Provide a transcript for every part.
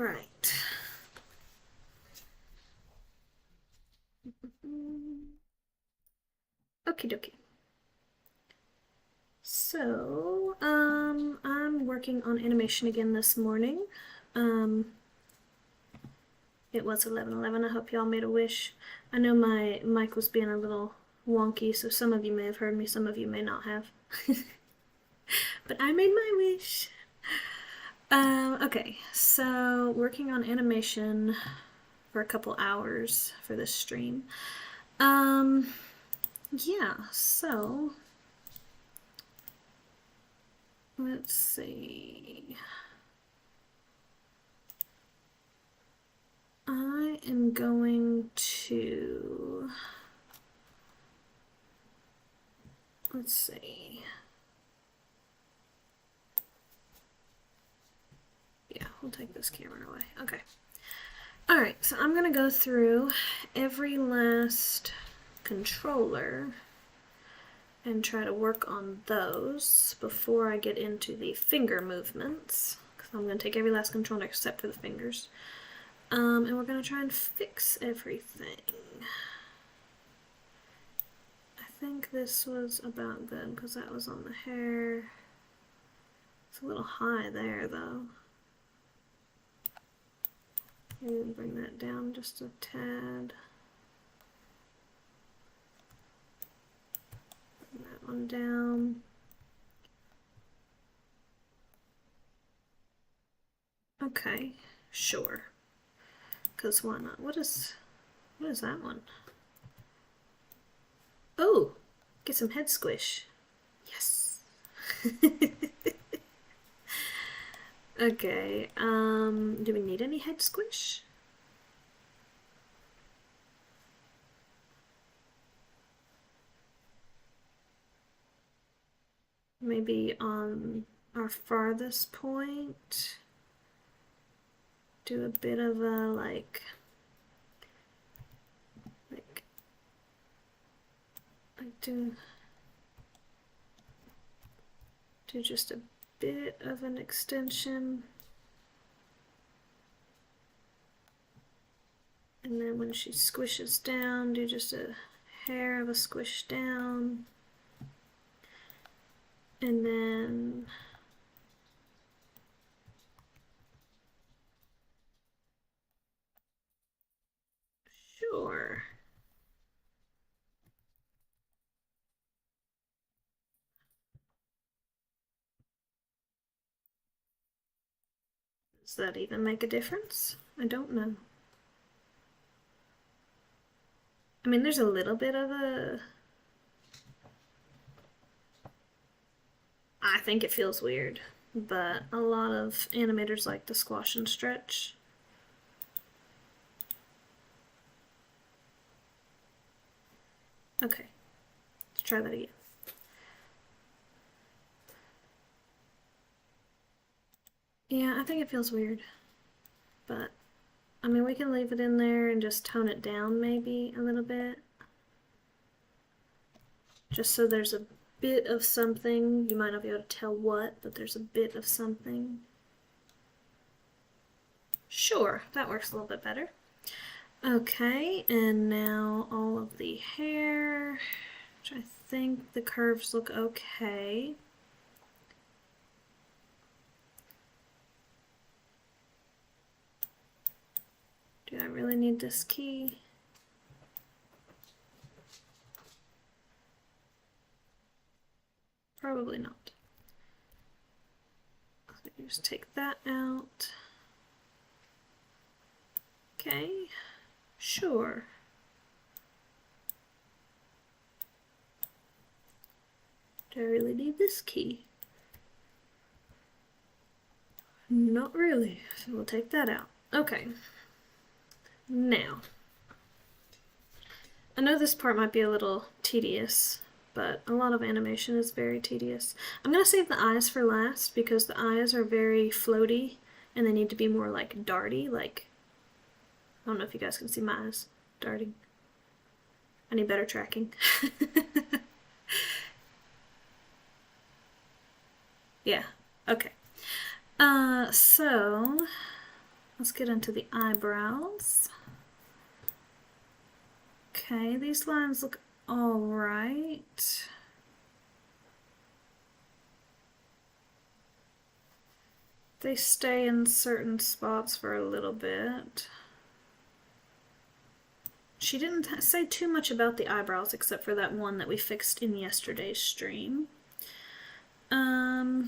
right. Okie dokie. So, I'm working on animation again this morning. It was 11:11. I hope y'all made a wish. I know my mic was being a little wonky, so some of you may have heard me, some of you may not have. But I made my wish. Okay, so working on animation for a couple hours for this stream. Yeah, so let's see. I am going to, let's see. Yeah, we'll take this camera away. Okay. Alright, so I'm going to go through every last controller and try to work on those before I get into the finger movements. Because I'm going to take every last controller except for the fingers. And we're going to try and fix everything. I think this was about good because that was on the hair. It's a little high there though. Maybe bring that down just a tad. Bring that one down. Okay, sure. Because why not? What is that one? Oh, get some head squish. Yes. Okay, do we need any head squish? Maybe on our farthest point, do a bit of a like do just a bit of an extension, and then when she squishes down, do just a hair of a squish down, and then sure. Does that even make a difference? I don't know. I mean, there's a little bit of a... I think it feels weird, but a lot of animators like to squash and stretch. Okay, let's try that again. Yeah, I think it feels weird, but I mean, we can leave it in there and just tone it down maybe a little bit. Just so there's a bit of something. You might not be able to tell what, but there's a bit of something. Sure, that works a little bit better. Okay, and now all of the hair, which I think the curves look okay. Do I really need this key? Probably not. Let me just take that out. Okay, sure. Do I really need this key? Not really, so we'll take that out. Okay. Now, I know this part might be a little tedious, but a lot of animation is very tedious. I'm going to save the eyes for last because the eyes are very floaty and they need to be more like darty, like, I don't know if you guys can see my eyes darting. I need better tracking. Yeah, okay. So, Let's get into the eyebrows. Okay, these lines look all right. They stay in certain spots for a little bit. She didn't say too much about the eyebrows except for that one that we fixed in yesterday's stream. Okay.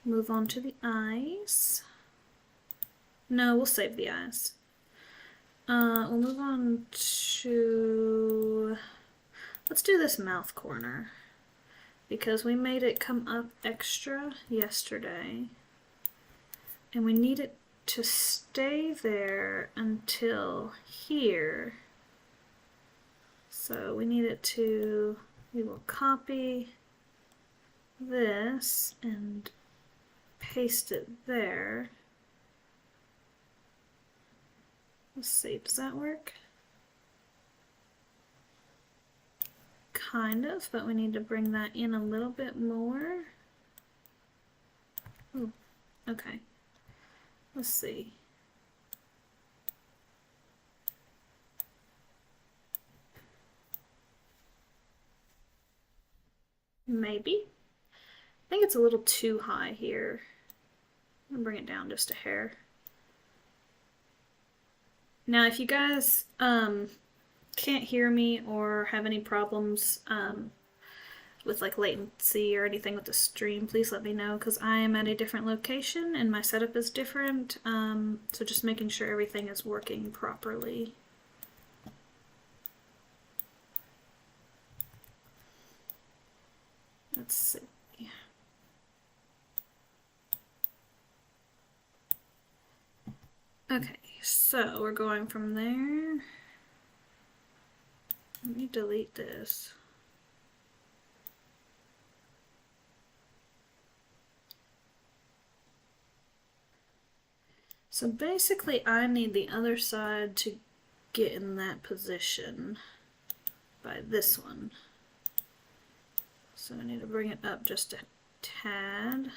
Move on to the eyes. No, we'll save the eyes. We'll move on to... Let's do this mouth corner, because we made it come up extra yesterday, and we need it to stay there until here. So we need it to... We will copy this and paste it there. Let's see, does that work? Kind of, but we need to bring that in a little bit more. Ooh, okay. Let's see. Maybe. I think it's a little too high here. I'm gonna bring it down just a hair. Now, if you guys can't hear me or have any problems with like latency or anything with the stream, please let me know, because I am at a different location and my setup is different, so just making sure everything is working properly. Let's see. Okay, so we're going from there. Let me delete this. So basically I need the other side to get in that position by this one. So I need to bring it up just a tad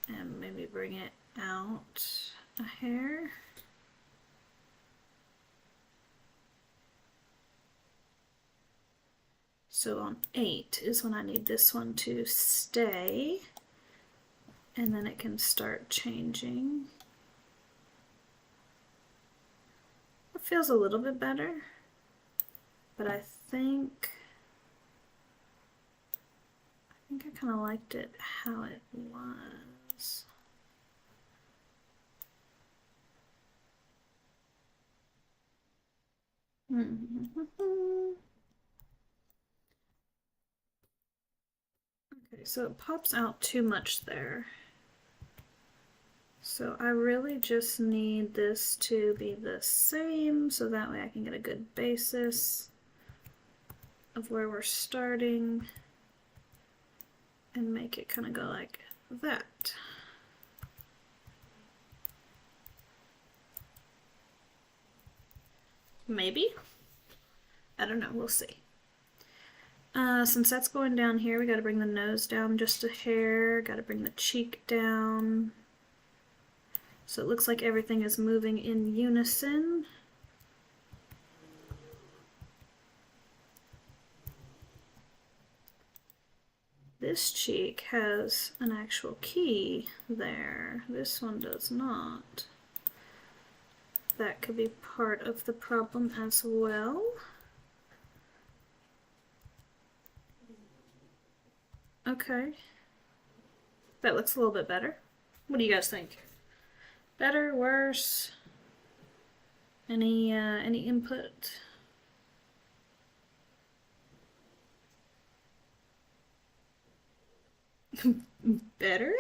and maybe bring it out a hair. So on 8 is when I need this one to stay, and then it can start changing. It feels a little bit better, but I think I kind of liked it how it was. Okay, so it pops out too much there. So I really just need this to be the same, so that way I can get a good basis of where we're starting and make it kind of go like that. Maybe? I don't know, we'll see. Since that's going down here, we gotta bring the nose down just a hair, gotta bring the cheek down. So it looks like everything is moving in unison. This cheek has an actual key there. This one does not. That could be part of the problem as well. Okay. That looks a little bit better. What do you guys think? Better, worse? Any input? Better?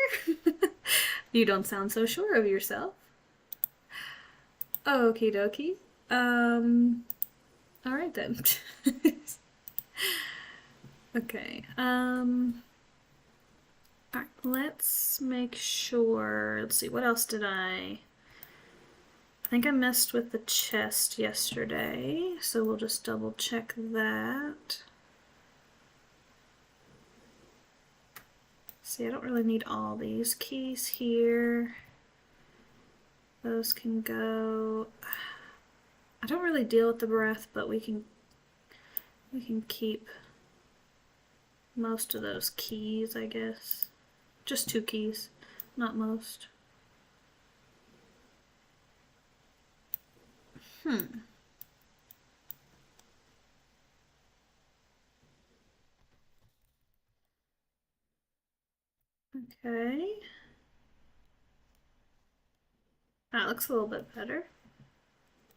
You don't sound so sure of yourself. Okie dokie. Alright then. Okay, alright, let's make sure, let's see, what else did I think I messed with the chest yesterday, so we'll just double check that. See, I don't really need all these keys here. Those can go. I don't really deal with the breath, but we can keep most of those keys, I guess. Just 2 keys, not most. Okay. That looks a little bit better.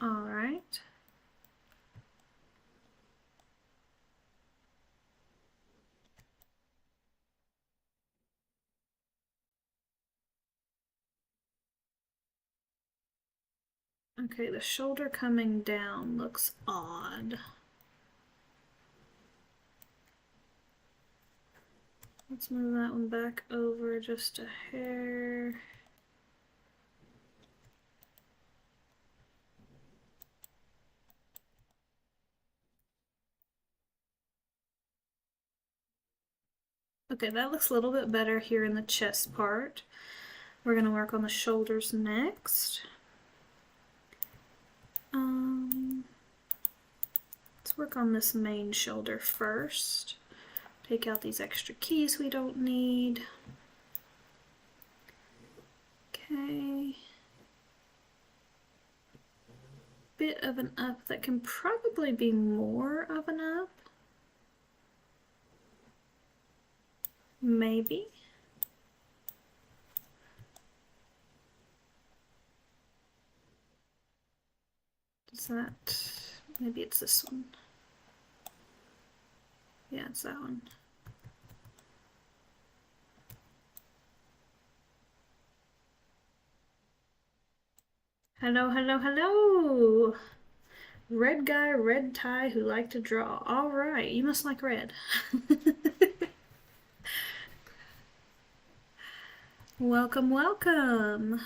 Alright. Okay, the shoulder coming down looks odd. Let's move that one back over just a hair. Okay, that looks a little bit better here in the chest part. We're going to work on the shoulders next. Let's work on this main shoulder first. Take out these extra keys we don't need. Okay. Bit of an up that can probably be more of an up. Maybe. Is that... maybe it's this one. Yeah, it's that one. Hello, hello, hello! Red guy, red tie who like to draw. Alright, you must like red. Welcome, welcome!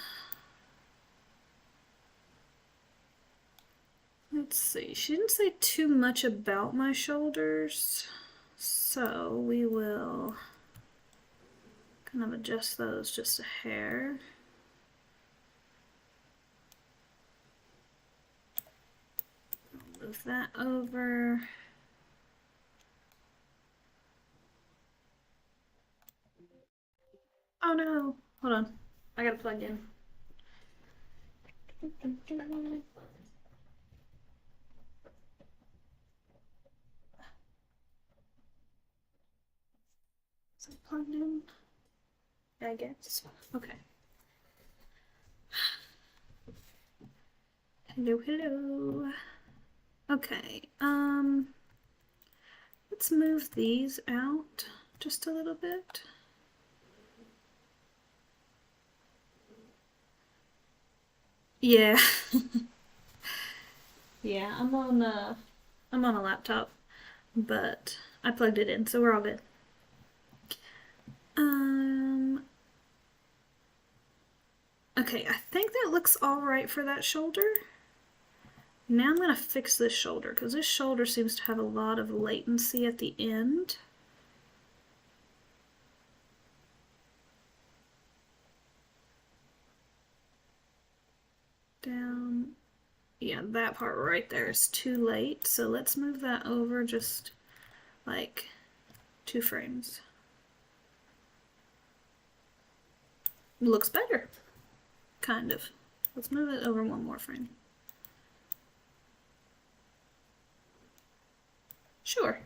Let's see, she didn't say too much about my shoulders, so we will kind of adjust those just a hair. Move that over. Oh no, hold on, I gotta plug in. Is it plugged in? I guess. Okay. Hello, hello. Okay, let's move these out just a little bit. Yeah. Yeah, I'm on a laptop, but I plugged it in, so we're all good. Okay, I think that looks all right for that shoulder. Now I'm gonna fix this shoulder because this shoulder seems to have a lot of latency at the end. Down. Yeah, that part right there is too late, so let's move that over just like 2 frames. Looks better. Kind of. Let's move it over 1 more frame. Sure.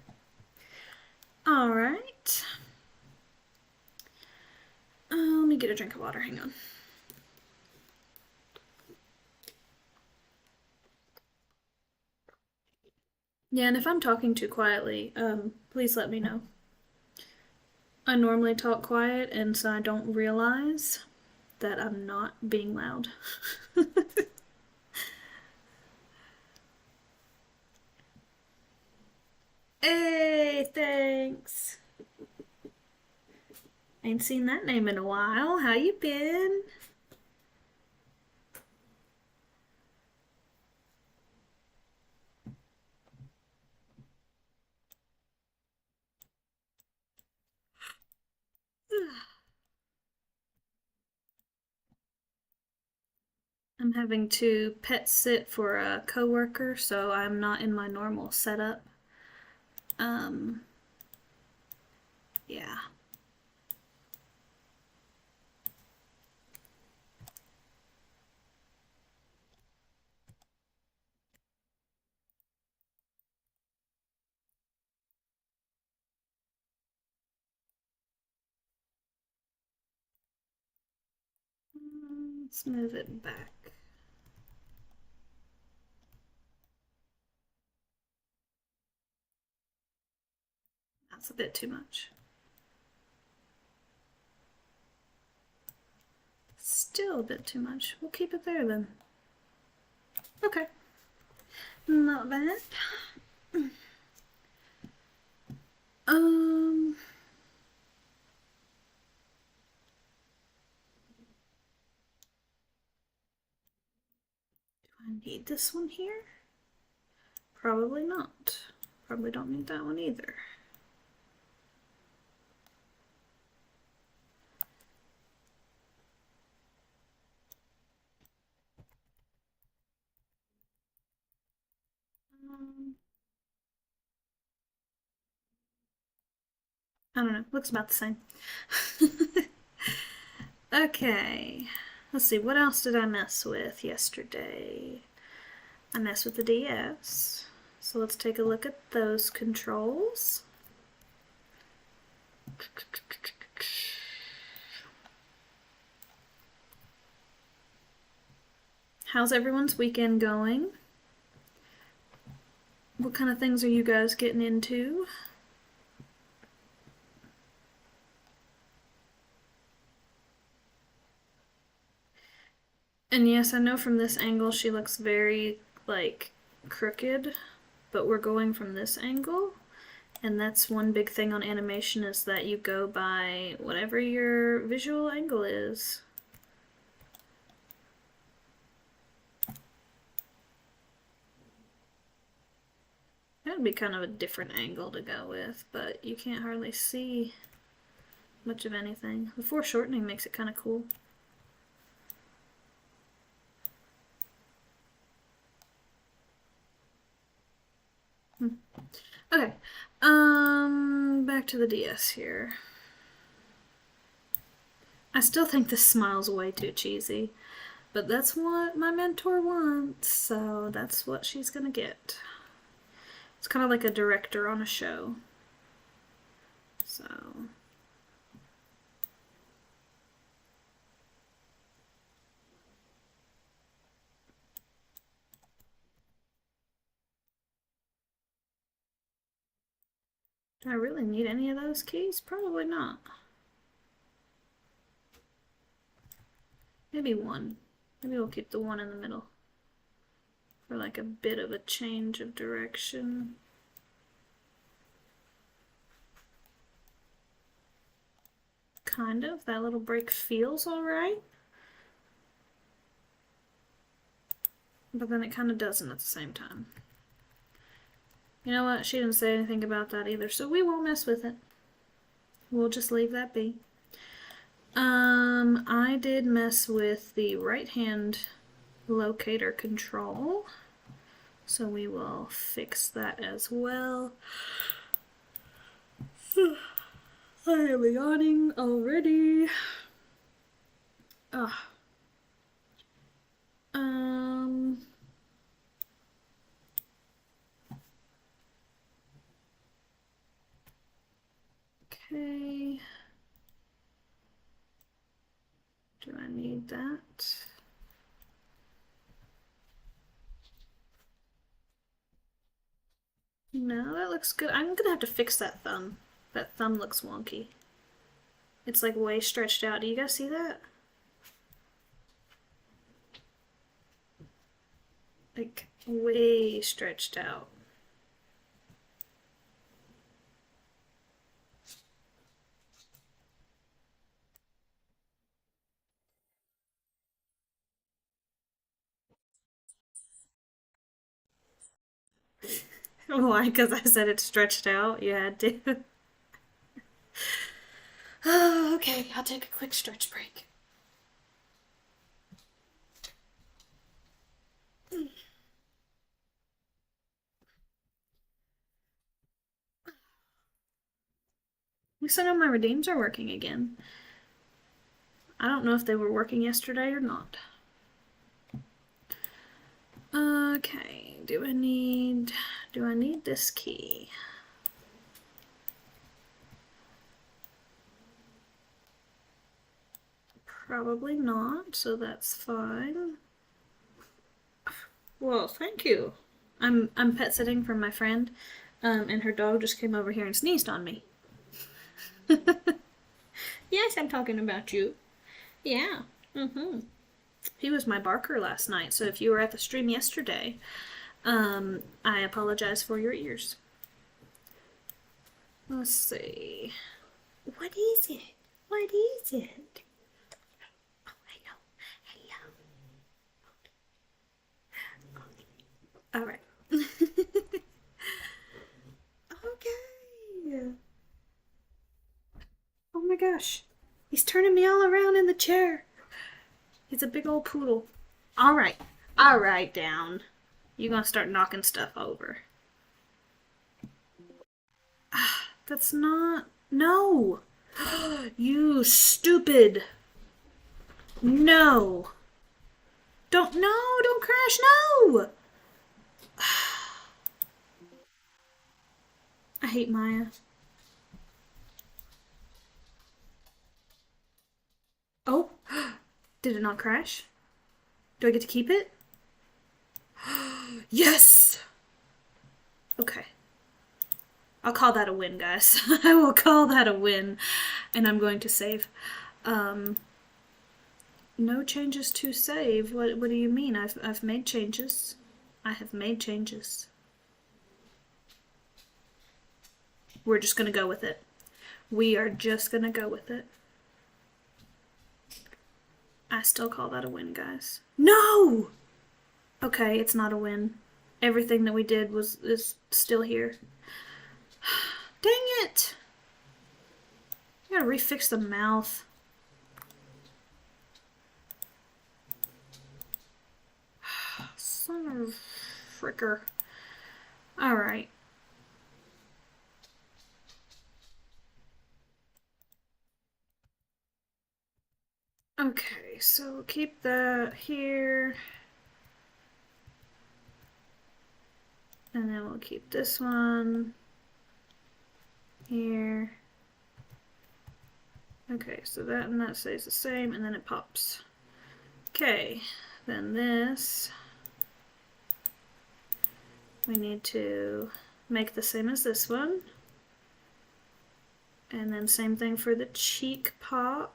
Alright. Let me get a drink of water, hang on. Yeah, and if I'm talking too quietly, please let me know. I normally talk quiet, and so I don't realize that I'm not being loud. Hey, thanks. Ain't seen that name in a while. How you been? I'm having to pet sit for a coworker, so I'm not in my normal setup. Um, yeah. Let's move it back. That's a bit too much. Still a bit too much. We'll keep it there then. Okay. Not bad. Um, do I need this one here? Probably not. Probably don't need that one either. I don't know. Looks about the same. Okay. Let's see. What else did I mess with yesterday? I messed with the DS. So let's take a look at those controls. How's everyone's weekend going? What kind of things are you guys getting into? And yes, I know from this angle she looks very, like, crooked, but we're going from this angle. And that's one big thing on animation is that you go by whatever your visual angle is. That would be kind of a different angle to go with, but you can't hardly see much of anything. The foreshortening makes it kind of cool. Okay, back to the DS here. I still think this smile's way too cheesy, but that's what my mentor wants, so that's what she's gonna get. It's kind of like a director on a show. So. Do I really need any of those keys? Probably not. Maybe one. Maybe we'll keep the one in the middle for like a bit of a change of direction. Kind of. That little break feels alright. But then it kind of doesn't at the same time. You know what? She didn't say anything about that either, so we won't mess with it. We'll just leave that be. I did mess with the right hand locator control, so we will fix that as well. I am yawning already. Ugh. Okay. Do I need that? No, that looks good. I'm gonna have to fix that thumb. That thumb looks wonky. It's like way stretched out. Do you guys see that? Like way stretched out. Why? Because I said it stretched out. You had to. Oh, okay, I'll take a quick stretch break. At least I know my redeems are working again. I don't know if they were working yesterday or not. Okay, do I need this key? Probably not, so that's fine. Well, thank you. I'm pet sitting for my friend, and her dog just came over here and sneezed on me. Yes, I'm talking about you. Yeah. He was my barker last night, so if you were at the stream yesterday, I apologize for your ears. Let's see. What is it? What is it? Oh, hello. Hello. All right. Okay. Oh my gosh. He's turning me all around in the chair. He's a big old poodle. All right. All right, down. You're gonna start knocking stuff over. That's not. No! You stupid! No! Don't crash, no! I hate Maya. Oh, did it not crash? Do I get to keep it? Yes! Okay. I'll call that a win, guys. I will call that a win. And I'm going to save. No changes to save. What do you mean? I've made changes. I have made changes. We're just gonna go with it. We are just gonna go with it. I still call that a win, guys. No! Okay, it's not a win. Everything that we did is still here. Dang it! I gotta refix the mouth. Son of fricker. Alright. Okay, so keep that here. And then we'll keep this one here. Okay, so that and that stays the same, and then it pops. Okay, then this we need to make the same as this one. And then same thing for the cheek pop.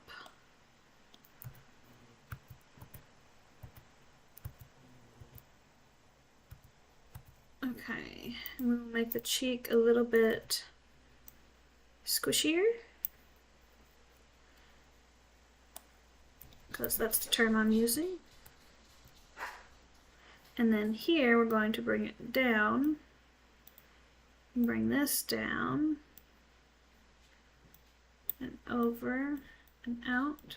Okay, and we'll make the cheek a little bit squishier, because that's the term I'm using. And then here we're going to bring it down, bring this down, and over and out.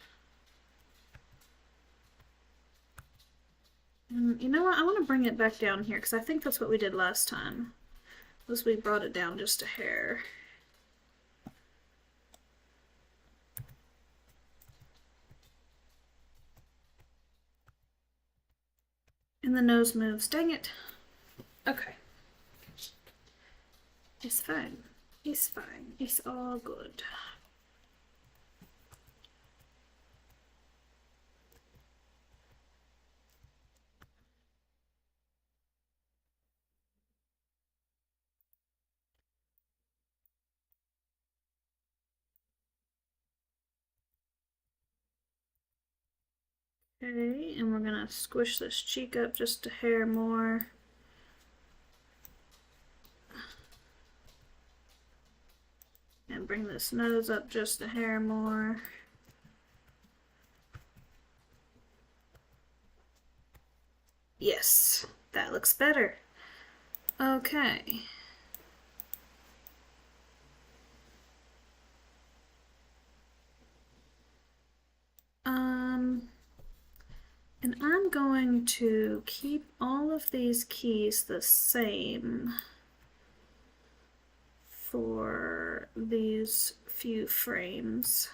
And you know what, I want to bring it back down here because I think that's what we did last time, was we brought it down just a hair. And the nose moves. Dang it. Okay. It's fine. It's fine. It's all good. Okay, and we're gonna squish this cheek up just a hair more. And bring this nose up just a hair more. Yes, that looks better. Okay. And I'm going to keep all of these keys the same for these few frames.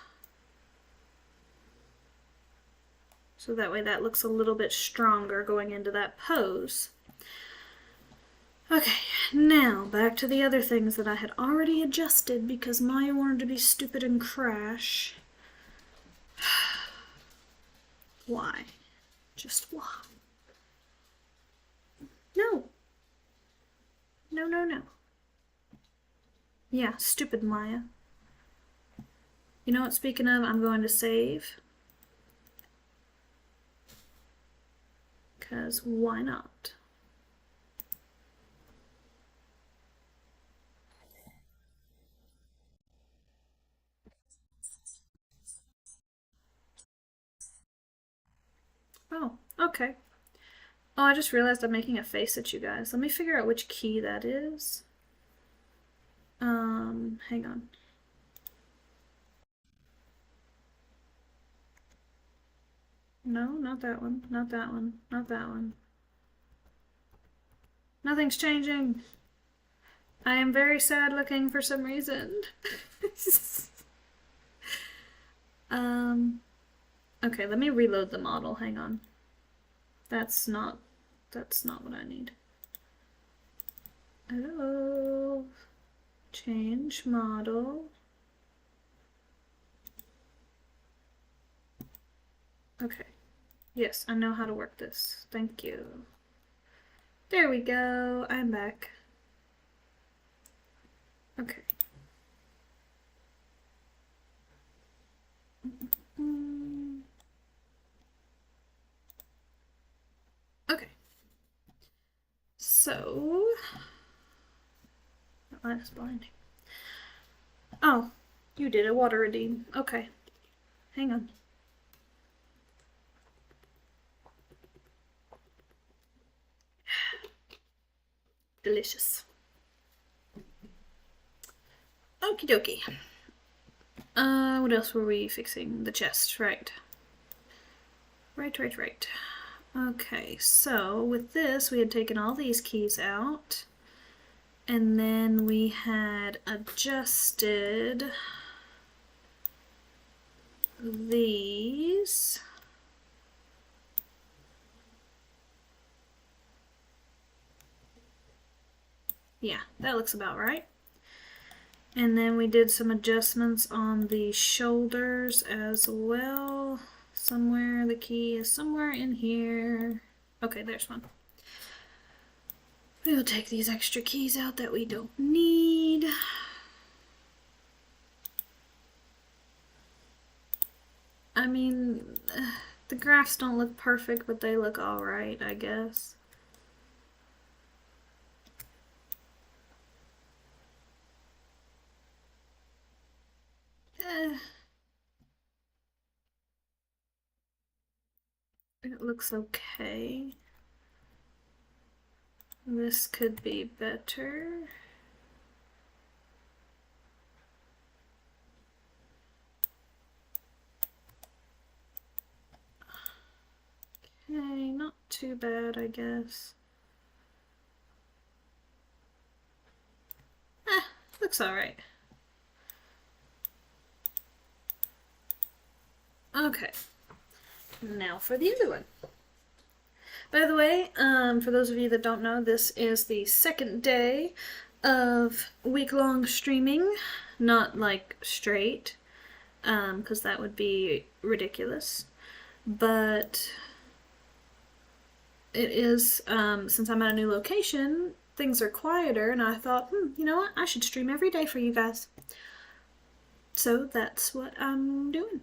So that way that looks a little bit stronger going into that pose. Okay, now back to the other things that I had already adjusted because Maya wanted to be stupid and crash. Why? Just why? No. No, no, no. Yeah, stupid Maya. You know what, speaking of, I'm going to save. Because why not? Oh, okay. Oh, I just realized I'm making a face at you guys. Let me figure out which key that is. Hang on. No, not that one. Not that one. Not that one. Nothing's changing. I am very sad looking for some reason. Okay, let me reload the model. Hang on. That's not what I need. Hello. Change model. Okay. Yes, I know how to work this. Thank you. There we go. I'm back. Okay. Okay. So, that light is blinding. Oh, you did a water redeem. Okay. Hang on. Delicious. Okie dokie. What else were we fixing? The chest, right. Right. Okay, so with this, we had taken all these keys out. And then we had adjusted these. Yeah, that looks about right. And then we did some adjustments on the shoulders as well. Somewhere, the key is somewhere in here. Okay, there's one. We'll take these extra keys out that we don't need. I mean, the graphs don't look perfect, but they look alright, I guess. It looks okay. This could be better. Okay, not too bad, I guess. Looks alright. Okay. Now for the other one. By the way, for those of you that don't know, this is the second day of week-long streaming. Not like straight, because that would be ridiculous. But it is, since I'm at a new location, things are quieter, and I thought, you know what, I should stream every day for you guys. So that's what I'm doing.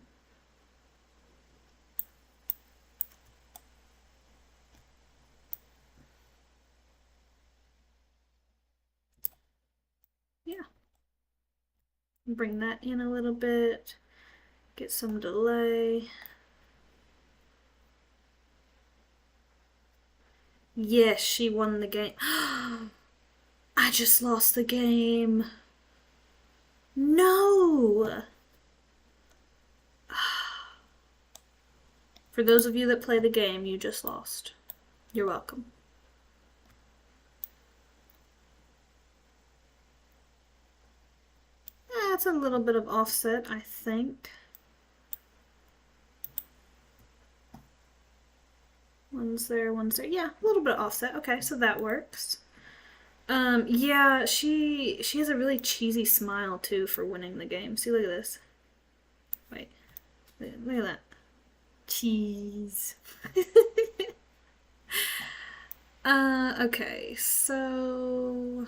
Yeah. Bring that in a little bit, get some delay. Yes, she won the game. I just lost the game. No! For those of you that play the game, you just lost. You're welcome. that's a little bit of offset, I think. One's there, one's there. Yeah, a little bit of offset. Okay, so that works. Yeah, she has a really cheesy smile too for winning the game. See, look at this. Wait, look at that. Cheese. Okay, so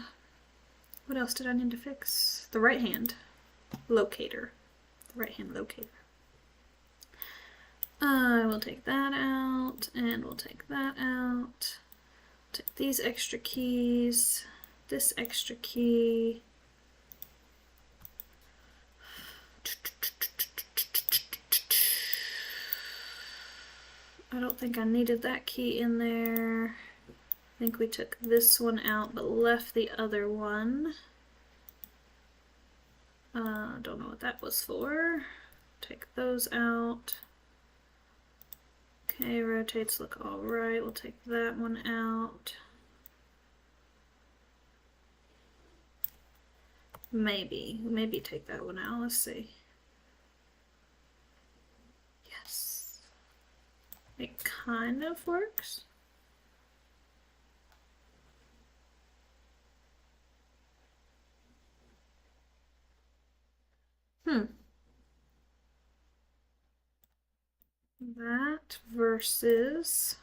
what else did I need to fix? The right hand locator. The right hand locator. We'll take that out, and we'll take that out. Take these extra keys, this extra key. I don't think I needed that key in there. I think we took this one out but left the other one. Don't know what that was for. Take those out. Okay, rotates look alright. We'll take that one out. Maybe take that one out. Let's see. Yes. It kind of works. That versus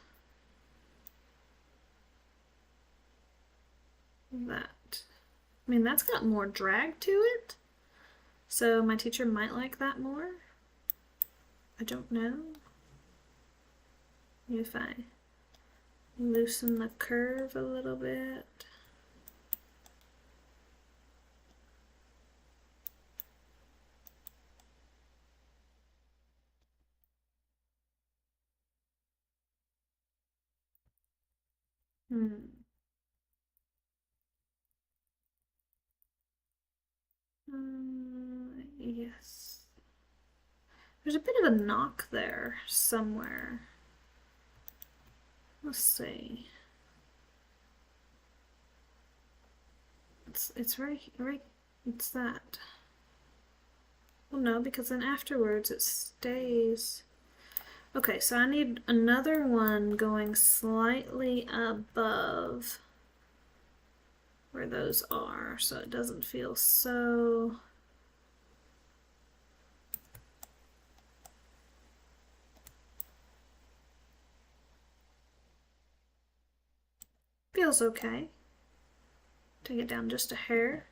that. I mean, that's got more drag to it. So my teacher might like that more. I don't know. If I loosen the curve a little bit. Yes. There's a bit of a knock there somewhere. Let's see. It's right, it's that. Well, no, because then afterwards it stays. Okay, so I need another one going slightly above where those are, so it doesn't feel so... Feels okay. Take it down just a hair.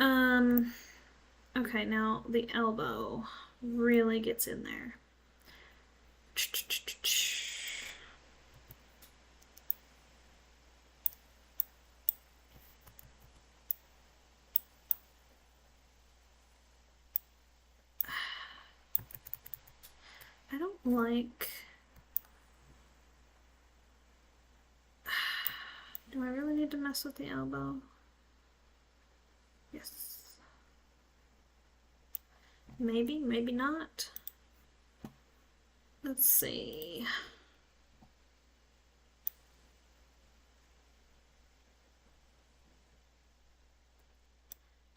Okay, now the elbow really gets in there. I don't like... Do I really need to mess with the elbow? Yes. Maybe, maybe not. Let's see.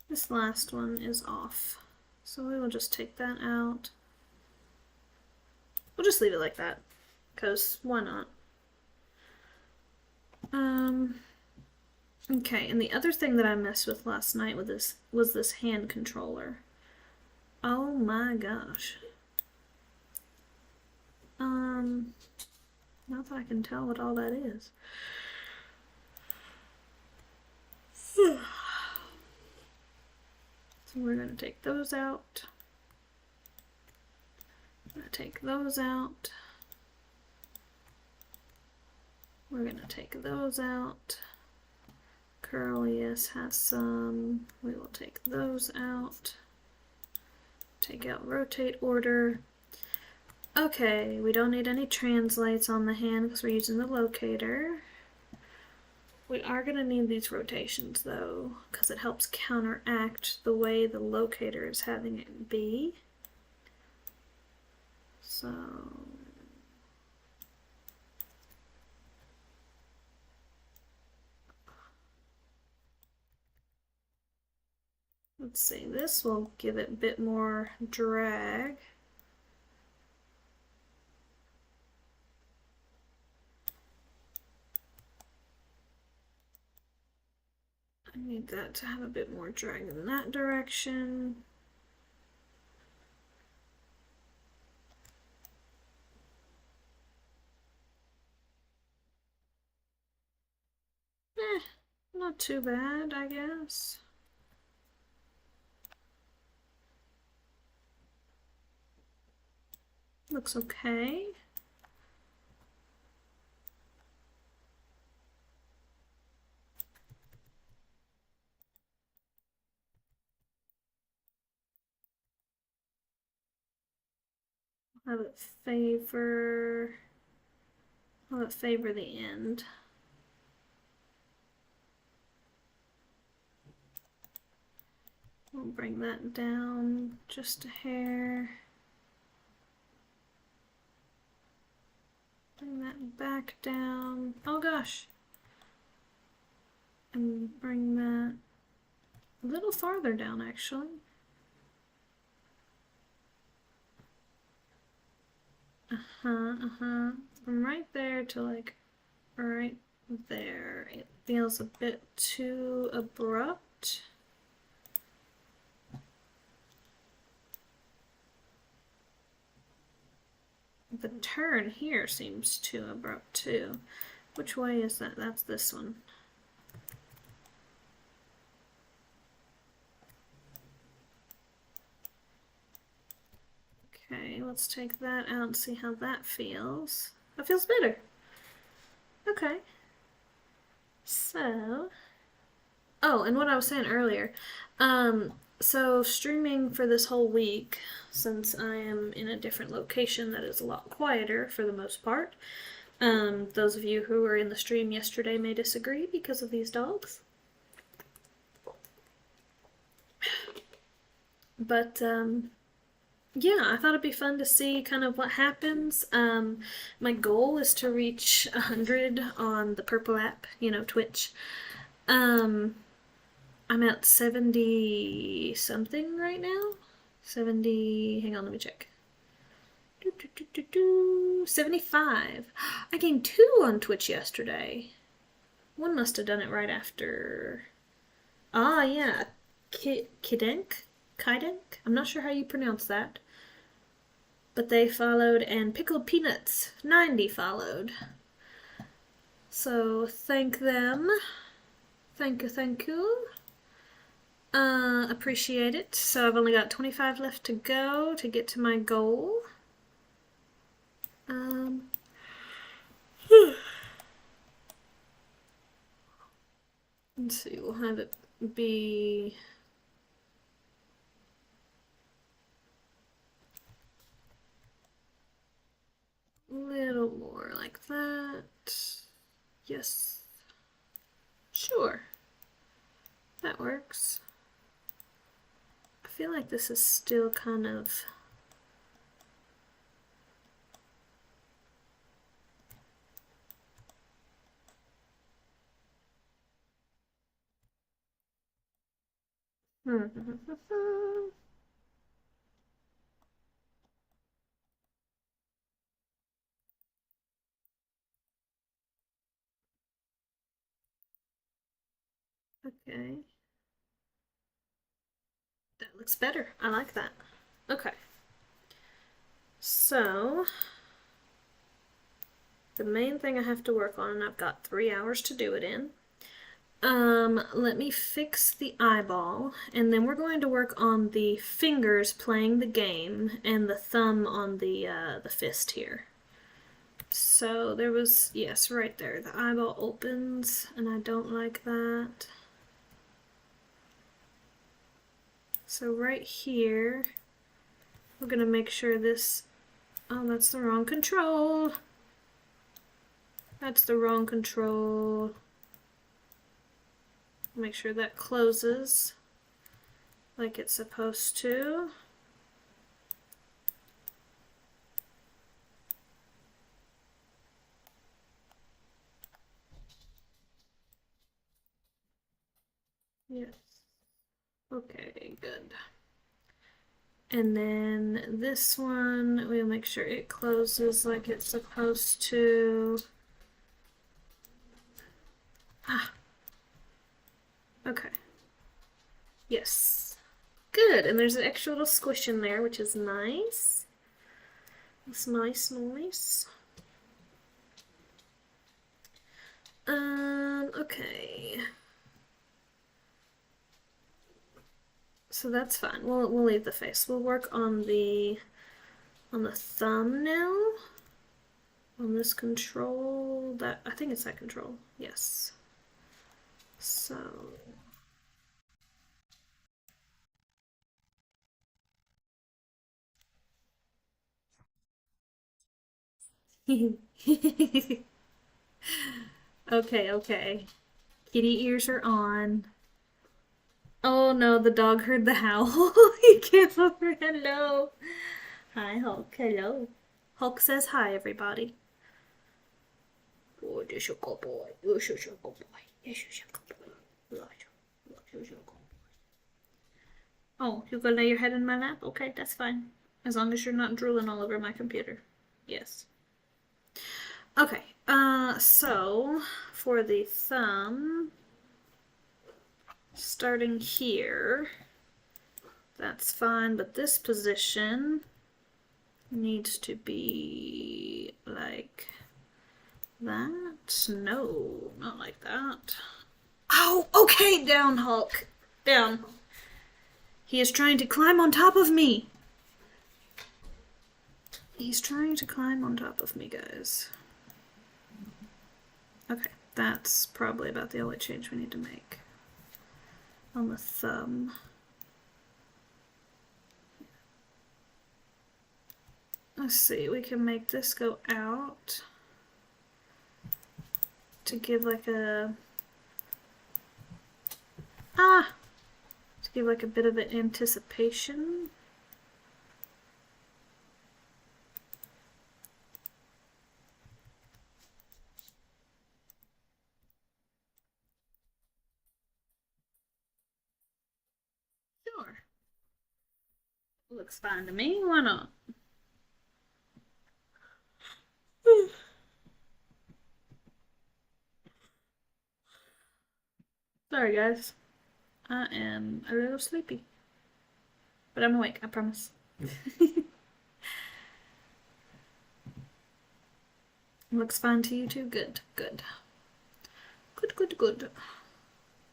This last one is off, so we will just take that out. We'll just leave it like that, because why not? Okay, and the other thing that I messed with last night with this was this hand controller. Oh my gosh. Not that I can tell what all that is. So we're going to take those out. I'm going to take those out. We're going to take those out. Curlius has some. We will take those out. Take out rotate order. Okay, we don't need any translates on the hand because we're using the locator. We are going to need these rotations though, because it helps counteract the way the locator is having it be. So... Let's see, this will give it a bit more drag. I need that to have a bit more drag in that direction. Not too bad, I guess. Looks okay. Have it favor. Have it favor the end. We'll bring that down just a hair. Bring that back down. Oh gosh. And bring that a little farther down actually. From right there to like right there. It feels a bit too abrupt. The turn here seems too abrupt too. Which way is that? That's this one. Okay, let's take that out and see how that feels. That feels better. Okay. So, oh, and what I was saying earlier, so streaming for this whole week, since I am in a different location that is a lot quieter for the most part. Those of you who were in the stream yesterday may disagree because of these dogs. But, yeah, I thought it'd be fun to see kind of what happens. My goal is to reach 100 on the Purple app, you know, Twitch. I'm at 70 something right now. 70, hang on, let me check. 75. I gained 2 on Twitch yesterday. One must have done it right after. Ah, yeah. Kidenk? I'm not sure how you pronounce that. But they followed, and Pickled Peanuts 90 followed. So thank them. Thank you. Appreciate it. So I've only got 25 left to go to get to my goal. Let's see, we'll have it be a little more like that. Yes. Sure. That works. I feel like this is still kind of okay. That looks better. I like that. Okay. So, the main thing I have to work on, and I've got 3 hours to do it in. Let me fix the eyeball, and then we're going to work on the fingers playing the game and the thumb on the fist here. So there was, yes, right there. The eyeball opens, and I don't like that. So right here, we're gonna make sure this, oh, that's the wrong control. That's the wrong control. Make sure that closes like it's supposed to. Yes. Okay, good. And then this one, we'll make sure it closes like it's supposed to. Ah. Okay. Yes. Good. And there's an extra little squish in there, which is nice. It's nice, nice. Okay. So that's fine. We'll leave the face. We'll work on the thumb now. On this control, that I think it's that control. Yes. So okay, okay. Kitty ears are on. Oh no, the dog heard the howl. He came over. Hello. Hi, Hulk. Hello. Hulk says hi, everybody. Oh, this is a good boy. This is a good boy. This is a good boy. This is a good boy. Oh, you gonna lay your head in my lap? Okay, that's fine. As long as you're not drooling all over my computer. Yes. Okay, so for the thumb, starting here, that's fine, but this position needs to be like that. No, not like that. Oh, okay, down, Hulk. Down. He is trying to climb on top of me. He's trying to climb on top of me, guys. Okay, that's probably about the only change we need to make on the thumb. Let's see, we can make this go out to give like a to give like a bit of an anticipation. Sure. Looks fine to me. Why not? Sorry, guys. I am a little sleepy. But I'm awake, I promise. Looks fine to you too? Good, good. Good, good, good.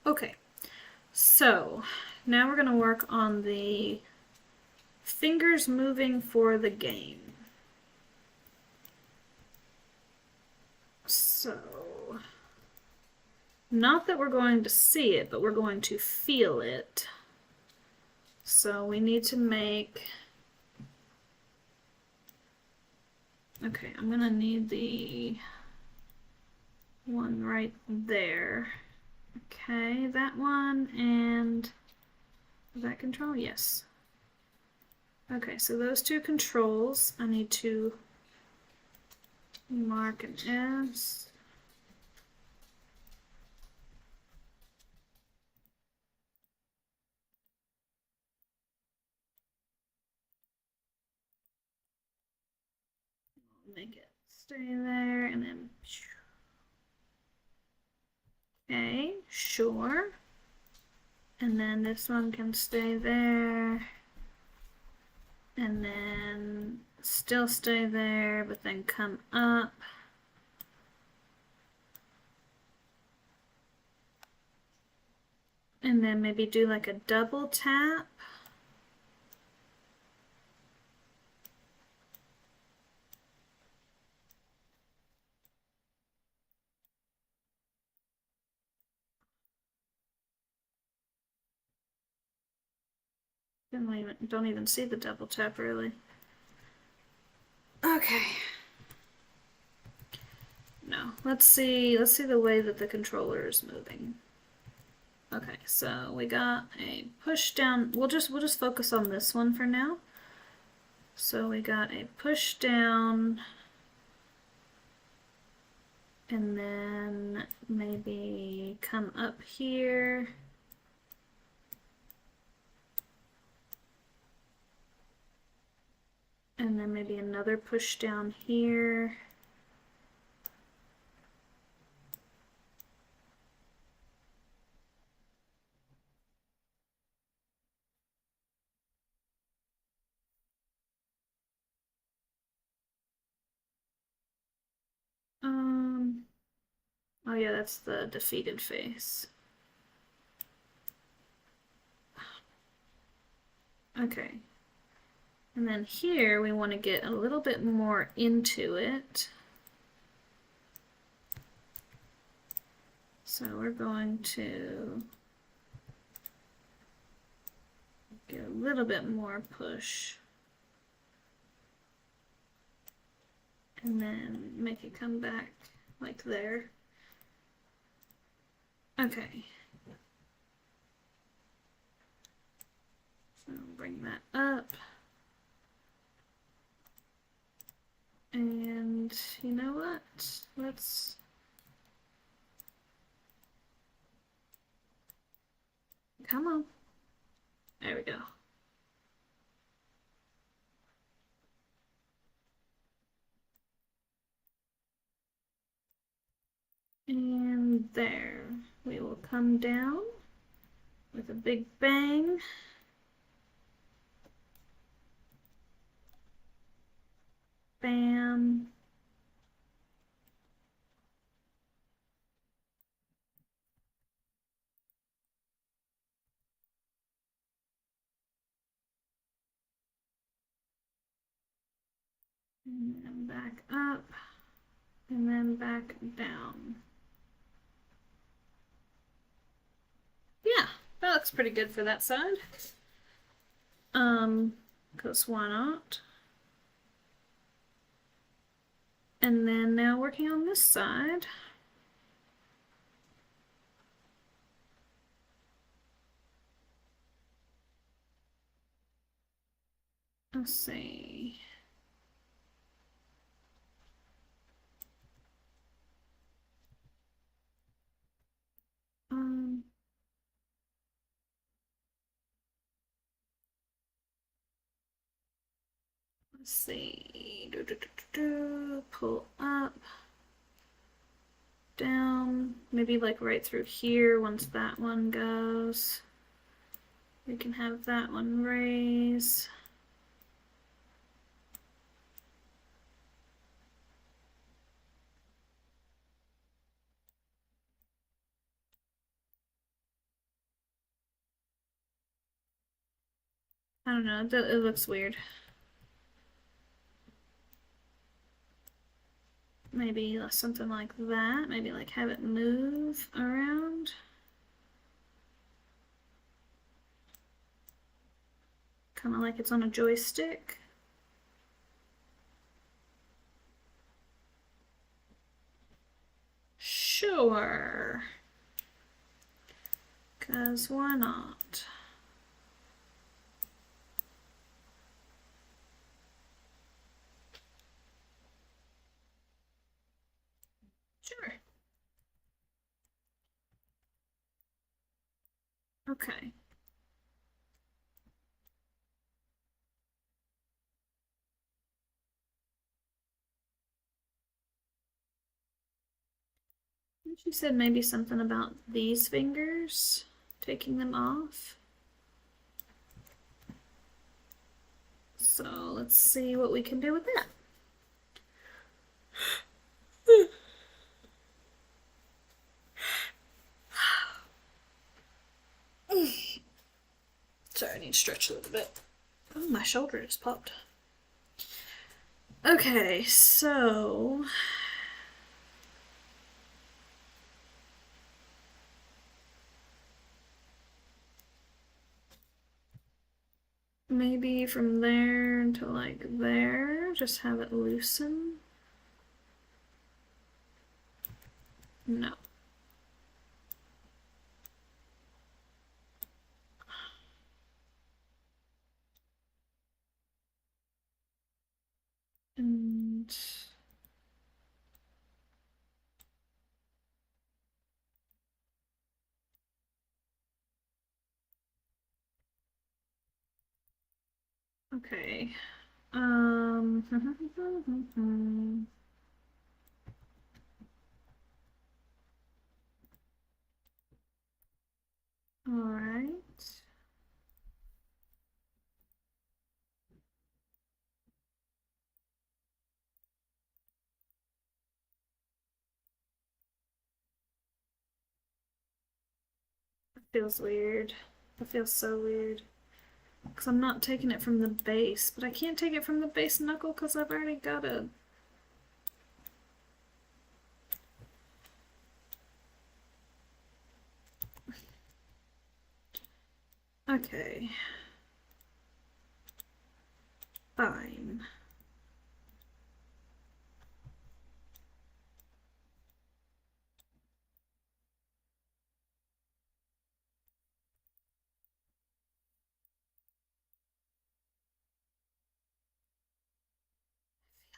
Okay, so now we're going to work on the fingers moving for the game. So, not that we're going to see it, but we're going to feel it. So we need to make... Okay, I'm gonna need the one right there. Okay, that one, and that control? Yes. Okay, so those two controls, I need to mark an S. Make it stay there, and then... Okay, sure. And then this one can stay there. And then still stay there, but then come up. And then maybe do like a double tap. Don't even see the double tap really. Okay. No, let's see the way that the controller is moving. Okay, so we got a push down. We'll just focus on this one for now. So we got a push down, and then maybe come up here. And then maybe another push down here. Oh yeah, that's the defeated face. Okay. And then here we want to get a little bit more into it. So we're going to get a little bit more push. And then make it come back like there. Okay. So bring that up. And you know what? Let's... Come on. There we go. And there. We will come down with a big bang. Bam. And then back up. And then back down. Yeah, that looks pretty good for that side. Because why not? And then now working on this side. Let's see. Um, let's see. Pull up, down, maybe like right through here once that one goes. We can have that one raise. I don't know, it looks weird. Maybe something like that. Maybe like have it move around. Kind of like it's on a joystick. Sure. Because why not? Sure. Okay. She said maybe something about these fingers, taking them off. So let's see what we can do with that. Sorry, I need to stretch a little bit. Oh, my shoulder just popped. Okay, so maybe from there to like there, just have it loosen. No. And okay. All right. It feels weird. It feels so weird. Because I'm not taking it from the base, but I can't take it from the base knuckle because I've already got a... Okay. Fine.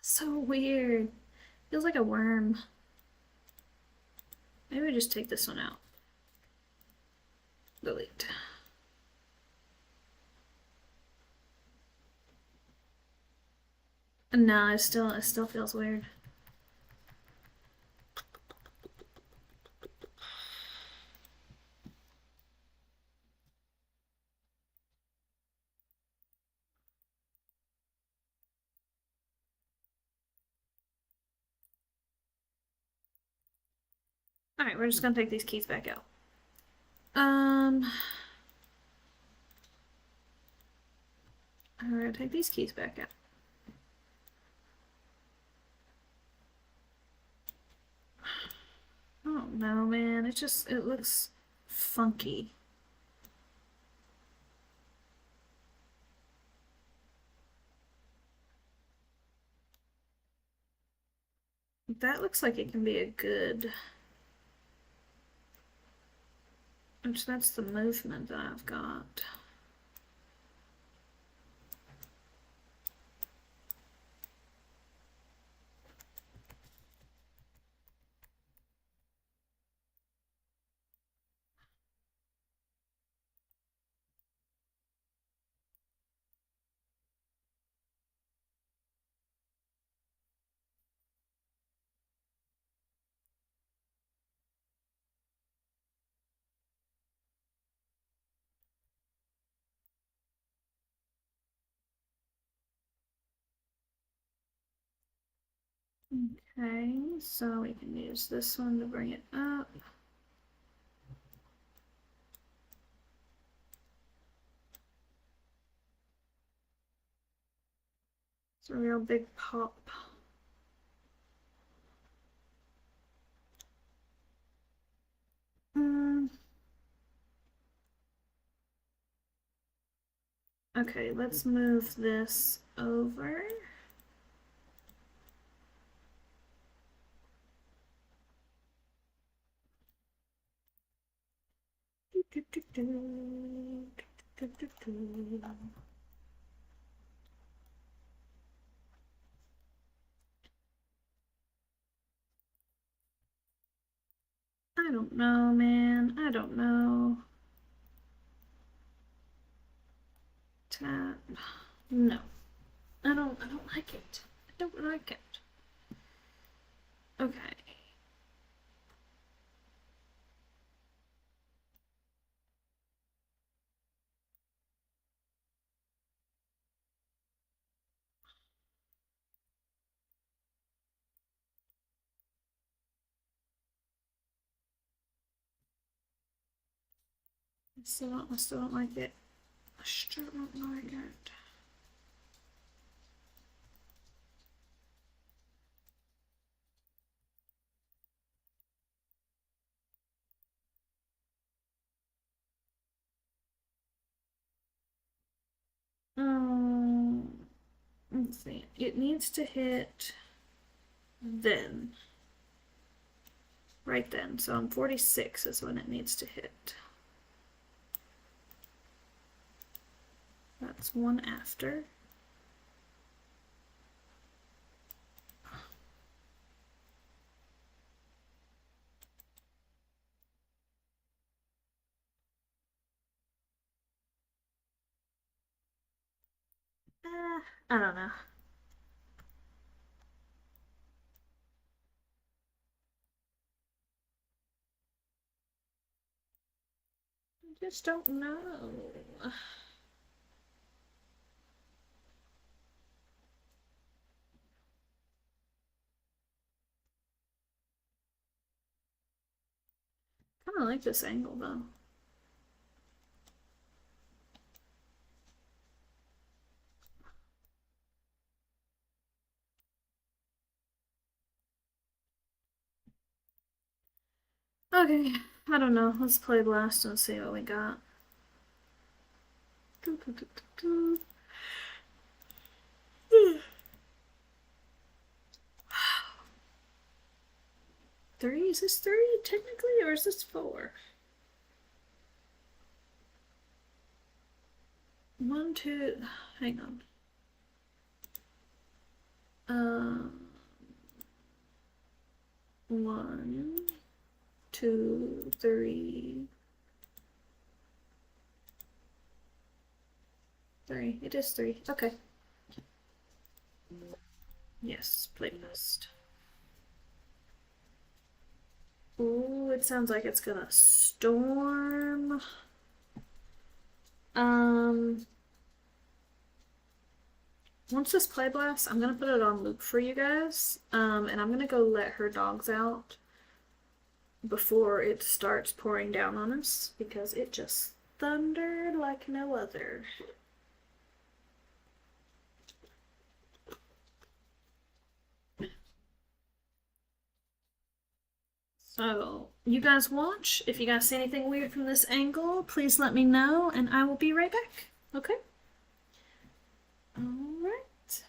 So weird. Feels like a worm. Maybe we just take this one out. Delete. No, it still feels weird. Alright, we're just gonna take these keys back out. We're gonna take these keys back out. Oh no, man, it looks funky. That looks like it can be a good... Which that's the movement that I've got. Okay, so we can use this one to bring it up. It's a real big pop. Okay, let's move this over. I don't know, man. I don't know. Tap. No. I don't like it. I don't like it. Okay. I still don't like it. I still don't like it. Let's see. It needs to hit then. Right then. So I'm 46 is when it needs to hit. That's one after. I don't know. just don't know. Kind of like this angle though. Okay, I don't know. Let's play Blast and see what we got. 3? Is this 3 technically, or is this 4? 1, 2. Hang on. 1, 2, 3. 3. It is 3. Okay. Yes, playlist. Ooh, it sounds like it's gonna storm. Once this play blasts, I'm gonna put it on loop for you guys. And I'm gonna go let her dogs out before it starts pouring down on us because it just thundered like no other. So, you guys watch. If you guys see anything weird from this angle, please let me know and I will be right back. Okay? Alright.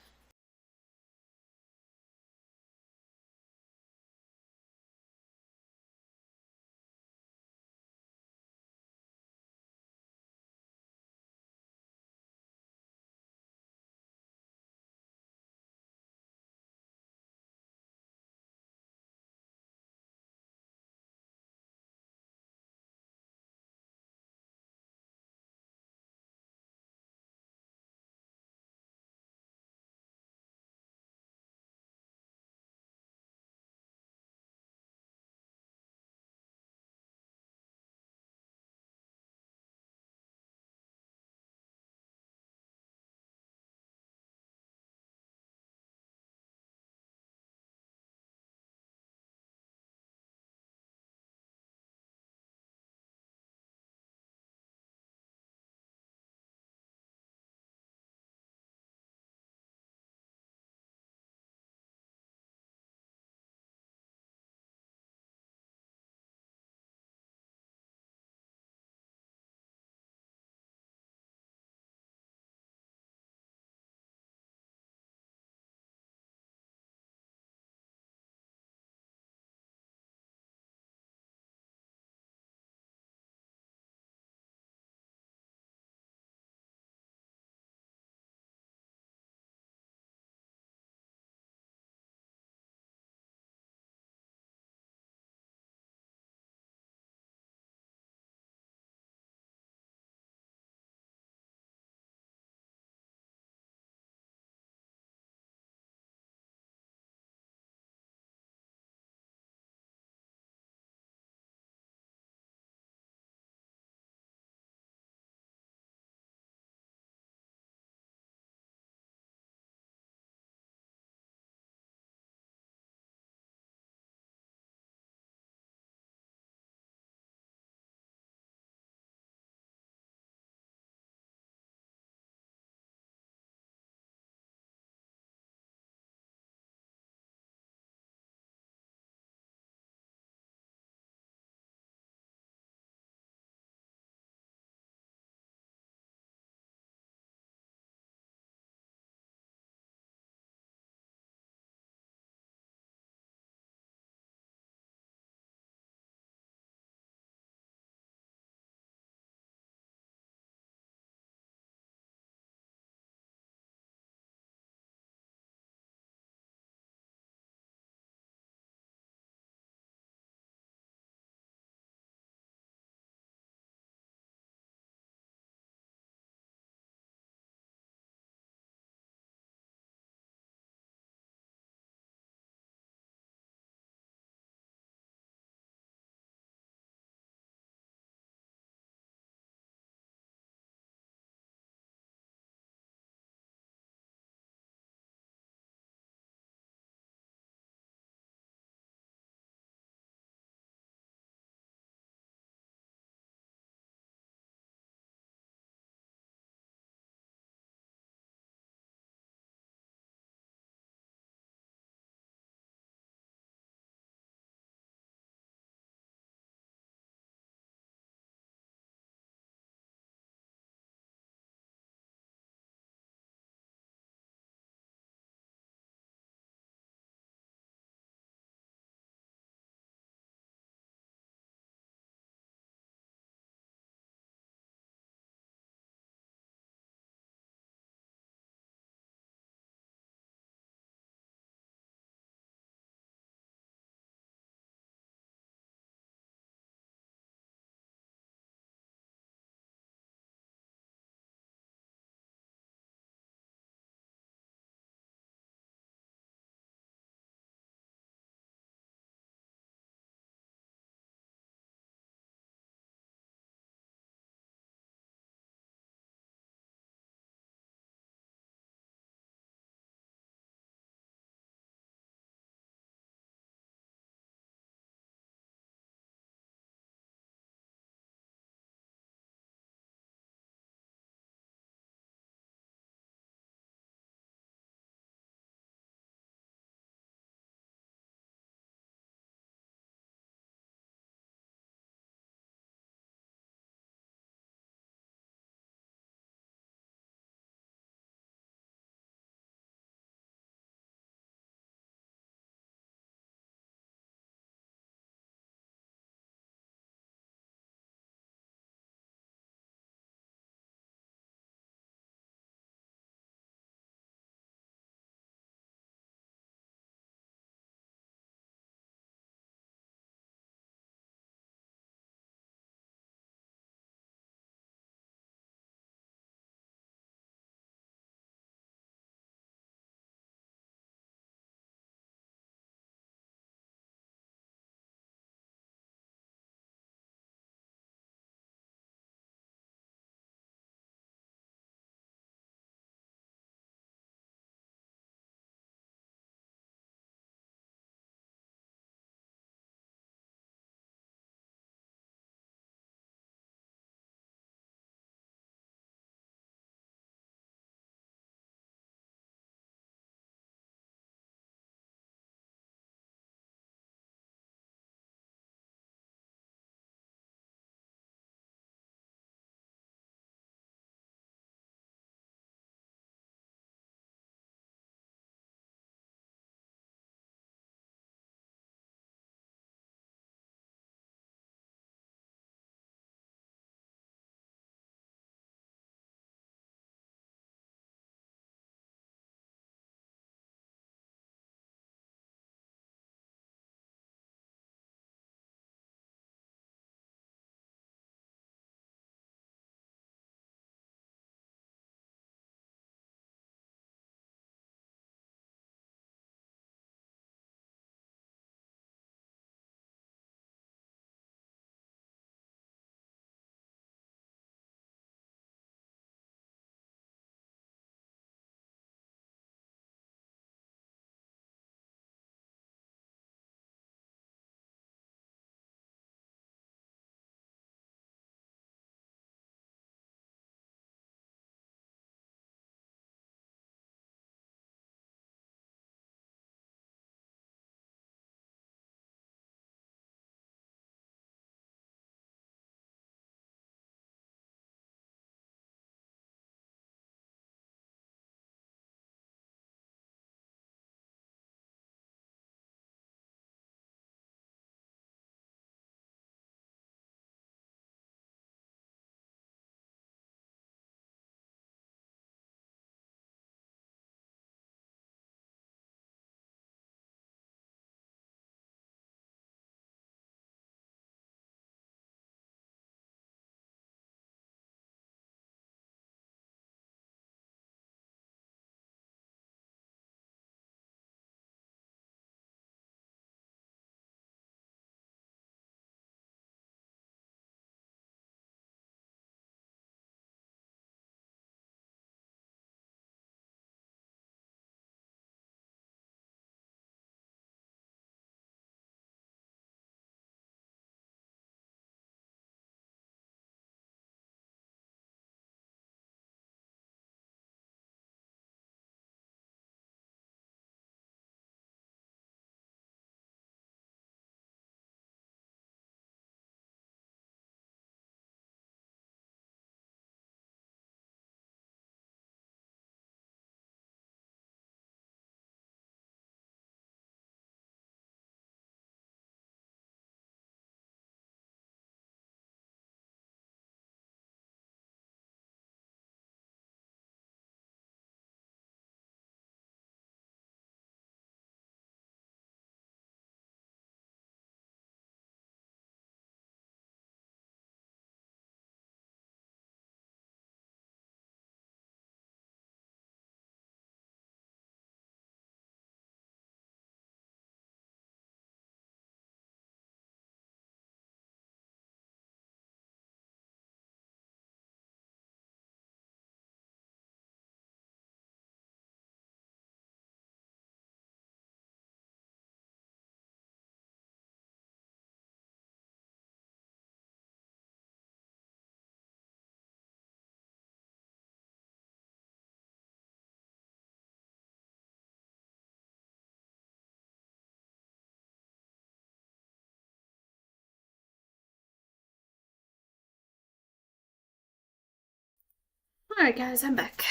Alright guys, I'm back.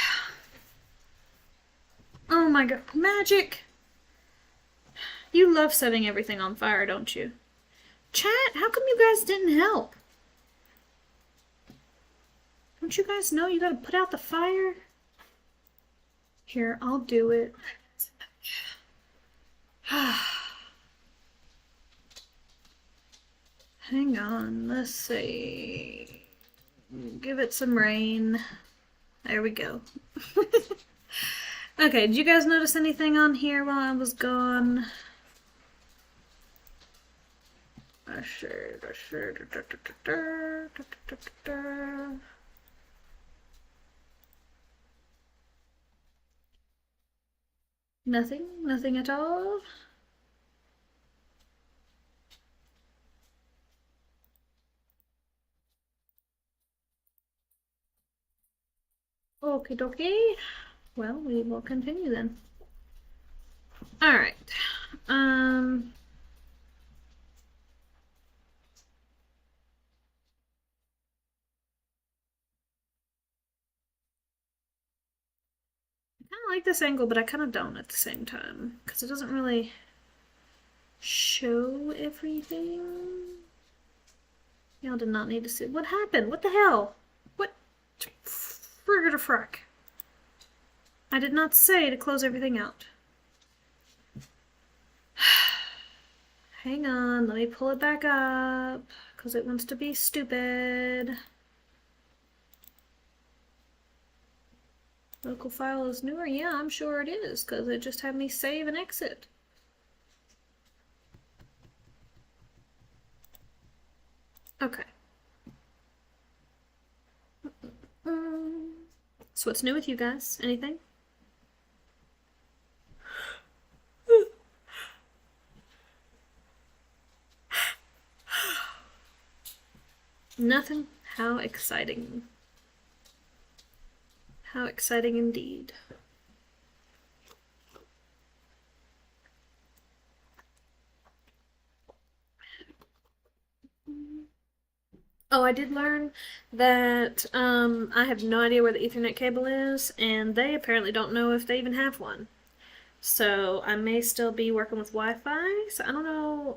Oh my god, magic! You love setting everything on fire, don't you? Chat, how come you guys didn't help? Don't you guys know you gotta put out the fire? Here, I'll do it. Hang on, let's see. Give it some rain. There we go. Okay, did you guys notice anything on here while I was gone? Nothing? Nothing at all? Okie dokie. Well, we will continue then. Alright. I kind of like this angle, but I kind of don't at the same time. Because it doesn't really show everything. Y'all did not need to see. What happened? What the hell? What? Frigger to frack. I did not say to close everything out. Hang on, let me pull it back up. Because it wants to be stupid. Local file is newer? Yeah, I'm sure it is, because it just had me save and exit. Okay. So what's new with you guys? Anything? Nothing? How exciting. How exciting indeed. Oh, I did learn that I have no idea where the Ethernet cable is, and they apparently don't know if they even have one. So I may still be working with Wi-Fi, so I don't know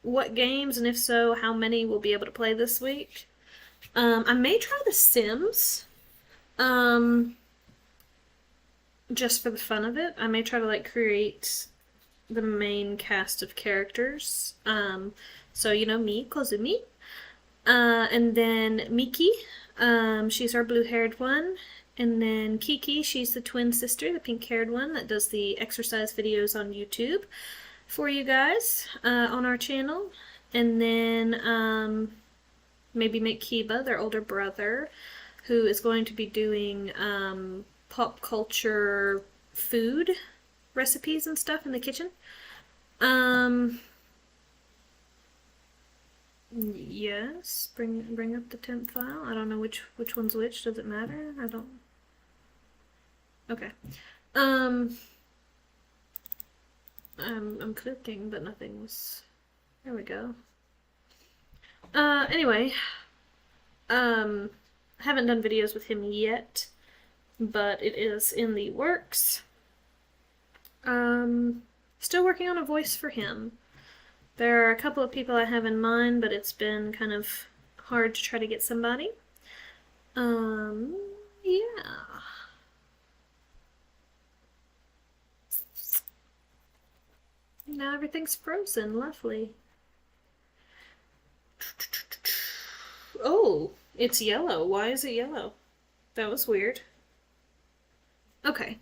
what games, and if so, how many we'll be able to play this week. I may try The Sims, just for the fun of it. I may try to like create the main cast of characters. So you know me, Kozumi. And then Miki, she's our blue-haired one. And then Kiki, she's the twin sister, the pink-haired one that does the exercise videos on YouTube for you guys on our channel. And then maybe make Kiba, their older brother, who is going to be doing pop culture food recipes and stuff in the kitchen. Yes, bring up the temp file. I don't know which one's which. Does it matter? I don't. Okay. I'm cooking, but nothing was. There we go. Anyway, I haven't done videos with him yet, but it is in the works. Still working on a voice for him. There are a couple of people I have in mind, but it's been kind of hard to try to get somebody. Yeah. Now everything's frozen. Lovely. Oh, it's yellow. Why is it yellow? That was weird. Okay.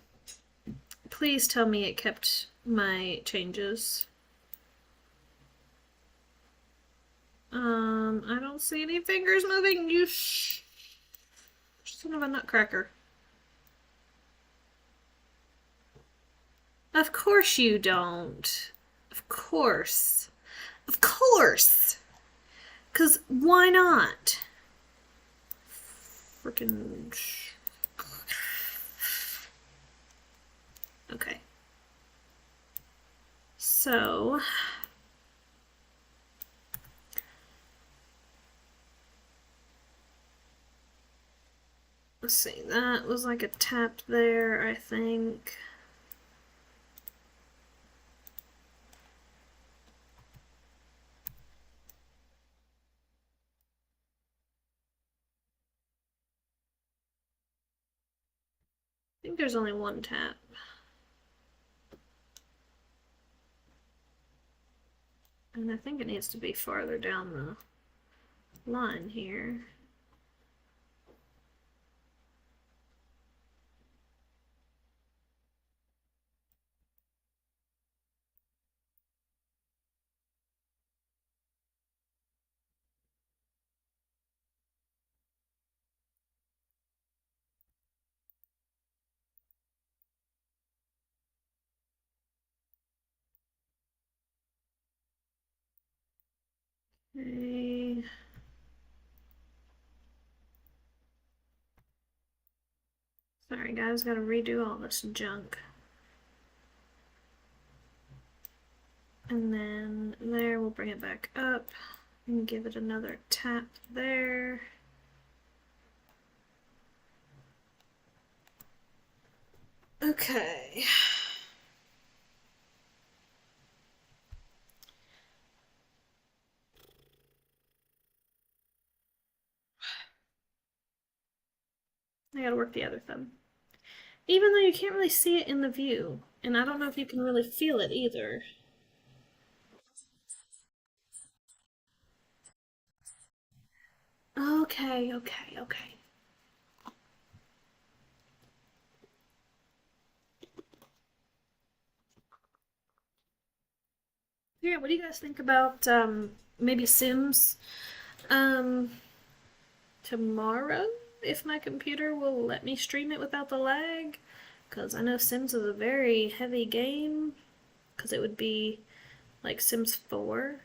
Please tell me it kept my changes. I don't see any fingers moving, you son of a nutcracker. Of course you don't. Of course. Of course! 'Cause why not? Frickin'... Okay. So... Let's see, that was like a tap there, I think. I think there's only one tap. And I think it needs to be farther down the line here. Okay. Sorry guys, gotta redo all this junk. And then there, we'll bring it back up and give it another tap there. Okay. I gotta work the other thumb. Even though you can't really see it in the view, and I don't know if you can really feel it either. Okay, okay, okay. Yeah, what do you guys think about maybe Sims um tomorrow if my computer will let me stream it without the lag? Because I know Sims is a very heavy game. Because it would be like Sims 4.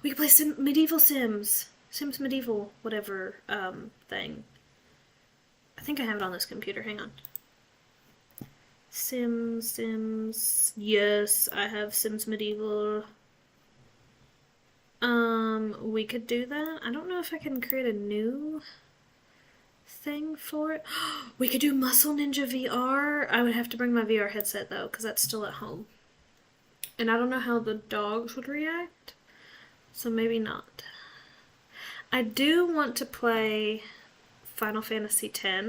We could play medieval Sims. Sims medieval, whatever thing. I think I have it on this computer. Hang on. Sims. Yes, I have Sims medieval. We could do that. I don't know if I can create a new thing for it. We could do Muscle Ninja VR. I would have to bring my VR headset though, because that's still at home. And I don't know how the dogs would react, so maybe not. I do want to play Final Fantasy X,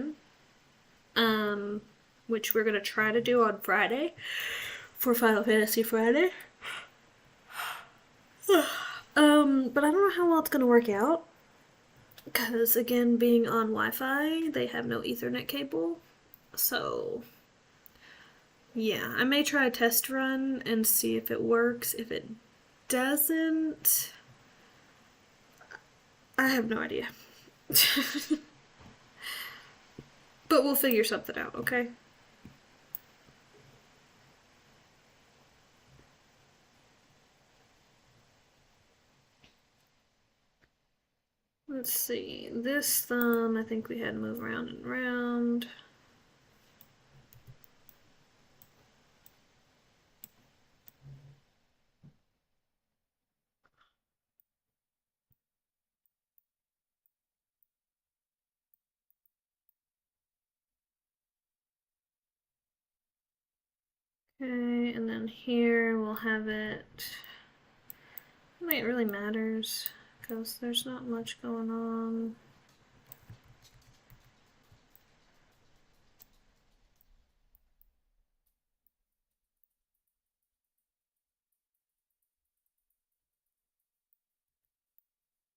which we're gonna try to do on Friday for Final Fantasy Friday. But I don't know how well it's gonna work out because again, being on Wi-Fi, they have no Ethernet cable, so yeah, I may try a test run and see if it works. If it doesn't, I have no idea. But we'll figure something out, okay? Let's see. This thumb, I think we had to move around and around. Okay, and then here we'll have it. I think it really matters because there's not much going on.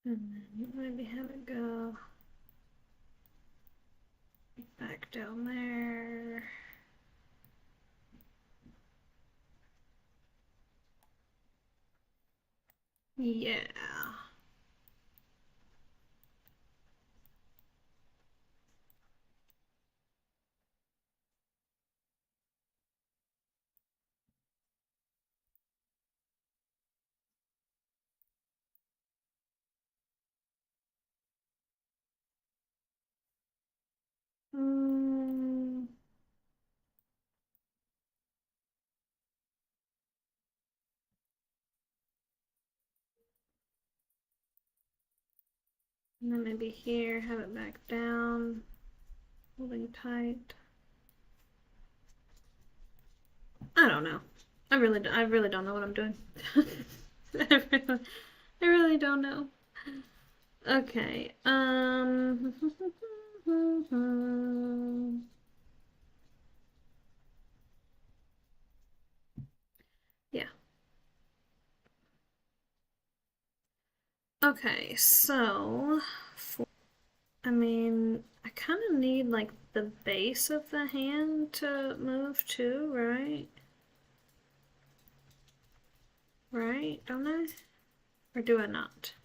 And then maybe have it go back down there. Yeah. Mm, and then maybe here, have it back down. Holding tight. I don't know. I really don't know what I'm doing. I really don't know. Okay. Yeah. Okay, so I mean, I kind of need like the base of the hand to move too, right? Right? Don't I? Or do I not?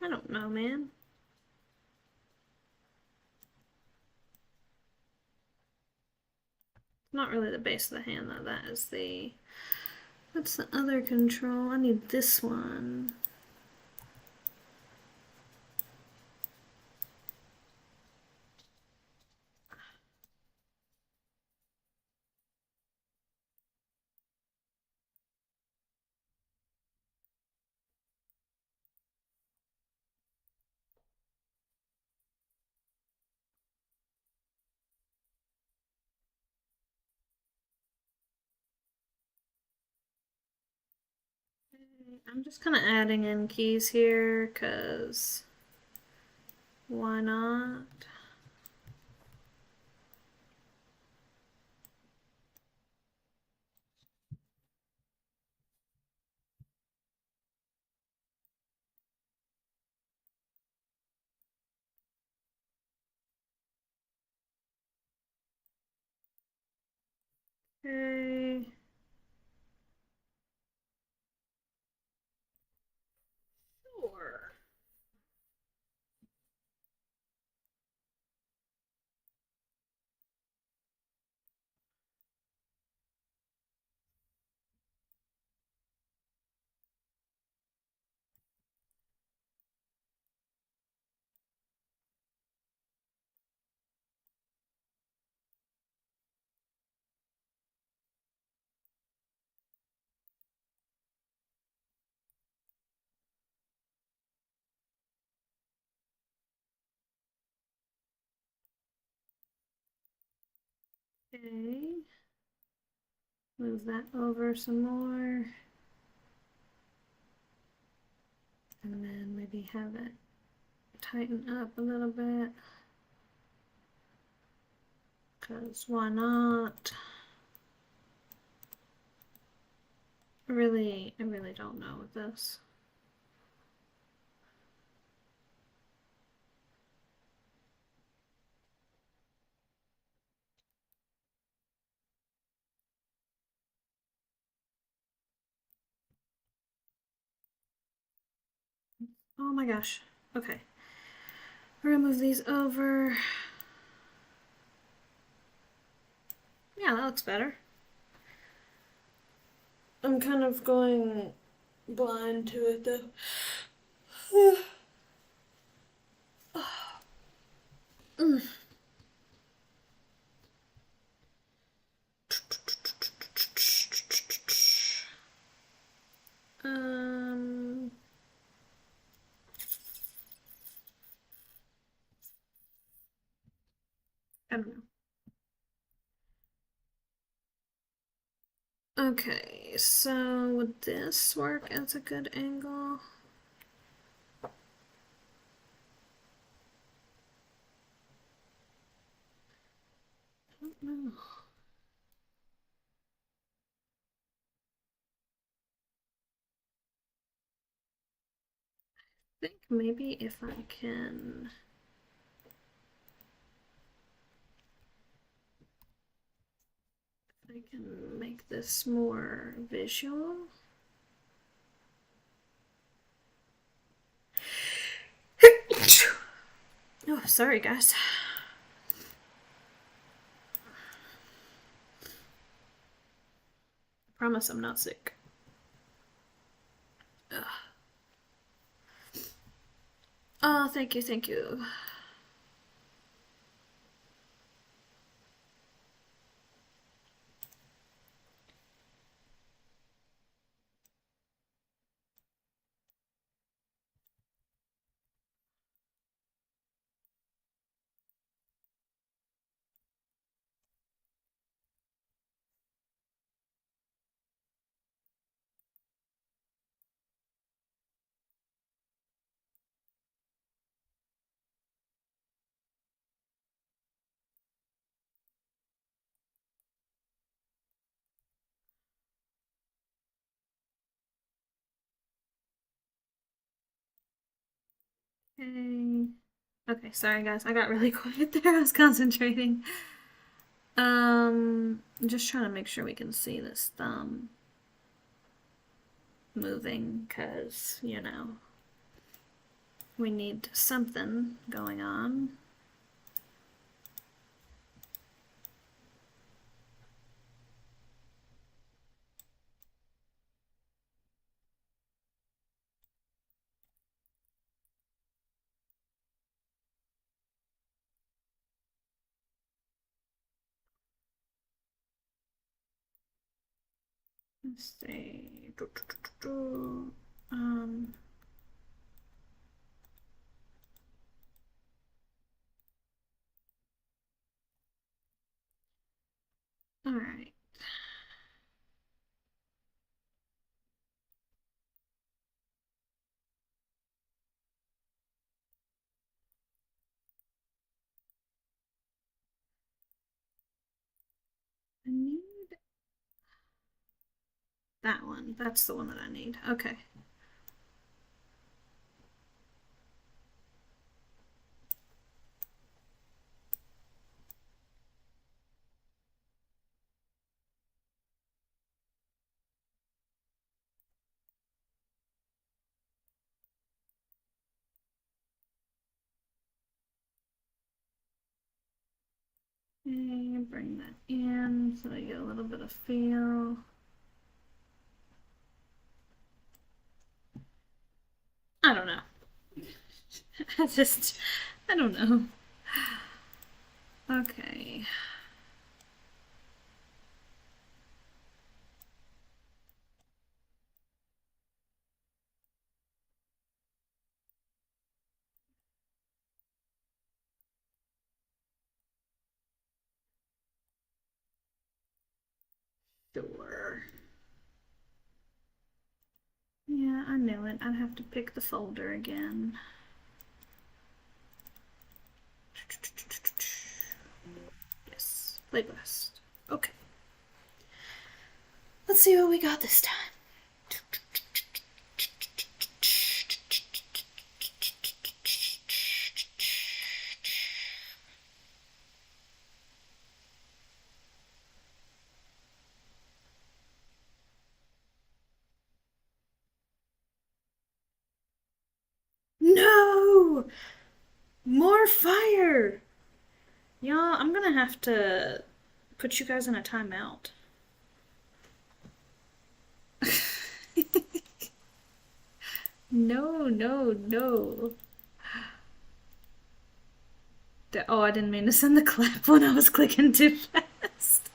I don't know, man. Not really the base of the hand though. That is the. What's the other control? I need this one. I'm just kind of adding in keys here because why not? Okay. Sure. Okay. Move that over some more. And then maybe have it tighten up a little bit. Because why not? I really don't know with this. Oh my gosh. Okay. We're gonna move these over. Yeah, that looks better. I'm kind of going blind to it though. um, I don't know. Okay, so would this work as a good angle? I don't know. I think maybe if I can make this more visual. Oh, sorry guys. I promise I'm not sick. Ugh. Oh, thank you, thank you. Okay. Okay, sorry guys, I got really quiet there. I was concentrating. I'm just trying to make sure we can see this thumb moving, because, you know, we need something going on. Let's see. Um, alright. I need that one. That's the one that I need. Okay. And bring that in so I get a little bit of feel. I don't know. I don't know. Okay. Sure. Yeah, I knew it. I'd have to pick the folder again. Yes, play blast. Okay. Let's see what we got this time. No! More fire! Y'all, I'm gonna have to put you guys in a timeout. No, no, no. Oh, I didn't mean to send the clap when I was clicking too fast.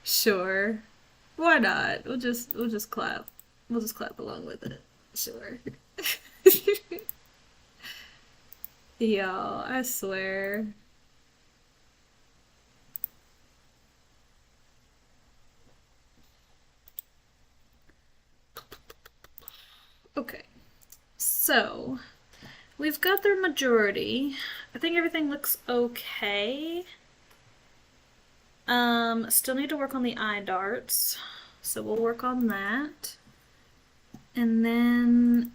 Sure. Why not? We'll just clap. We'll just clap along with it. Sure. Y'all, I swear. Okay. So, we've got the majority. I think everything looks okay. Still need to work on the eye darts. So we'll work on that. And then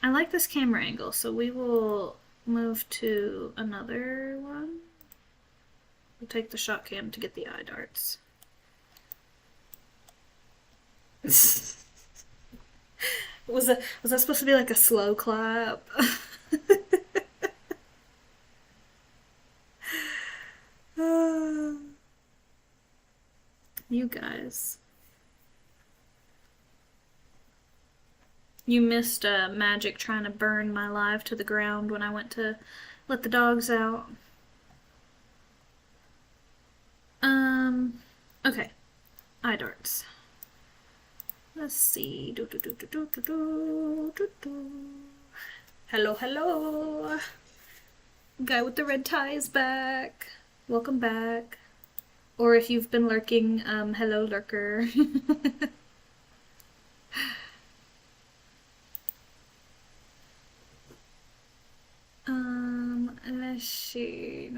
I like this camera angle, so we will move to another one. We'll take the shot cam to get the eye darts. Was that supposed to be like a slow clap? You guys. You missed Magic trying to burn my live to the ground when I went to let the dogs out. Okay. Eye darts. Let's see. Hello, hello. Guy with the red tie is back. Welcome back. Or if you've been lurking, hello, lurker. Let's see.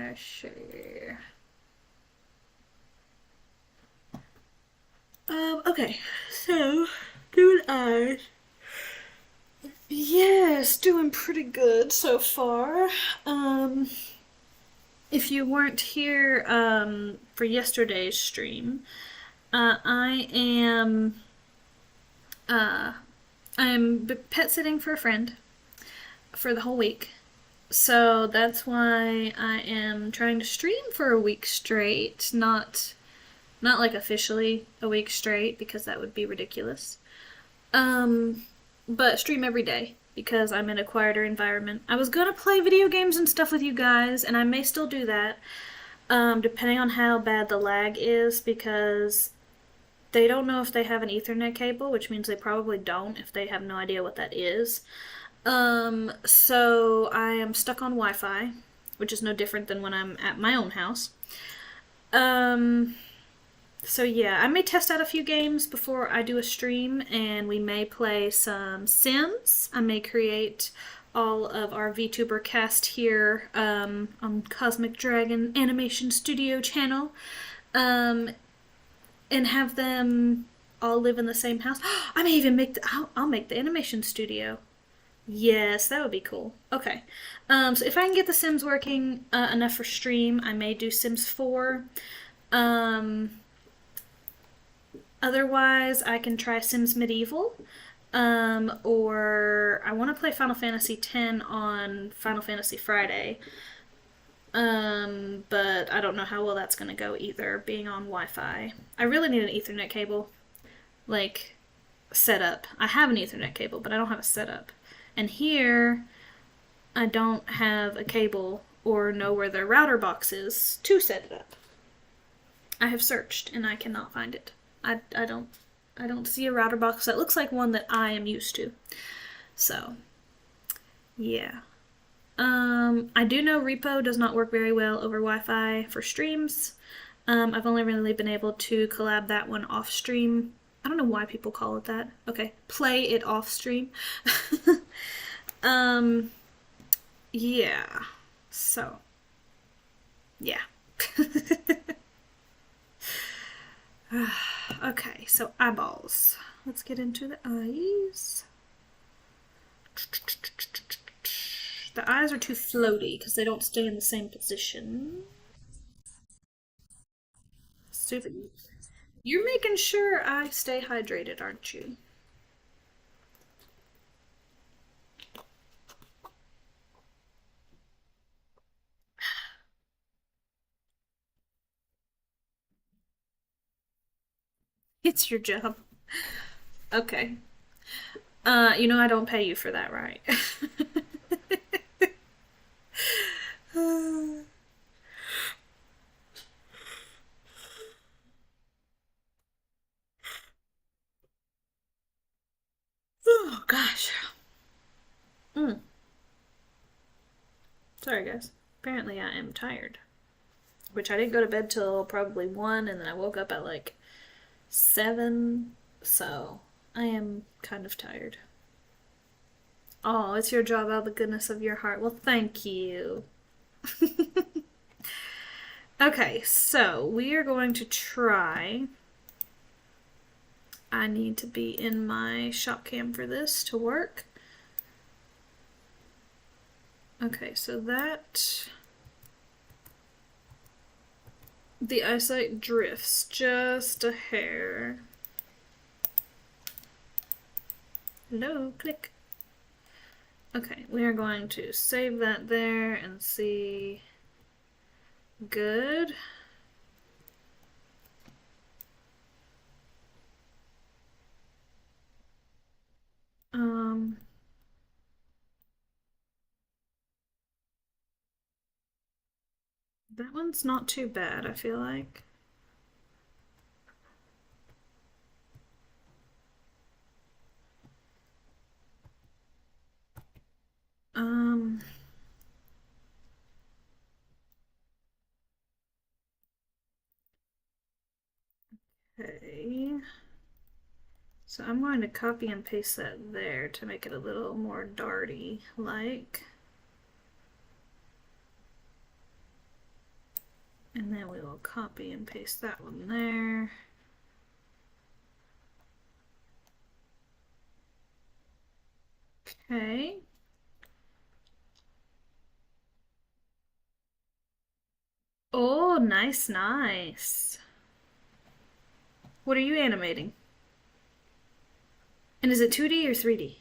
Okay, so, good eyes. Yes, doing pretty good so far. Um, if you weren't here for yesterday's stream, I am uh, I'm pet sitting for a friend for the whole week. So that's why I am trying to stream for a week straight, not like officially a week straight because that would be ridiculous. Um, but stream every day because I'm in a quieter environment. I was gonna play video games and stuff with you guys, and I may still do that, depending on how bad the lag is, because they don't know if they have an Ethernet cable, which means they probably don't if they have no idea what that is. So I am stuck on Wi-Fi, which is no different than when I'm at my own house. Um, so yeah, I may test out a few games before I do a stream, and we may play some Sims. I may create all of our VTuber cast here on Cosmic Dragon Animation Studio channel, um, and have them all live in the same house. I may even make I'll make the animation studio. Yes, that would be cool. Okay. So if I can get the Sims working enough for stream, I may do Sims 4. Um, Otherwise, I can try Sims Medieval. Or I want to play Final Fantasy X on Final Fantasy Friday. But I don't know how well that's going to go either, being on Wi Fi. I really need an Ethernet cable, like, set up. I have an Ethernet cable, but I don't have a setup. And here, I don't have a cable or know where their router box is to set it up. I have searched and I cannot find it. I don't see a router box that looks like one that I am used to. So, yeah. I do know Repo does not work very well over Wi-Fi for streams. I've only really been able to collab that one off stream. I don't know why people call it that. Okay, play it off stream. um, yeah. So, yeah. Okay, so eyeballs. Let's get into the eyes. The eyes are too floaty because they don't stay in the same position. Stupid. You're making sure I stay hydrated, aren't you? It's your job. Okay. I don't pay you for that, right? Oh gosh. Mm. Sorry, guys. Apparently, I am tired. Which I didn't go to bed till probably 1, and then I woke up at like 7. So I am kind of tired. Oh, it's your job out of the goodness of your heart. Well, thank you. Okay, so we are going to try. I need to be in my shop cam for this to work. Okay, so that. The eyesight drifts just a hair. Hello, click. Okay, we are going to save that there and see. Good. Um, that one's not too bad, I feel like. Um, okay. So I'm going to copy and paste that there to make it a little more darty like. And then we will copy and paste that one there. Okay. Oh, nice, nice. What are you animating? And is it 2D or 3D?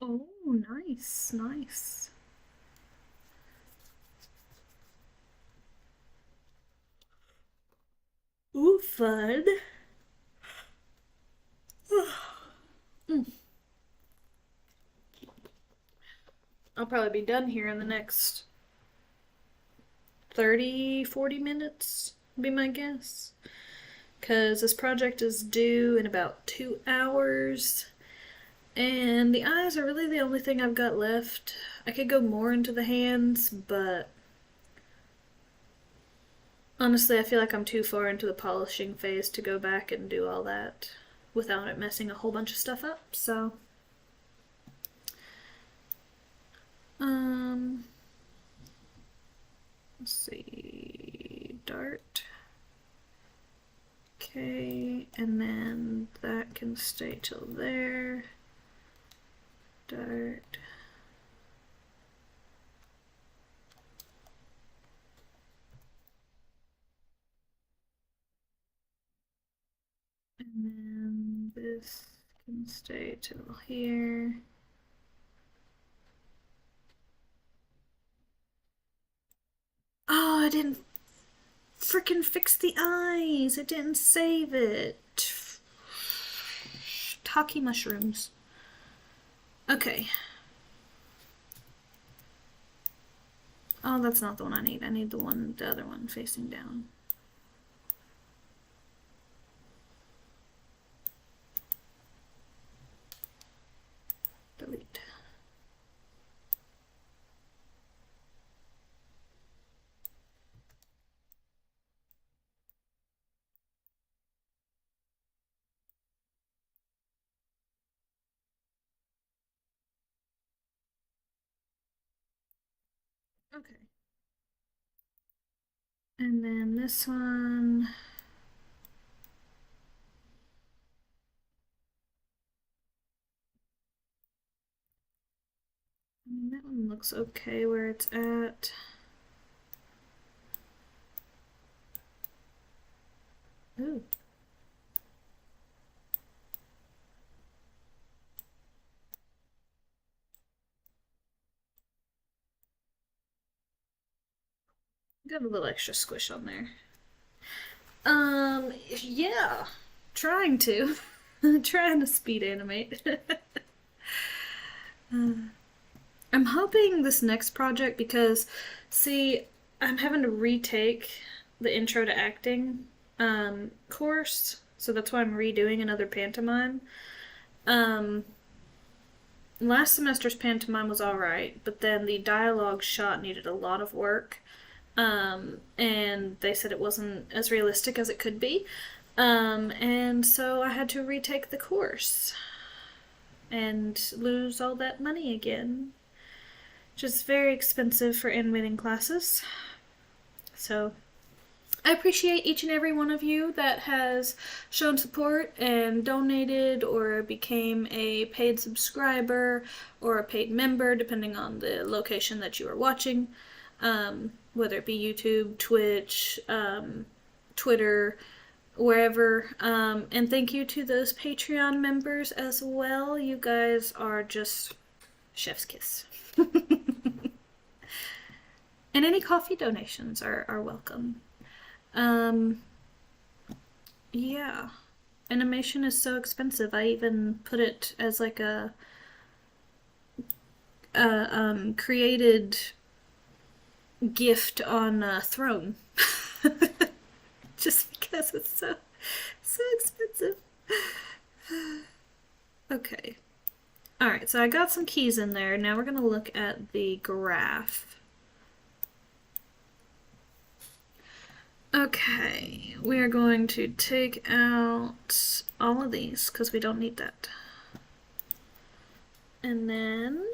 Oh, nice, nice. Ooh, fun. Mm. I'll probably be done here in the next 30, 40 minutes, be my guess. Because this project is due in about 2 hours. And the eyes are really the only thing I've got left. I could go more into the hands, but honestly, I feel like I'm too far into the polishing phase to go back and do all that without it messing a whole bunch of stuff up. So, um, let's see, dart. Okay, and then that can stay till there. Dart. And then this can stay till here. Oh, I didn't freaking fix the eyes. It didn't save it. Taki mushrooms. Okay. Oh, that's not the one I need. I need the other one facing down. Delete. Okay. And then this one. I mean, that one looks okay where it's at. Ooh. Got a little extra squish on there. Yeah. Trying to. Trying to speed animate. I'm hoping this next project because, see, I'm having to retake the intro to acting course, so that's why I'm redoing another pantomime. Um, Last semester's pantomime was alright, but then the dialogue shot needed a lot of work, and they said it wasn't as realistic as it could be. And so I had to retake the course and lose all that money again, which is very expensive for animating classes. So I appreciate each and every one of you that has shown support and donated or became a paid subscriber or a paid member, depending on the location that you are watching, whether it be YouTube, Twitch, Twitter, wherever. And thank you to those Patreon members as well. You guys are just chef's kiss. And any coffee donations are welcome. Yeah. Animation is so expensive. I even put it as like a created gift on a throne. Just because it's so expensive. Okay. Alright, so I got some keys in there. Now we're gonna look at the graph. Okay, we are going to take out all of these because we don't need that. And then,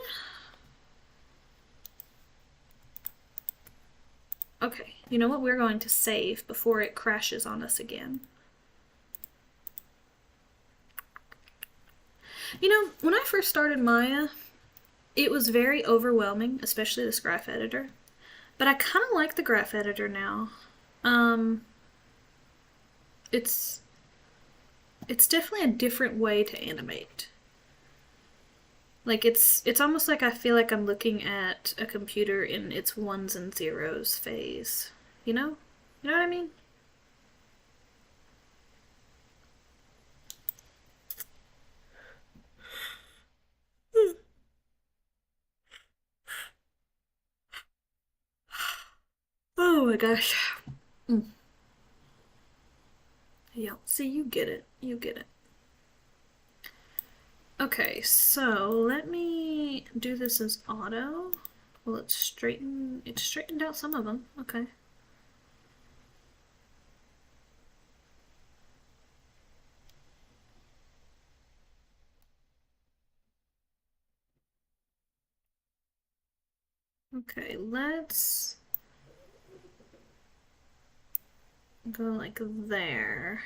okay, you know what? We're going to save before it crashes on us again. You know, when I first started Maya, it was very overwhelming, especially this graph editor. But I kind of like the graph editor now. Um, it's it's definitely a different way to animate. Like it's almost like I feel like I'm looking at a computer in its ones and zeros phase. You know? You know what I mean? Oh my gosh. Mm. Yeah, see, you get it. You get it. Okay, so let me do this as auto. Well, it's straightened out some of them. Okay. Okay, let's go like there.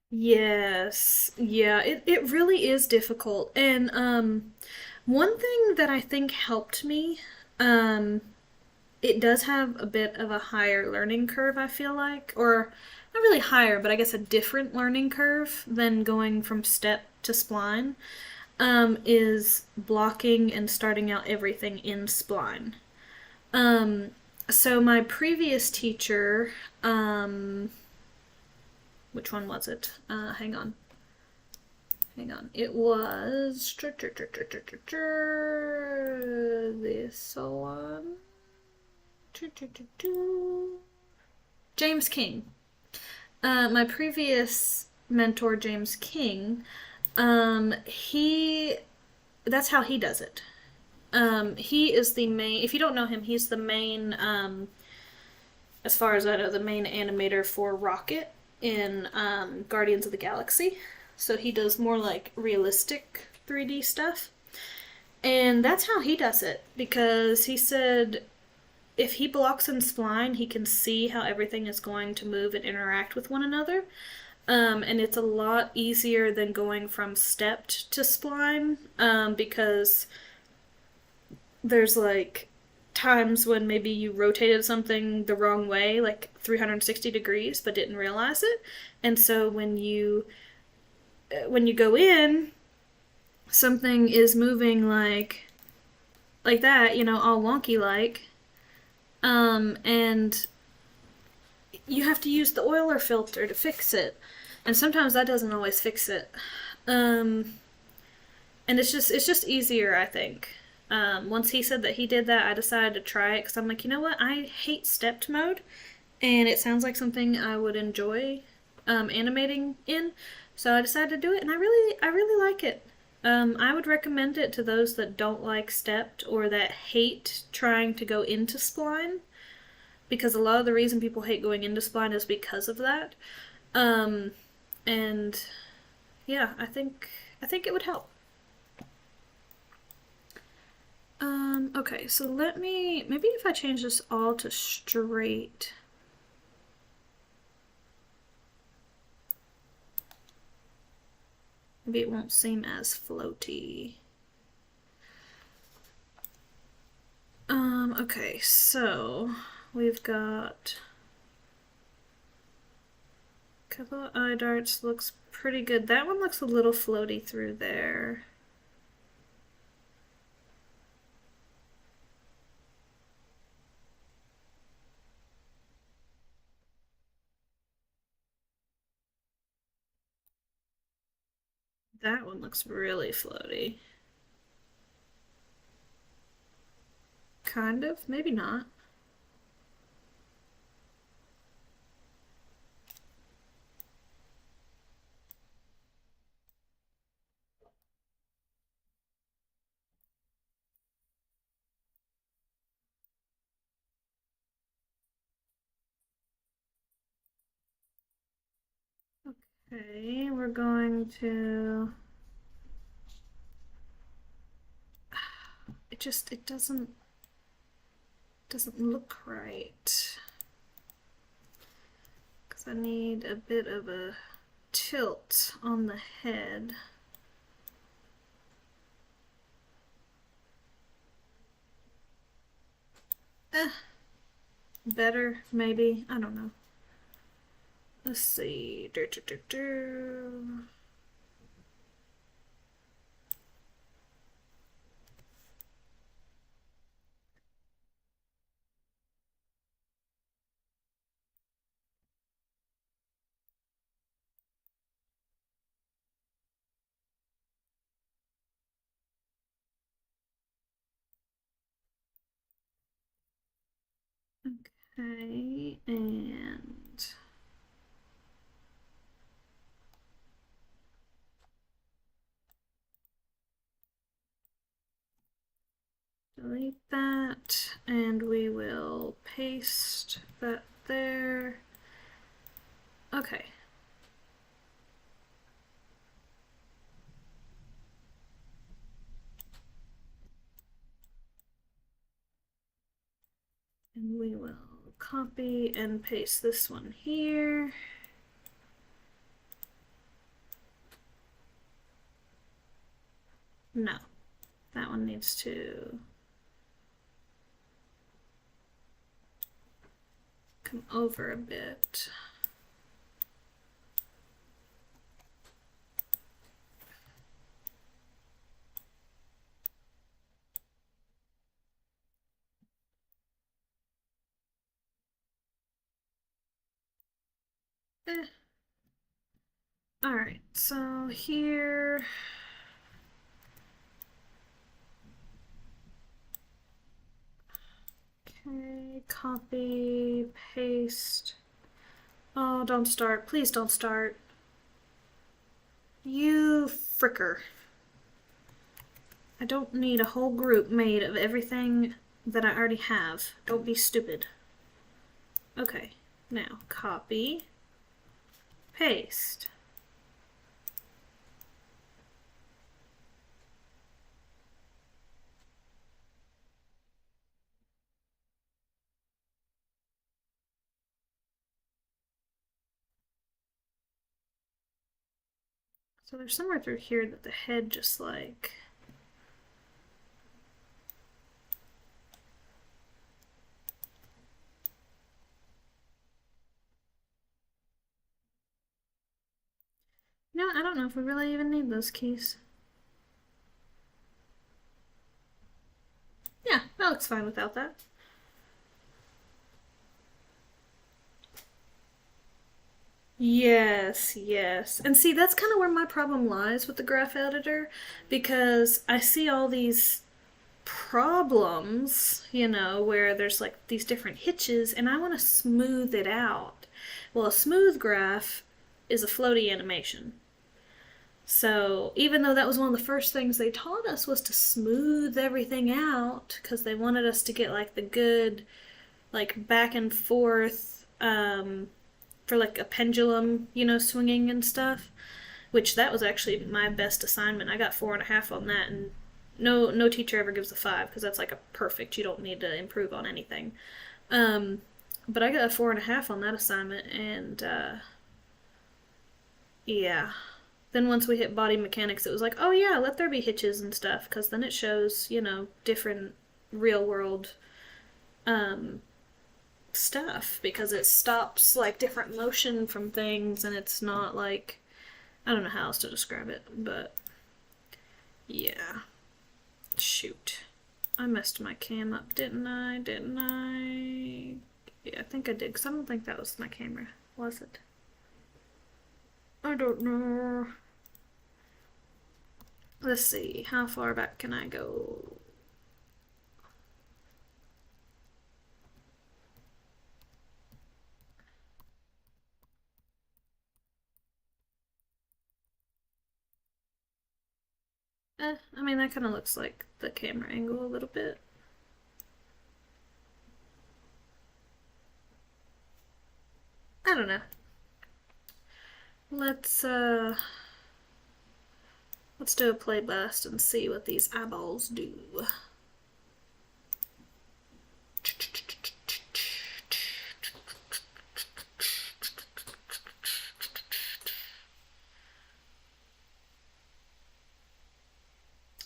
Yes. Yeah, it really is difficult. And one thing that I think helped me, um it does have a bit of a higher learning curve, I feel like, or not really higher, but I guess a different learning curve than going from step to spline, is blocking and starting out everything in spline. Um so my previous teacher, which one was it? Hang on. Hang on. It was this one. James King. My previous mentor, James King, he that's how he does it. He is the main. If you don't know him, he's the main. As far as I know, the main animator for Rocket in Guardians of the Galaxy. So he does more like realistic 3D stuff. And that's how he does it because he said if he blocks in spline, he can see how everything is going to move and interact with one another. And it's a lot easier than going from stepped to spline, because there's like times when maybe you rotated something the wrong way, like 360 degrees, but didn't realize it. And so when you go in, something is moving like that, all wonky like, and you have to use the Euler filter to fix it, and sometimes that doesn't always fix it. Um, and it's just easier, I think. Once he said that he did that, I decided to try it because I'm like, you know what? I hate stepped mode, and it sounds like something I would enjoy animating in. So I decided to do it, and I really like it. I would recommend it to those that don't like stepped or that hate trying to go into spline, because a lot of the reason people hate going into spline is because of that. Um, and yeah, I think it would help. Okay, so maybe if I change this all to straight. Maybe it won't seem as floaty. Okay, so we've got a couple of eye darts, looks pretty good. That one looks a little floaty through there. That one looks really floaty. Kind of, maybe not. Okay, we're going to... it doesn't look right. Because I need a bit of a tilt on the head. Better, maybe. I don't know. Let's see. Okay, and delete that, and we will paste that there. Okay. And we will copy and paste this one here. No, that one needs to come over a bit. Alright, so here... Okay, copy, paste. Oh, don't start. Please don't start. You fricker. I don't need a whole group made of everything that I already have. Don't be stupid. Okay, now copy, paste. So there's somewhere through here that the head just like... No, I don't know if we really even need those keys. Yeah, that looks fine without that. Yes, yes. And see, that's kind of where my problem lies with the graph editor, because I see all these problems, you know, where there's like these different hitches, and I want to smooth it out. Well, a smooth graph is a floaty animation. So even though that was one of the first things they taught us was to smooth everything out, because they wanted us to get like the good, like back and forth, for like a pendulum, you know, swinging and stuff. Which that was actually my best assignment. I got 4.5 on that, and no teacher ever gives a 5 because that's like a perfect. You don't need to improve on anything. Um, but I got a 4.5 on that assignment, and yeah. Then once we hit body mechanics, it was like, oh yeah, let there be hitches and stuff, because then it shows, you know, different real world um, stuff, because it stops like different motion from things, and it's not like, I don't know how else to describe it, but yeah. Shoot. I messed my cam up, didn't I? Didn't I? Yeah, I think I did, because I don't think that was my camera, was it? I don't know. Let's see, how far back can I go? I mean, that kind of looks like the camera angle a little bit. I don't know. let's do a playblast and see what these eyeballs do.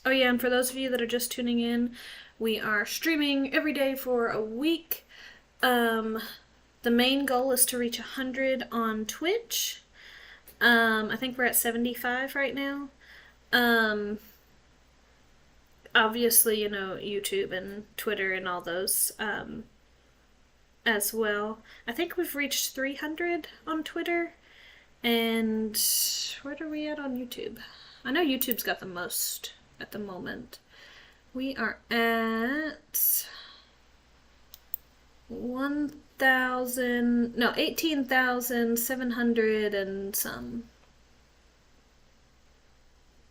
Oh yeah, and for those of you that are just tuning in, we are streaming every day for a week. The main goal is to reach 100 on Twitch. I think we're at 75 right now. Um, Obviously, YouTube and Twitter and all those as well. I think we've reached 300 on Twitter. And where are we at on YouTube? I know YouTube's got the most at the moment. We are at 18,700 and some.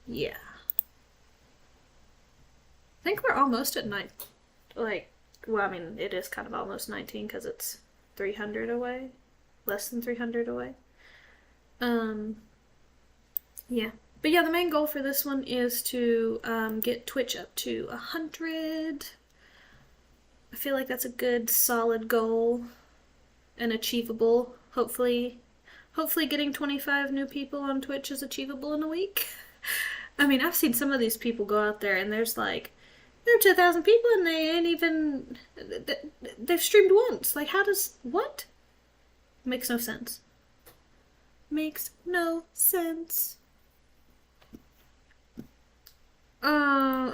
Yeah. I think we're almost at 9. Well, I mean, it is kind of almost 19 because it's 300 away. Less than 300 away. Yeah. But yeah, the main goal for this one is to get Twitch up to 100. I feel like that's a good, solid goal and achievable. Hopefully getting 25 new people on Twitch is achievable in a week. I mean, I've seen some of these people go out there and there are 2,000 people and they ain't even, they've streamed once. Like, how does, what? Makes no sense. Makes no sense.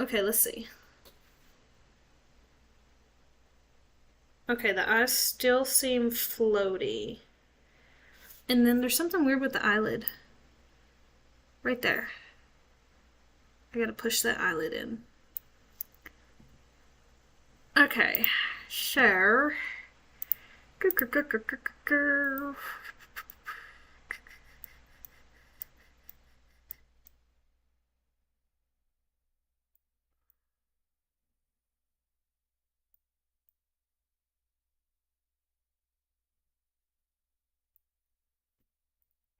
Okay, let's see. Okay, the eyes still seem floaty. And then there's something weird with the eyelid. Right there. I gotta push that eyelid in. Okay, sure.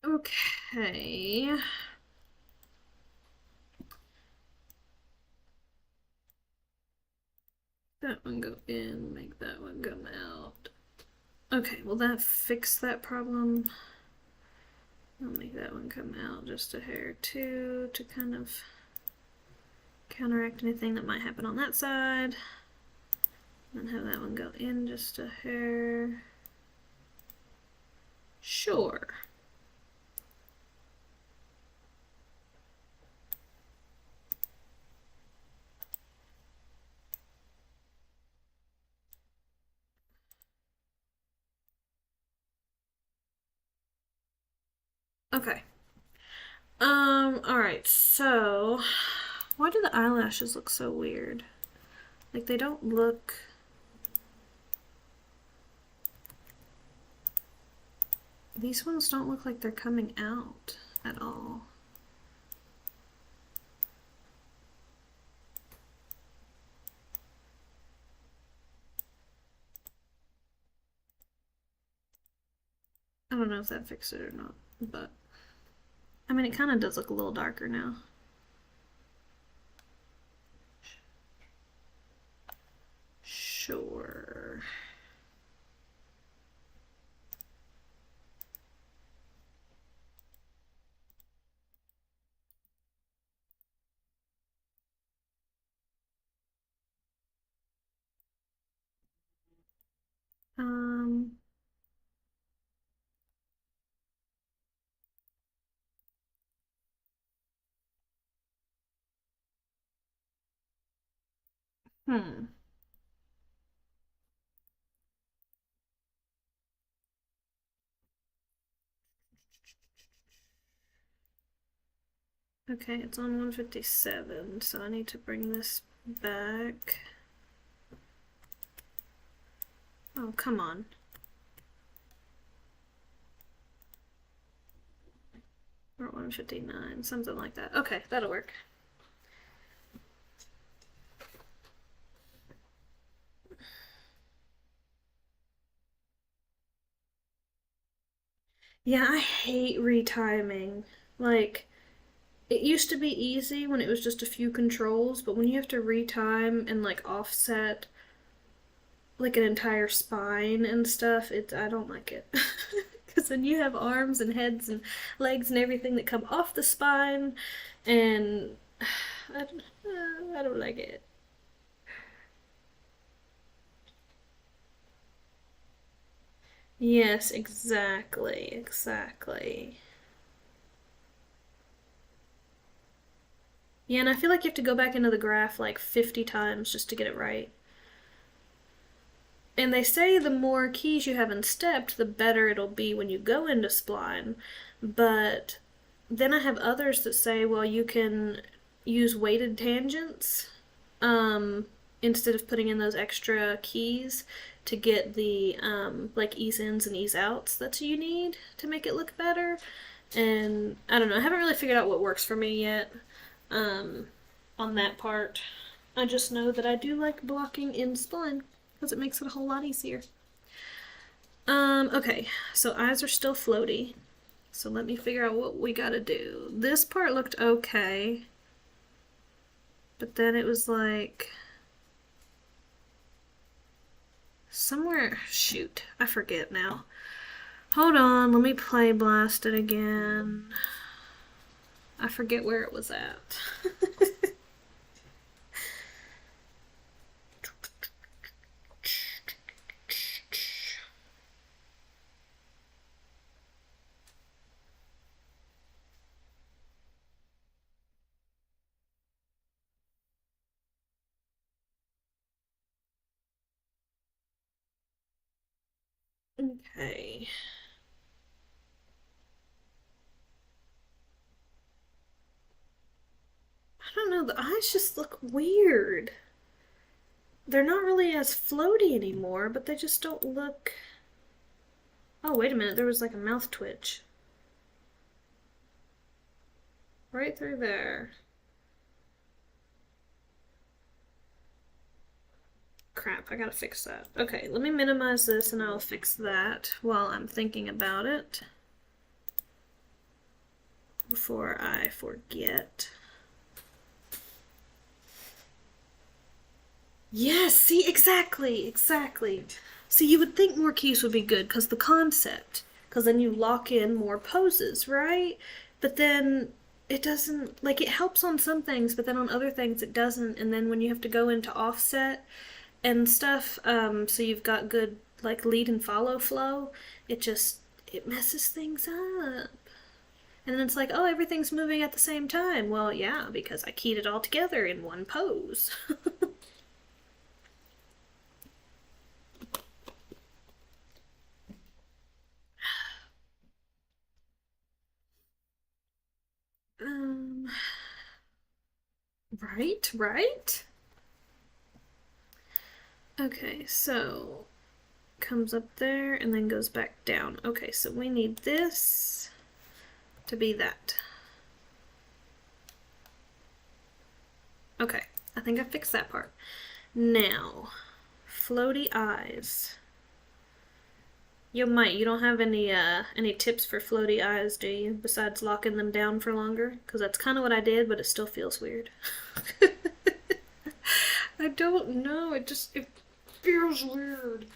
Okay. That one go in, make that one come out. Okay, will that fix that problem? I'll make that one come out just a hair too to kind of counteract anything that might happen on that side. And have that one go in just a hair. Sure. Okay. Alright, so why do the eyelashes look so weird? Like they don't look. These ones don't look like they're coming out at all. I don't know if that fixed it or not, but I mean, it kind of does look a little darker now. Sure. Um, hmm. Okay, it's on 157, so I need to bring this back. Oh, come on. Or 159, something like that. Okay, that'll work. Yeah, I hate retiming. Like, it used to be easy when it was just a few controls, but when you have to retime and like offset like an entire spine and stuff, I don't like it. Because then you have arms and heads and legs and everything that come off the spine, and I, I don't like it. Yes, exactly, exactly. Yeah, and I feel like you have to go back into the graph like 50 times just to get it right. And they say the more keys you have in stepped, the better it'll be when you go into spline. But then I have others that say, well, you can use weighted tangents um, instead of putting in those extra keys to get the like ease ins and ease outs that you need to make it look better. And I don't know, I haven't really figured out what works for me yet um, on that part. I just know that I do like blocking in spline because it makes it a whole lot easier. Okay, so eyes are still floaty. So let me figure out what we gotta do. This part looked okay, but then it was like somewhere. Shoot, I forget now. Hold on, let me play blast it again. I forget where it was at. Okay. I don't know, the eyes just look weird. They're not really as floaty anymore, but they just don't look. Oh, wait a minute, there was like a mouth twitch. Right through there. Crap, I gotta fix that. Okay, let me minimize this and I'll fix that while I'm thinking about it before I forget. Yes, see, exactly, exactly. See, you would think more keys would be good because the concept, because then you lock in more poses, right? But then it doesn't, like, it helps on some things, but then on other things it doesn't. And then when you have to go into offset and stuff, so you've got good, like, lead and follow flow, it messes things up. And then it's like, oh, everything's moving at the same time. Well, yeah, because I keyed it all together in one pose. um, right, right? Okay, so comes up there and then goes back down. Okay, so we need this to be that. Okay, I think I fixed that part. Now, floaty eyes. Yo, Mike, you don't have any tips for floaty eyes, do you? Besides locking them down for longer? Because that's kind of what I did, but it still feels weird. I don't know. It feels weird.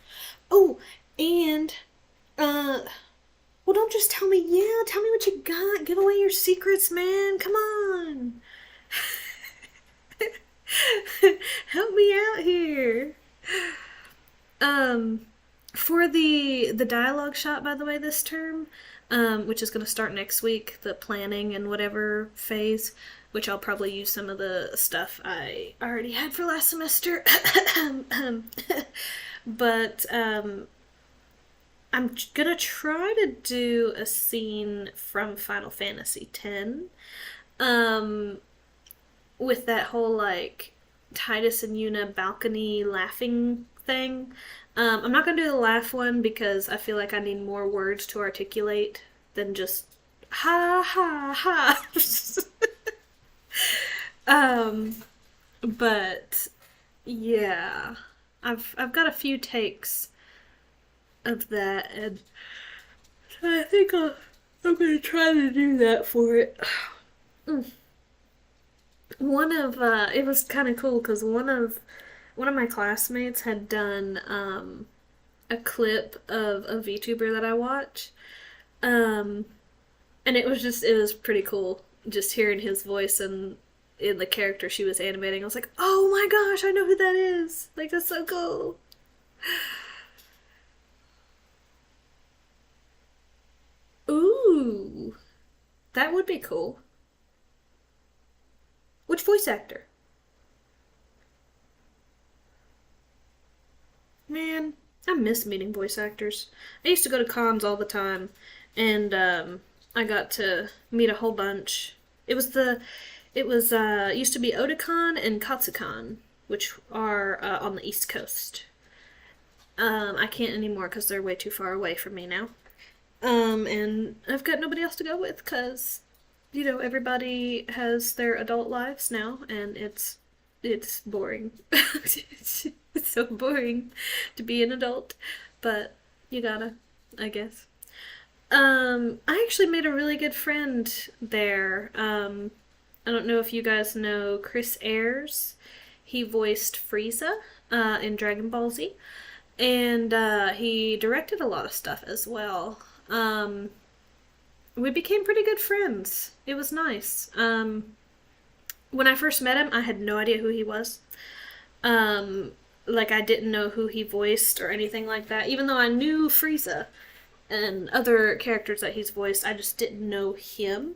Oh, and well, don't just tell me. Yeah, tell me what you got. Give away your secrets, man. Come on. Help me out here. Um, for the dialogue shot, by the way, this term, which is going to start next week, the planning and whatever phase, which I'll probably use some of the stuff I already had for last semester. But I'm gonna try to do a scene from Final Fantasy X, um, with that whole like Titus and Yuna balcony laughing thing. I'm not gonna do the laugh one because I feel like I need more words to articulate than just ha ha ha. um, but yeah, I've got a few takes of that, and I think I'm gonna try to do that for it. One of it was kind of cool because one of my classmates had done a clip of a VTuber that I watch, um, and it was pretty cool just hearing his voice and in the character she was animating. I was like, oh my gosh, I know who that is! Like that's so cool. Ooh, that would be cool. Which voice actor? Man, I miss meeting voice actors. I used to go to cons all the time, and I got to meet a whole bunch. It was used to be Otakon and Katsucon, which are on the East Coast. I can't anymore because they're way too far away from me now. And I've got nobody else to go with because, everybody has their adult lives now, and it's boring. It's so boring to be an adult, but you gotta, I guess. I actually made a really good friend there. I don't know if you guys know Chris Ayres. He voiced Frieza in Dragon Ball Z, and he directed a lot of stuff as well. We became pretty good friends. It was nice. When I first met him, I had no idea who he was. Um, like I didn't know who he voiced or anything like that. Even though I knew Frieza and other characters that he's voiced, I just didn't know him.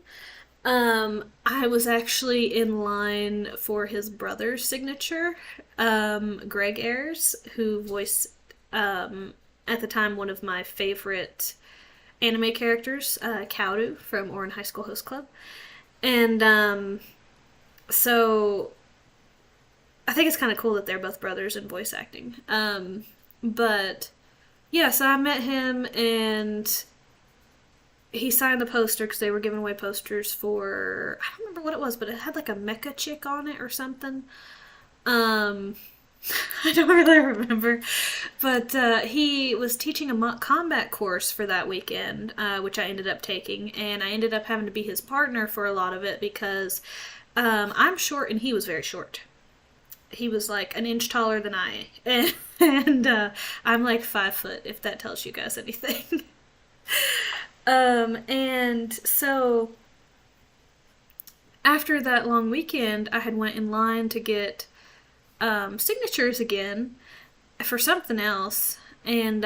I was actually in line for his brother's signature, Greg Ayres, who voiced at the time one of my favorite anime characters, Kaoru from Orin High School Host Club. And so I think it's kind of cool that they're both brothers in voice acting. But yeah, so I met him and he signed the poster because they were giving away posters for, I don't remember what it was, but it had like a mecha chick on it or something. Um, I don't really remember, but he was teaching a mock combat course for that weekend, which I ended up taking, and I ended up having to be his partner for a lot of it because I'm short and he was very short. He was like an inch taller than I, and I'm like 5 foot, if that tells you guys anything. And so after that long weekend, I had went in line to get signatures again for something else, and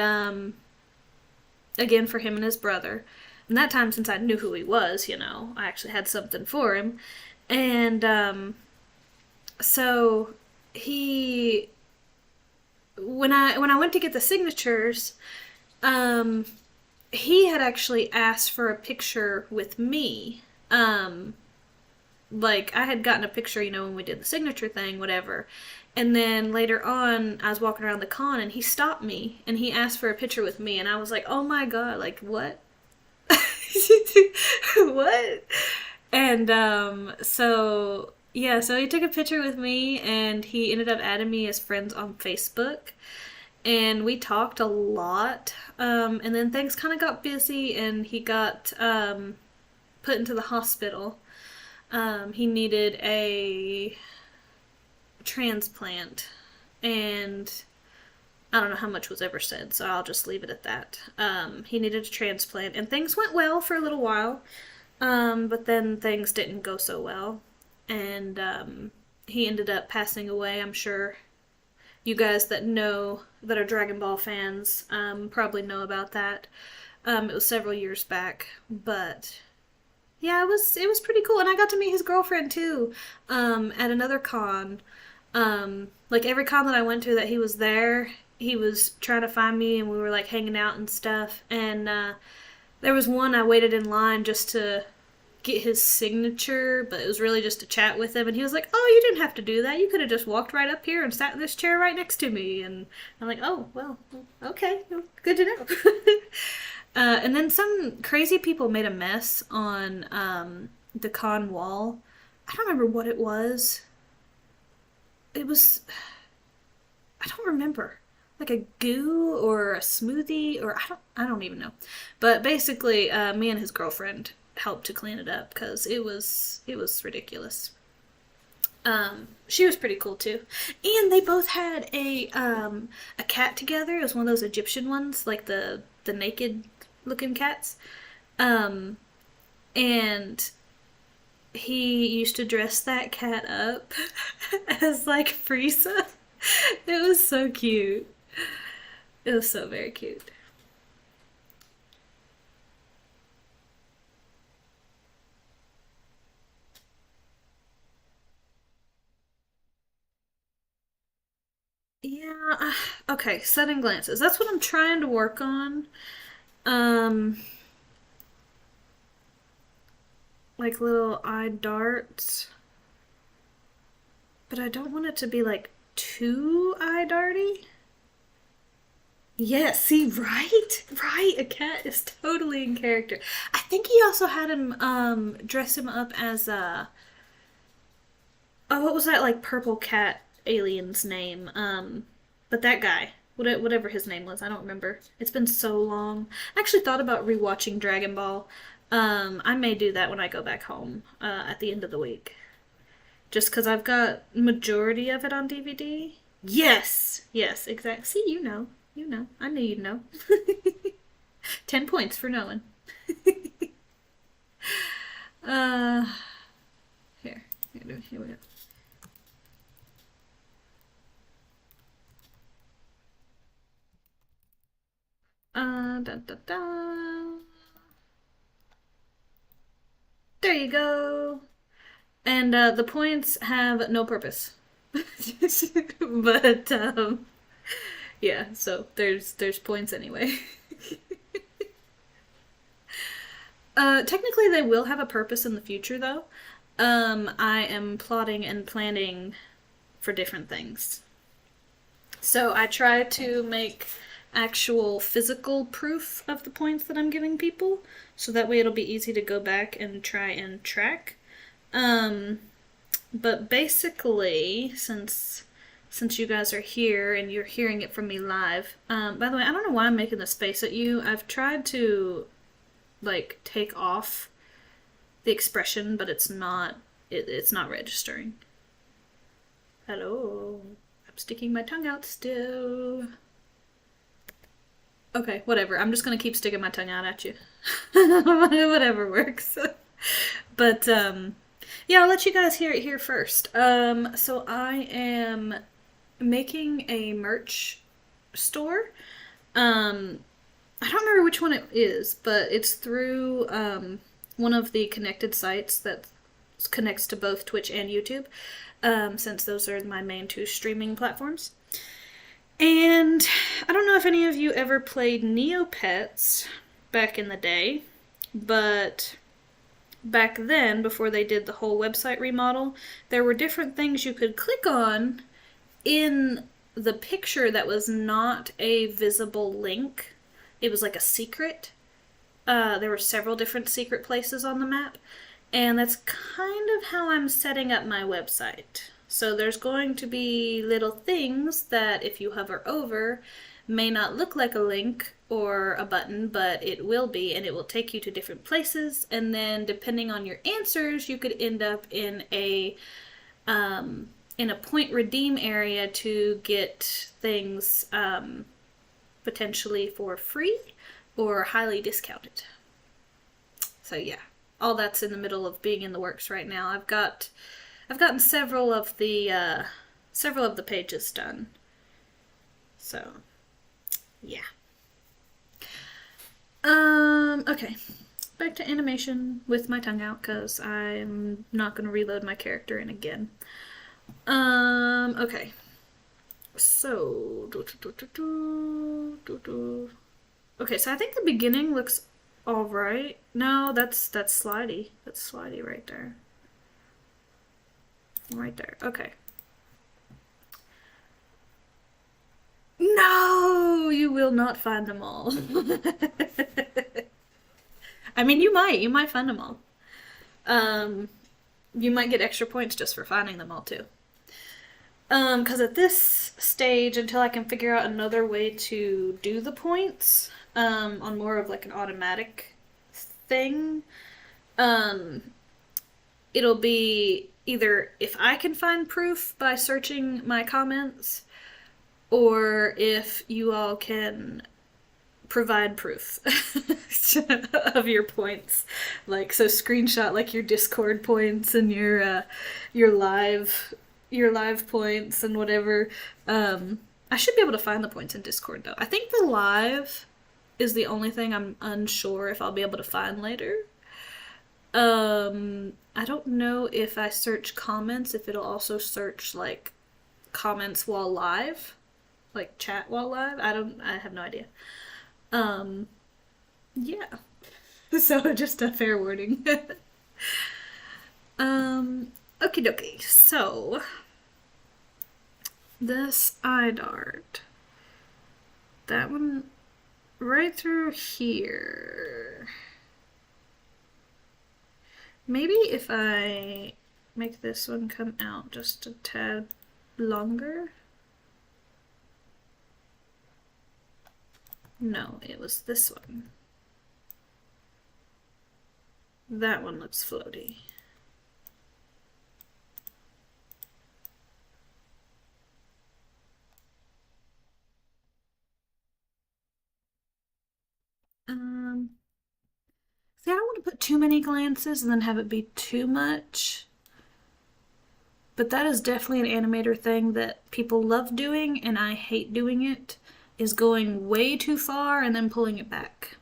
again for him and his brother. And that time, since I knew who he was, I actually had something for him. And so he, when I went to get the signatures, um, he had actually asked for a picture with me. Like I had gotten a picture, when we did the signature thing, whatever. And then later on, I was walking around the con and he stopped me and he asked for a picture with me, and I was like, "Oh my god, like what?" What? And so yeah, so he took a picture with me and he ended up adding me as friends on Facebook. And we talked a lot. And then things kind of got busy and he got put into the hospital. He needed a transplant, and I don't know how much was ever said, so I'll just leave it at that. He needed a transplant, and things went well for a little while, but then things didn't go so well, and he ended up passing away. I'm sure you guys that are Dragon Ball fans probably know about that. It was several years back, but yeah, it was pretty cool, and I got to meet his girlfriend too at another con. Like every con that I went to that he was there, he was trying to find me, and we were like hanging out and stuff. And there was one I waited in line just to get his signature, but it was really just to chat with him. And he was like, "Oh, you didn't have to do that. You could have just walked right up here and sat in this chair right next to me." And I'm like, "Oh, well, okay, good to know." And then some crazy people made a mess on the con wall. I don't remember what it was. It was, I don't remember. like a goo or a smoothie, or I don't even know. But basically, me and his girlfriend helped to clean it up because it was ridiculous. She was pretty cool too, and they both had a cat together. It was one of those Egyptian ones, like the naked looking cats. Um, and he used to dress that cat up as like Frieza. It was so cute. It was so very cute. Yeah. Okay, setting glances. That's what I'm trying to work on. Um, like little eye darts, but I don't want it to be like too eye darty. Yeah, see, right? Right, a cat is totally in character. I think he also had him dress him up as oh, what was that like purple cat alien's name? But that guy, whatever his name was, I don't remember. It's been so long. I actually thought about rewatching Dragon Ball. I may do that when I go back home at the end of the week, just because I've got majority of it on DVD. Yes, yes, exactly. See, you know. I knew you'd know. 10 points for knowing. Uh, here we go. Da, da, da. There you go. And the points have no purpose. But yeah, so there's points anyway. Technically, they will have a purpose in the future, though. I am plotting and planning for different things. So I try to make actual physical proof of the points that I'm giving people, so that way it'll be easy to go back and try and track. Um, but basically, since you guys are here and you're hearing it from me live, by the way, I don't know why I'm making this face at you. I've tried to like take off the expression, but it's not registering. Hello. I'm sticking my tongue out still. Okay, whatever. I'm just gonna keep sticking my tongue out at you. Whatever works. But yeah, I'll let you guys hear it here first. So I am making a merch store. I don't remember which one it is, but it's through one of the connected sites that connects to both Twitch and YouTube, since those are my main two streaming platforms. And I don't know if any of you ever played Neopets back in the day, but back then, before they did the whole website remodel, there were different things you could click on in the picture that was not a visible link. It was like a secret. There were several different secret places on the map, and that's kind of how I'm setting up my website. So there's going to be little things that if you hover over may not look like a link or a button, but it will be, and it will take you to different places, and then depending on your answers, you could end up in a point redeem area to get things potentially for free or highly discounted. So yeah, all that's in the middle of being in the works right now. I've gotten several of the pages done. So yeah. Okay. Back to animation with my tongue out because I'm not going to reload my character in again. Okay. So, okay, so I think the beginning looks all right. No, that's slidey. That's slidey right there. Right there. Okay. No, you will not find them all. I mean, you might find them all. You might get extra points just for finding them all too. Because at this stage until I can figure out another way to do the points on more of like an automatic thing. Um, it'll be either if I can find proof by searching my comments, or if you all can provide proof of your points, like so screenshot like your Discord points and your live your live points and whatever. I should be able to find the points in Discord though. I think the live is the only thing I'm unsure if I'll be able to find later. I don't know if I search comments if it'll also search like comments while live, like chat while live. I have no idea. Um, yeah. So just a fair warning. Okie dokie. So this eye dart, that one right through here. Maybe if I make this one come out just a tad longer. No, it was this one. That one looks floaty. See, I don't want to put too many glances and then have it be too much. But that is definitely an animator thing that people love doing, and I hate doing it, is going way too far and then pulling it back.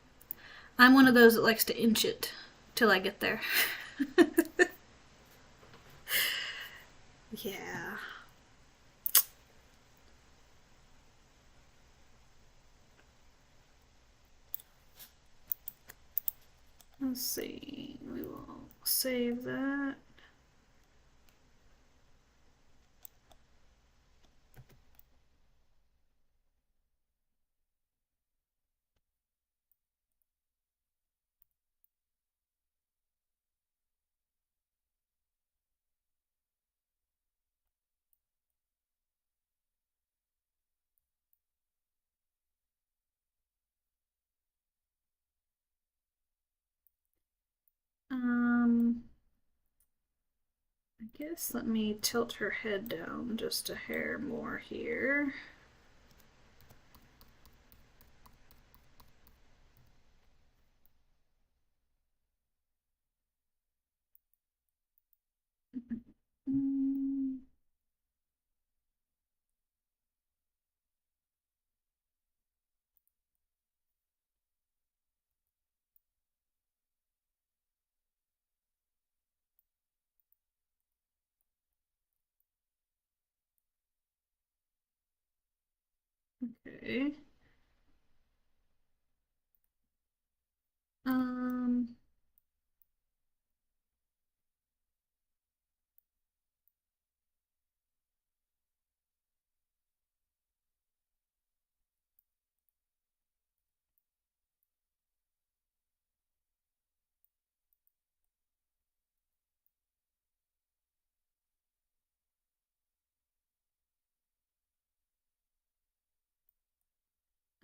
I'm one of those that likes to inch it till I get there. Yeah. Let's see. We will save that. I guess let me tilt her head down just a hair more here. Okay. Um,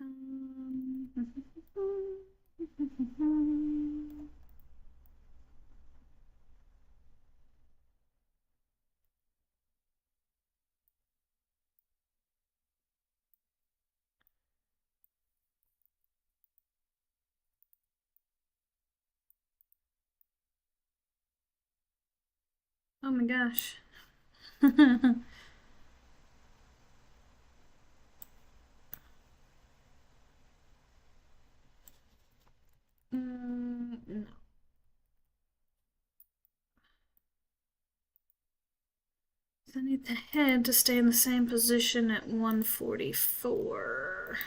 um, oh my gosh. No. So I need the head to stay in the same position at 144.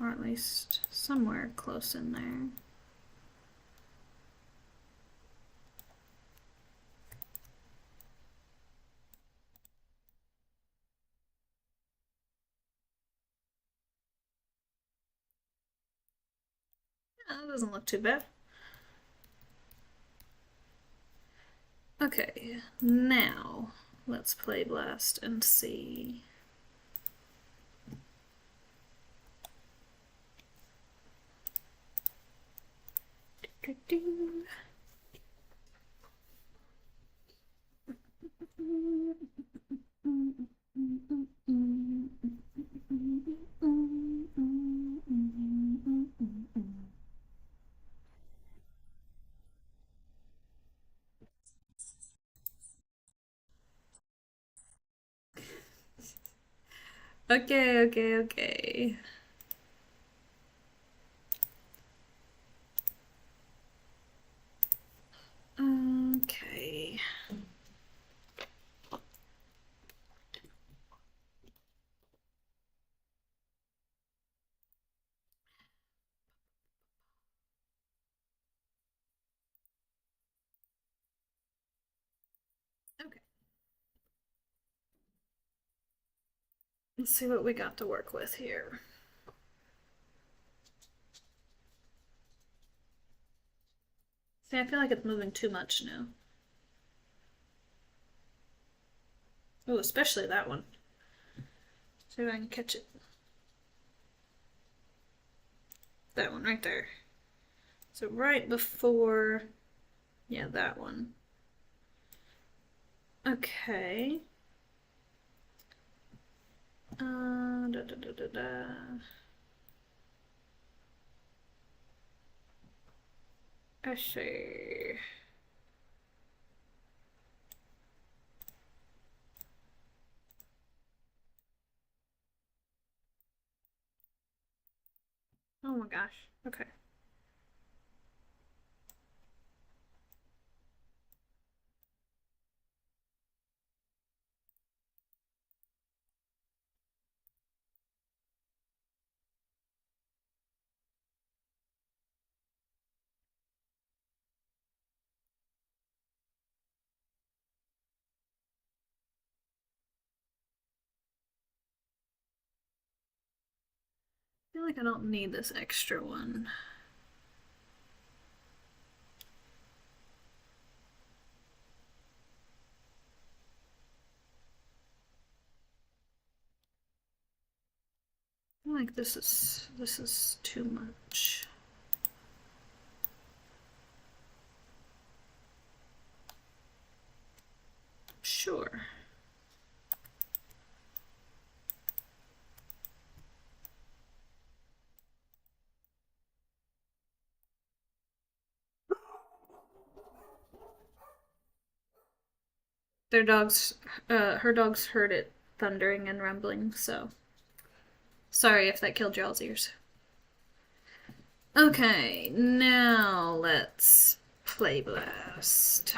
Or at least somewhere close in there. Yeah, that doesn't look too bad. Okay, now let's play Blast and see. Okay, okay, okay. Okay. Okay. Let's see what we got to work with here. See, I feel like it's moving too much now. Oh, especially that one. See if I can catch it. That one right there. So right before, yeah, that one. Okay. Da, da, da, da, da. I see. Oh my gosh. Okay. I feel like I don't need this extra one. I feel like this is too much. Sure. Their dogs, her dogs heard it thundering and rumbling, so sorry if that killed y'all's ears. Okay, now let's play Blast.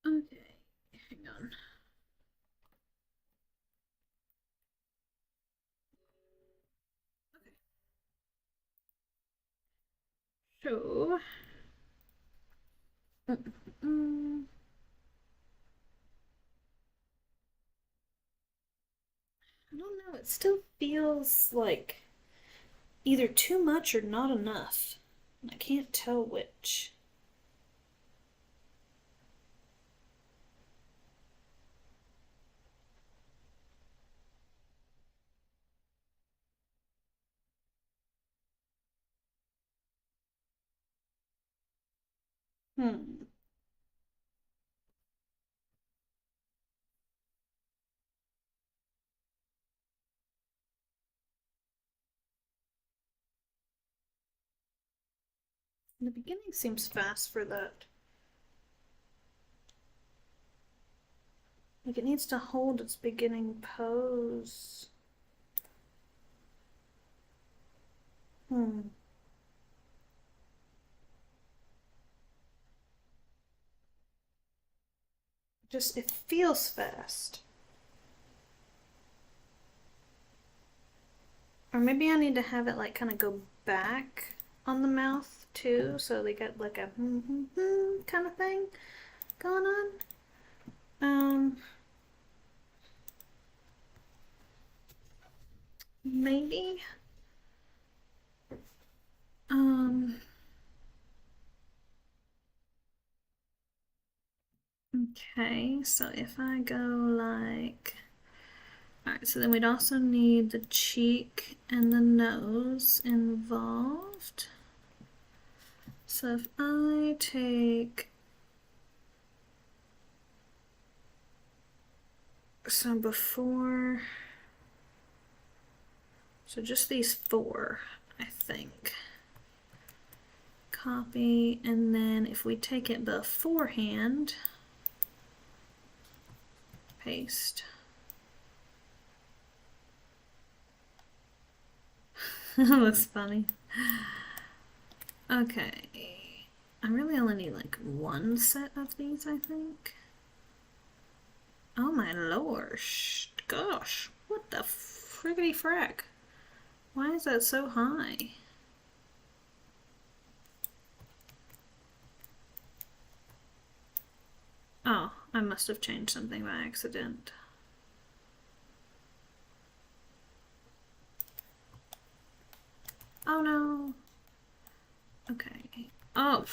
Okay, hang on. Okay. So, mm, I don't know. It still feels like either too much or not enough. I can't tell which. Hmm. The beginning seems fast for that. Like it needs to hold its beginning pose. Just, it feels fast. Or maybe I need to have it like kind of go back on the mouth too, so they get like a kind of thing going on. Maybe. Okay, so if I go like, alright, so then we'd also need the cheek and the nose involved. So if I take, so before, so just these four, I think. Copy, and then if we take it beforehand, paste. That's funny. Okay. I really only need like one set of these, I think. Oh my lord. Gosh. What the friggity frack? Why is that so high? Oh, I must have changed something by accident. Oh no. Okay. Oh.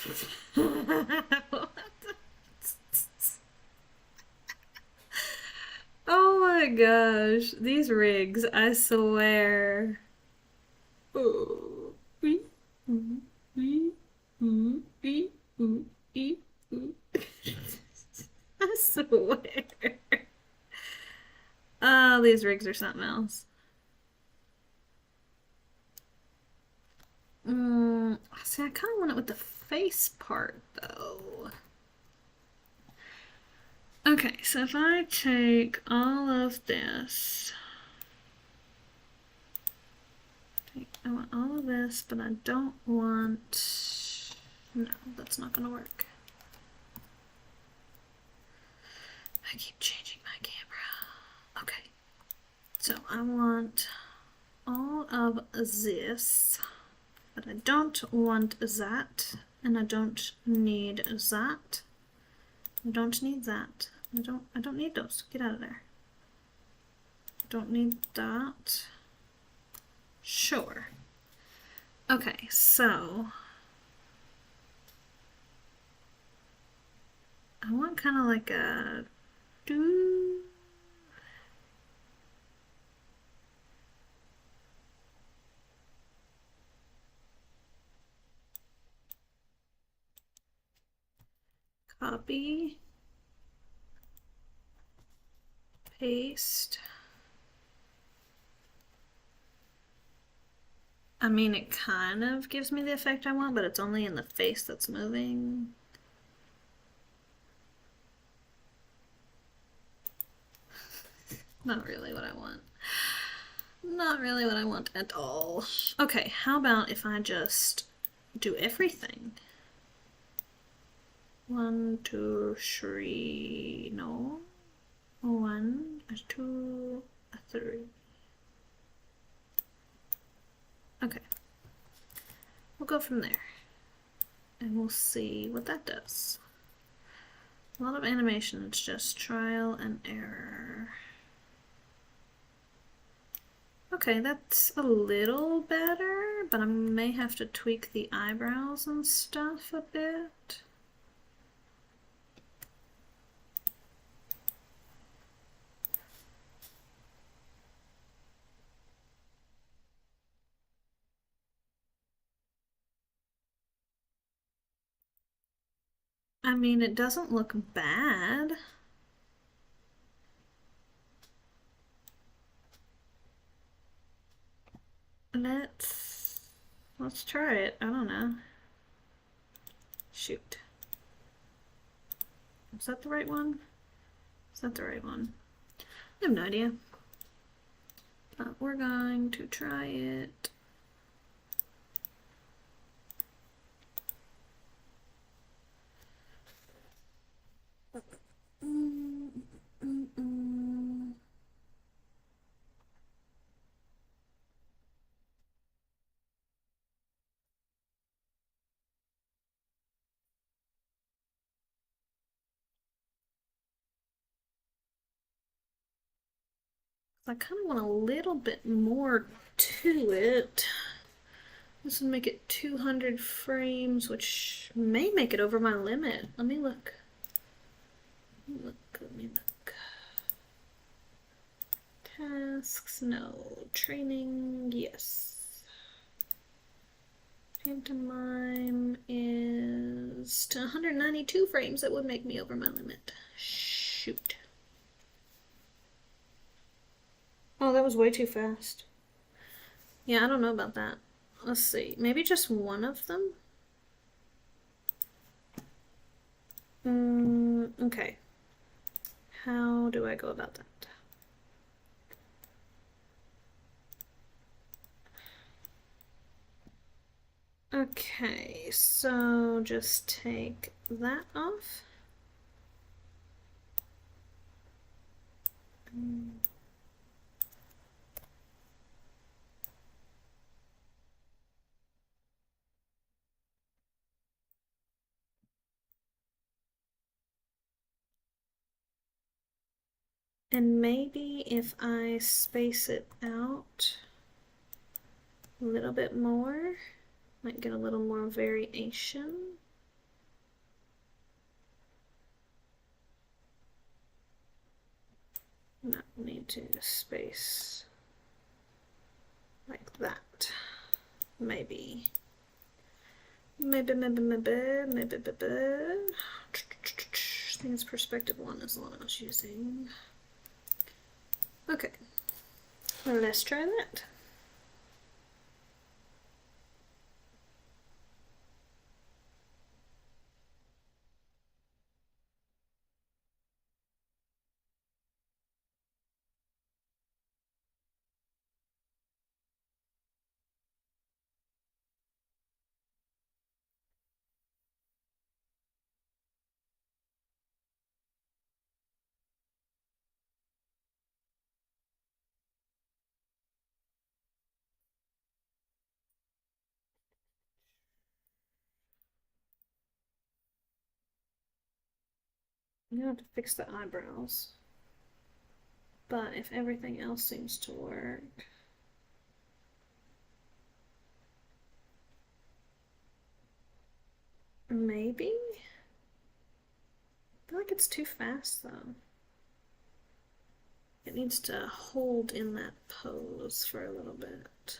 Oh my gosh. These rigs, I swear. Oh. I swear. Oh, these rigs are something else. See, I kind of want it with the face part, though. Okay, so if I take all of this, I want all of this, but I don't want, no, that's not gonna work. I keep changing my camera. Okay, so I want all of this, but I don't want that, and I don't need that. I don't need that. I don't need those. Get out of there. Don't need that. Sure. Okay, so I want kind of like a do. Copy. Paste. I mean, it kind of gives me the effect I want, but it's only in the face that's moving. Not really what I want. Not really what I want at all. Okay, how about if I just do everything? 1, 2, 3, no. 1, 2, 3. Okay. We'll go from there. And we'll see what that does. A lot of animation, it's just trial and error. Okay, that's a little better, but I may have to tweak the eyebrows and stuff a bit. I mean, it doesn't look bad. Let's try it. I don't know. Shoot. Is that the right one? Is that the right one? I have no idea. But we're going to try it. I kind of want a little bit more to it. This would make it 200 frames, which may make it over my limit. Let me look. Let me look. Tasks, no. Training, yes. Pantomime is to 192 frames. That would make me over my limit. Shoot. Oh, that was way too fast. Yeah, I don't know about that. Let's see. Maybe just one of them? Okay. How do I go about that? Okay, so just take that off. And maybe if I space it out a little bit more, might get a little more variation. Not need to space like that. Maybe. Maybe. I think it's perspective 1 is the one I was using. Okay. Let's try that. I'm gonna have to fix the eyebrows. But if everything else seems to work. Maybe? I feel like it's too fast though. It needs to hold in that pose for a little bit.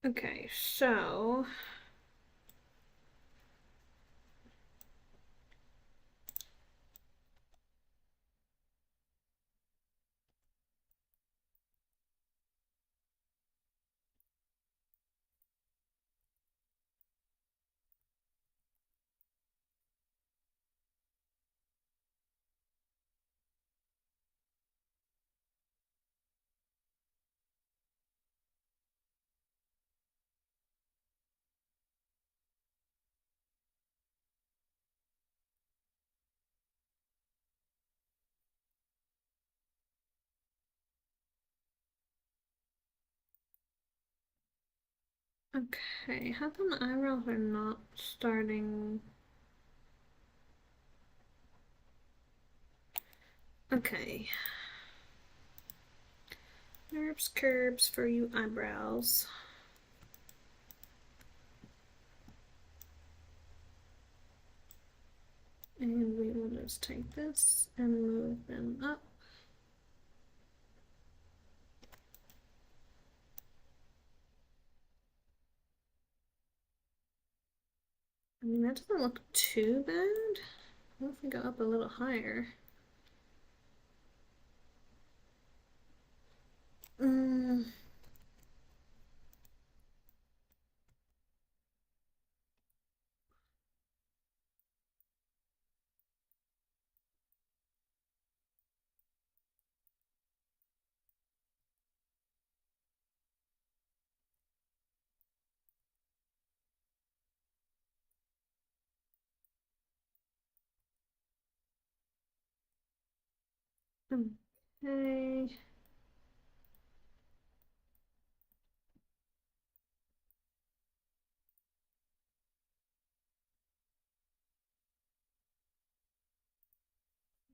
Okay, so okay, how come the eyebrows are not starting? Okay. Nerves, curbs for you eyebrows. And we will just take this and move them up. I mean, that doesn't look too bad. What if we go up a little higher? Okay.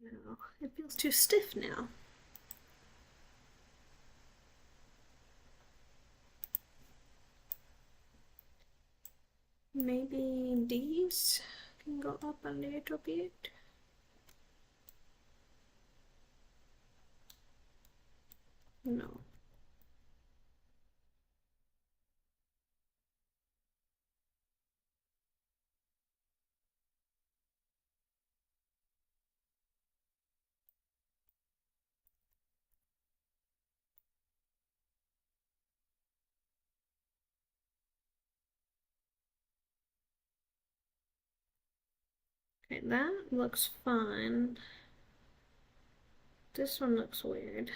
No, it feels too stiff now. Maybe these can go up a little bit. No. Okay, that looks fine. This one looks weird.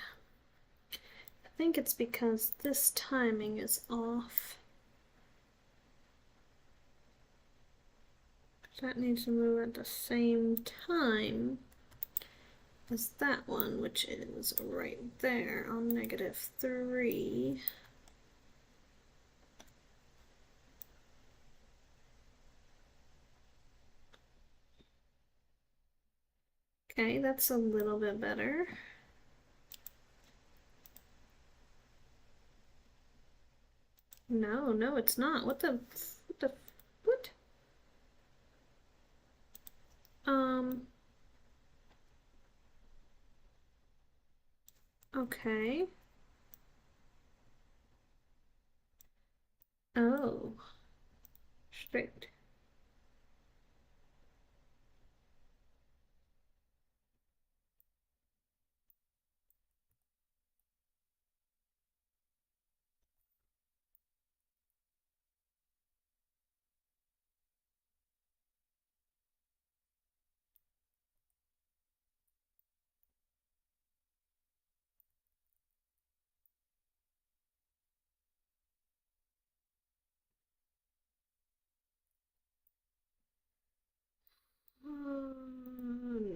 I think it's because this timing is off. That needs to move at the same time as that one, which is right there on -3. Okay, that's a little bit better. No, no, it's not. What? Um, okay. Oh, strict.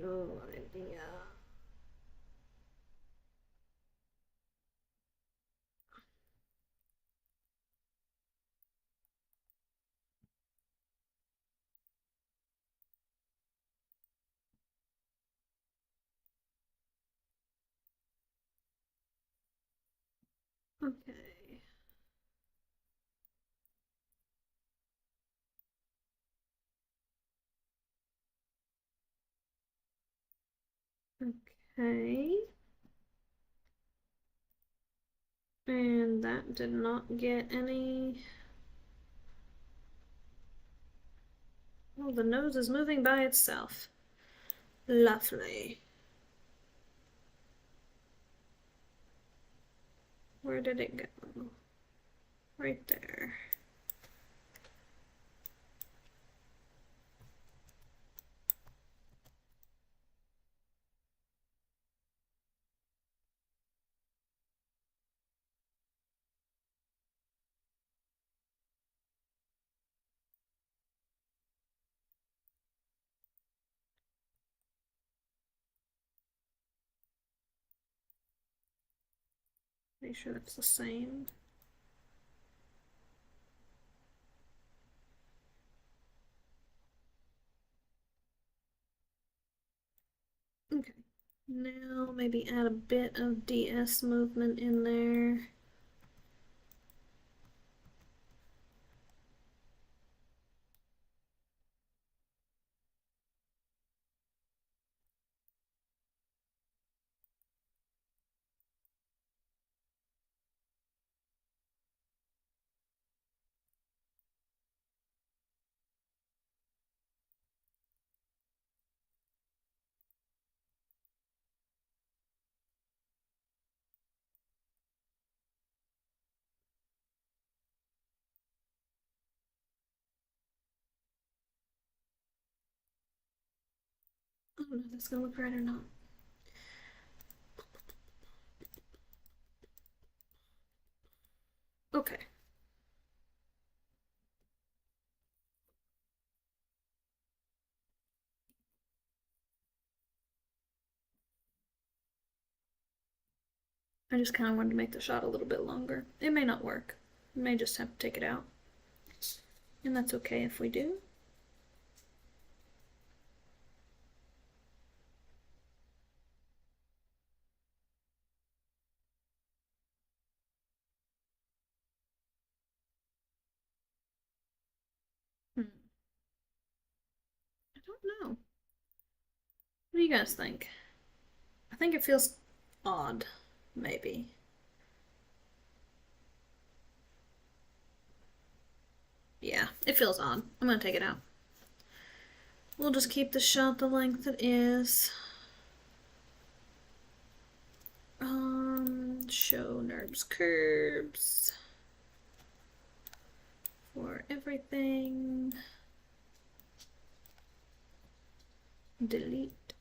No idea. Okay. Okay. And that did not get any. Oh, the nose is moving by itself. Lovely. Where did it go? Right there. Make sure that's the same. Okay. Now maybe add a bit of DS movement in there. I don't know if that's gonna look right or not. Okay. I just kind of wanted to make the shot a little bit longer. It may not work. We may just have to take it out. And that's okay if we do. Hmm. I don't know. What do you guys think? I think it feels odd, maybe. Yeah, it feels odd. I'm gonna take it out. We'll just keep the shot the length it is. Show NURBS curves for everything. Delete.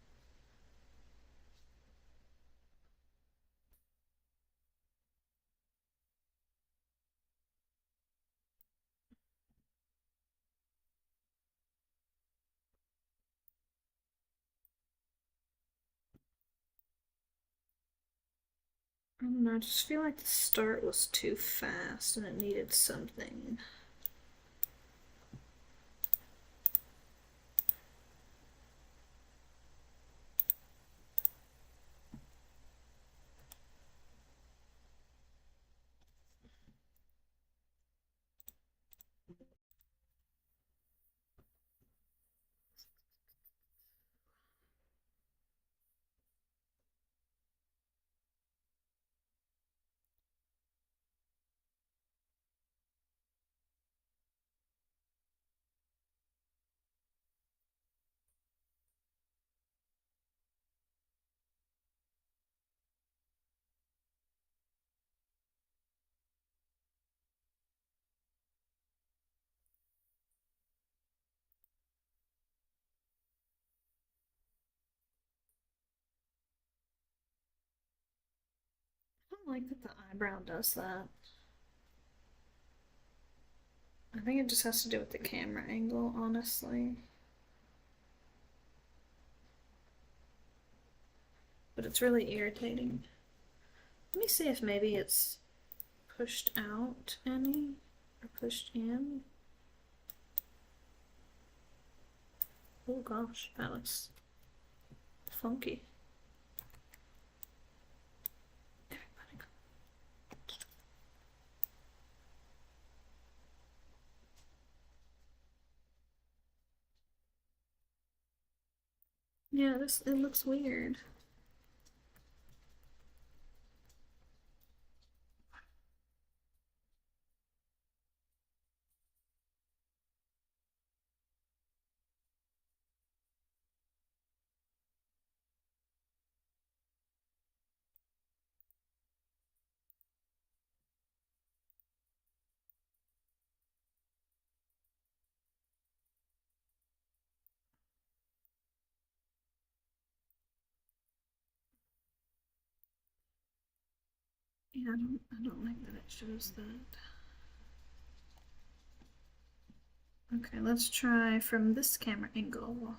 I don't know, I just feel like the start was too fast and it needed something. I don't like that the eyebrow does that. I think it just has to do with the camera angle, honestly. But it's really irritating. Let me see if maybe it's pushed out any or pushed in. Oh gosh, that looks funky. Yeah, it looks weird. Yeah, I don't like that it shows that. Okay, let's try from this camera angle.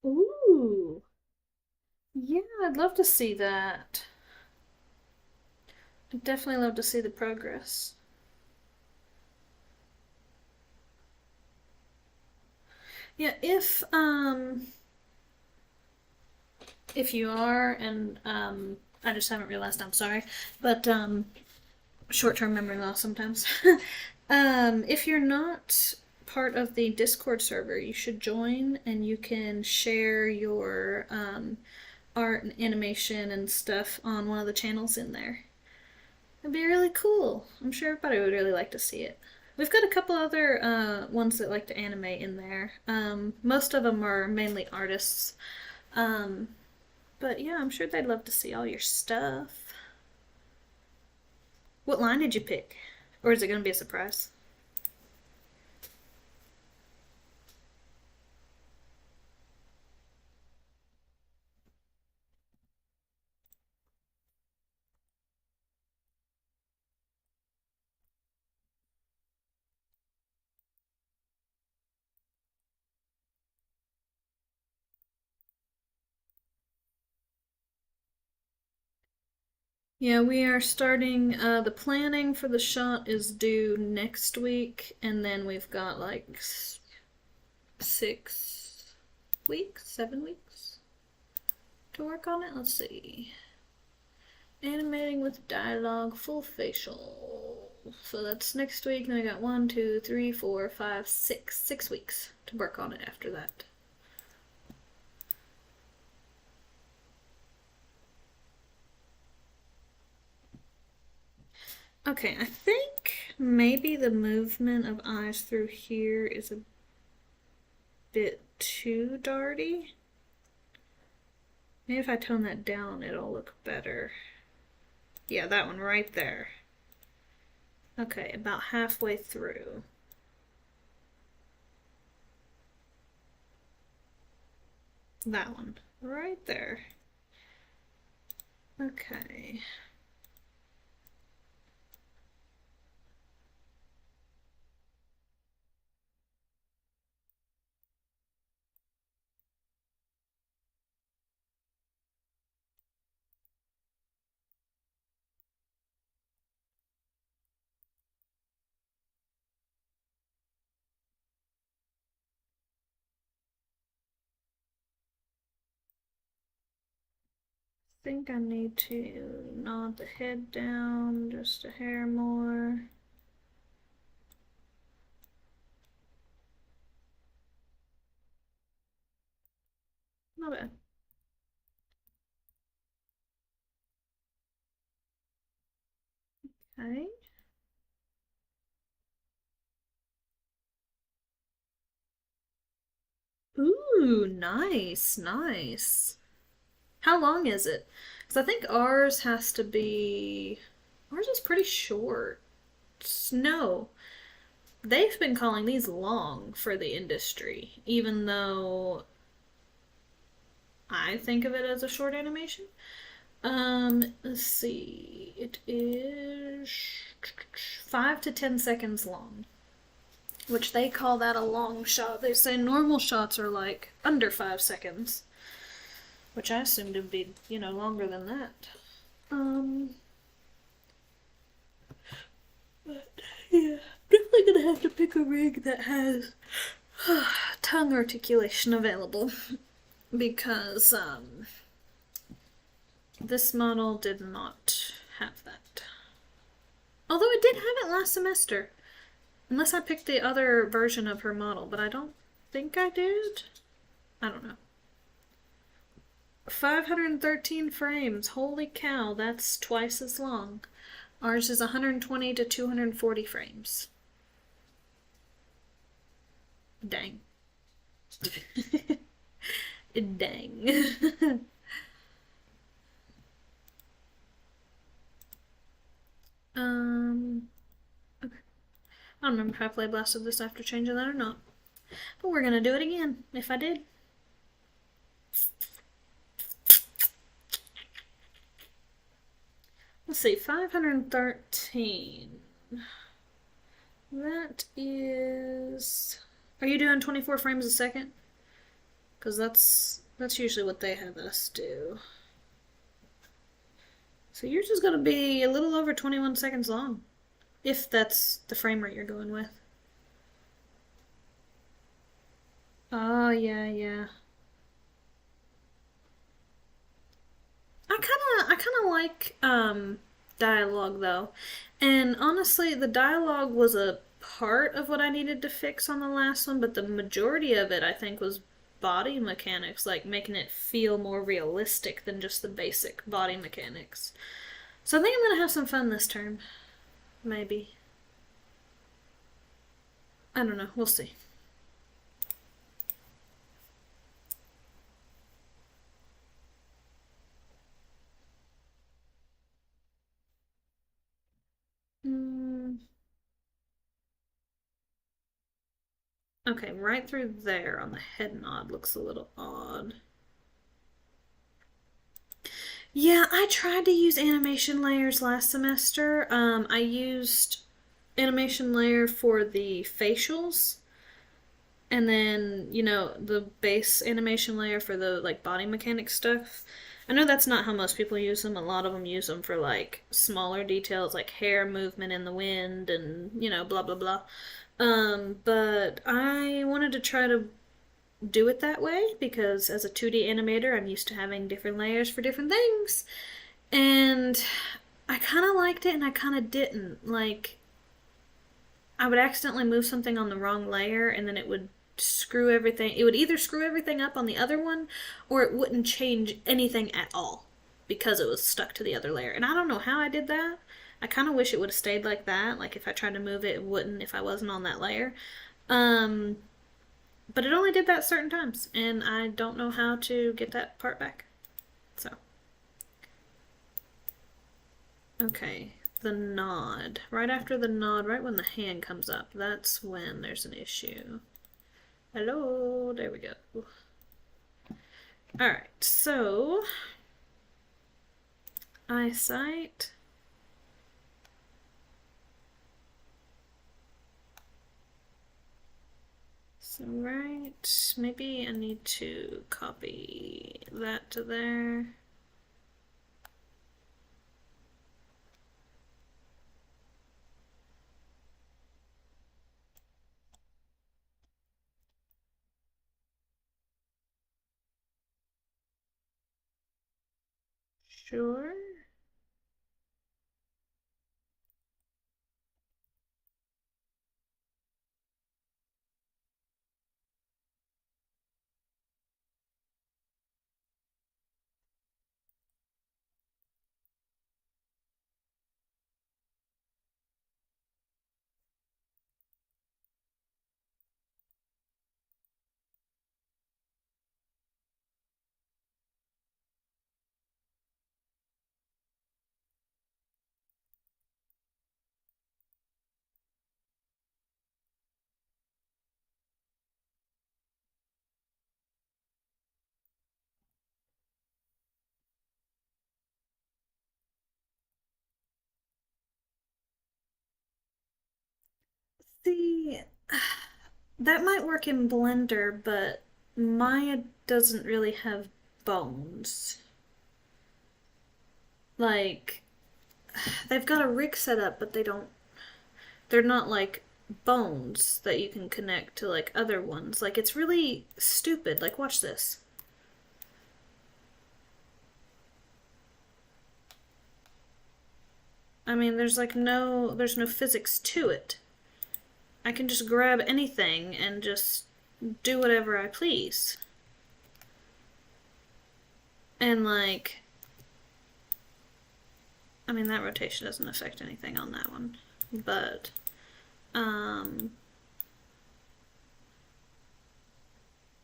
Ooh. Yeah, I'd love to see that. I'd definitely love to see the progress. Yeah, if you are, and I just haven't realized, I'm sorry, but short-term memory loss sometimes. If you're not part of the Discord server, you should join, and you can share your art and animation and stuff on one of the channels in there. It'd be really cool. I'm sure everybody would really like to see it. We've got a couple other ones that like to animate in there. Most of them are mainly artists. Um, but yeah, I'm sure they'd love to see all your stuff. What line did you pick? Or is it going to be a surprise? Yeah, we are starting. The planning for the shot is due next week, and then we've got like 6 weeks, 7 weeks to work on it. Let's see. Animating with dialogue, full facial. So that's next week. Then I got 1, 2, 3, 4, 5, 6 weeks to work on it after that. Okay, I think maybe the movement of eyes through here is a bit too darty. Maybe if I tone that down, it'll look better. Yeah, that one right there. Okay, about halfway through. That one right there. Okay. Think I need to nod the head down just a hair more. Not bad. Okay. Ooh, nice, nice. How long is it? Because I think ours has to be. Ours is pretty short. No, they've been calling these long for the industry, even though I think of it as a short animation. Let's see. It is 5 to 10 seconds long, which they call that a long shot. They say normal shots are like under 5 seconds, which I assumed would be, longer than that. Um, but yeah, definitely gonna have to pick a rig that has tongue articulation available because this model did not have that. Although it did have it last semester. Unless I picked the other version of her model, but I don't think I did. I don't know. 513 frames. Holy cow, that's twice as long. Ours is 120 to 240 frames. Dang. Dang. Okay. I don't remember if I play blasted this after changing that or not. But we're gonna do it again, if I did. Let's see, 513. That is. Are you doing 24 frames a second? Because that's usually what they have us do. So yours is going to be a little over 21 seconds long, if that's the frame rate you're going with. Oh, yeah, yeah. I kind of like dialogue though. And honestly, the dialogue was a part of what I needed to fix on the last one, but the majority of it I think was body mechanics, like making it feel more realistic than just the basic body mechanics. So I think I'm gonna have some fun this term. Maybe. I don't know. We'll see. Mm, okay, right through there on the head nod looks a little odd. Yeah, I tried to use animation layers last semester. I used animation layer for the facials, and then the base animation layer for the like body mechanic stuff. I know that's not how most people use them. A lot of them use them for like smaller details, like hair movement in the wind and, blah blah blah. But I wanted to try to do it that way because as a 2D animator, I'm used to having different layers for different things. And I kind of liked it and I kind of didn't. Like, I would accidentally move something on the wrong layer and then it would screw everything. It would either screw everything up on the other one or it wouldn't change anything at all because it was stuck to the other layer. And I don't know how I did that. I kind of wish it would have stayed like that. Like if I tried to move it, it wouldn't if I wasn't on that layer. Um, but it only did that certain times, and I don't know how to get that part back. So, okay, the nod. Right after the nod, right when the hand comes up, that's when there's an issue. Hello, there we go. Alright, so eyesight. So, right, maybe I need to copy that to there. Sure. See, that might work in Blender, but Maya doesn't really have bones. Like, they've got a rig set up, but they're not like bones that you can connect to like other ones. Like, it's really stupid. Like, watch this. I mean, there's no physics to it. I can just grab anything and just do whatever I please. And like, I mean, that rotation doesn't affect anything on that one, but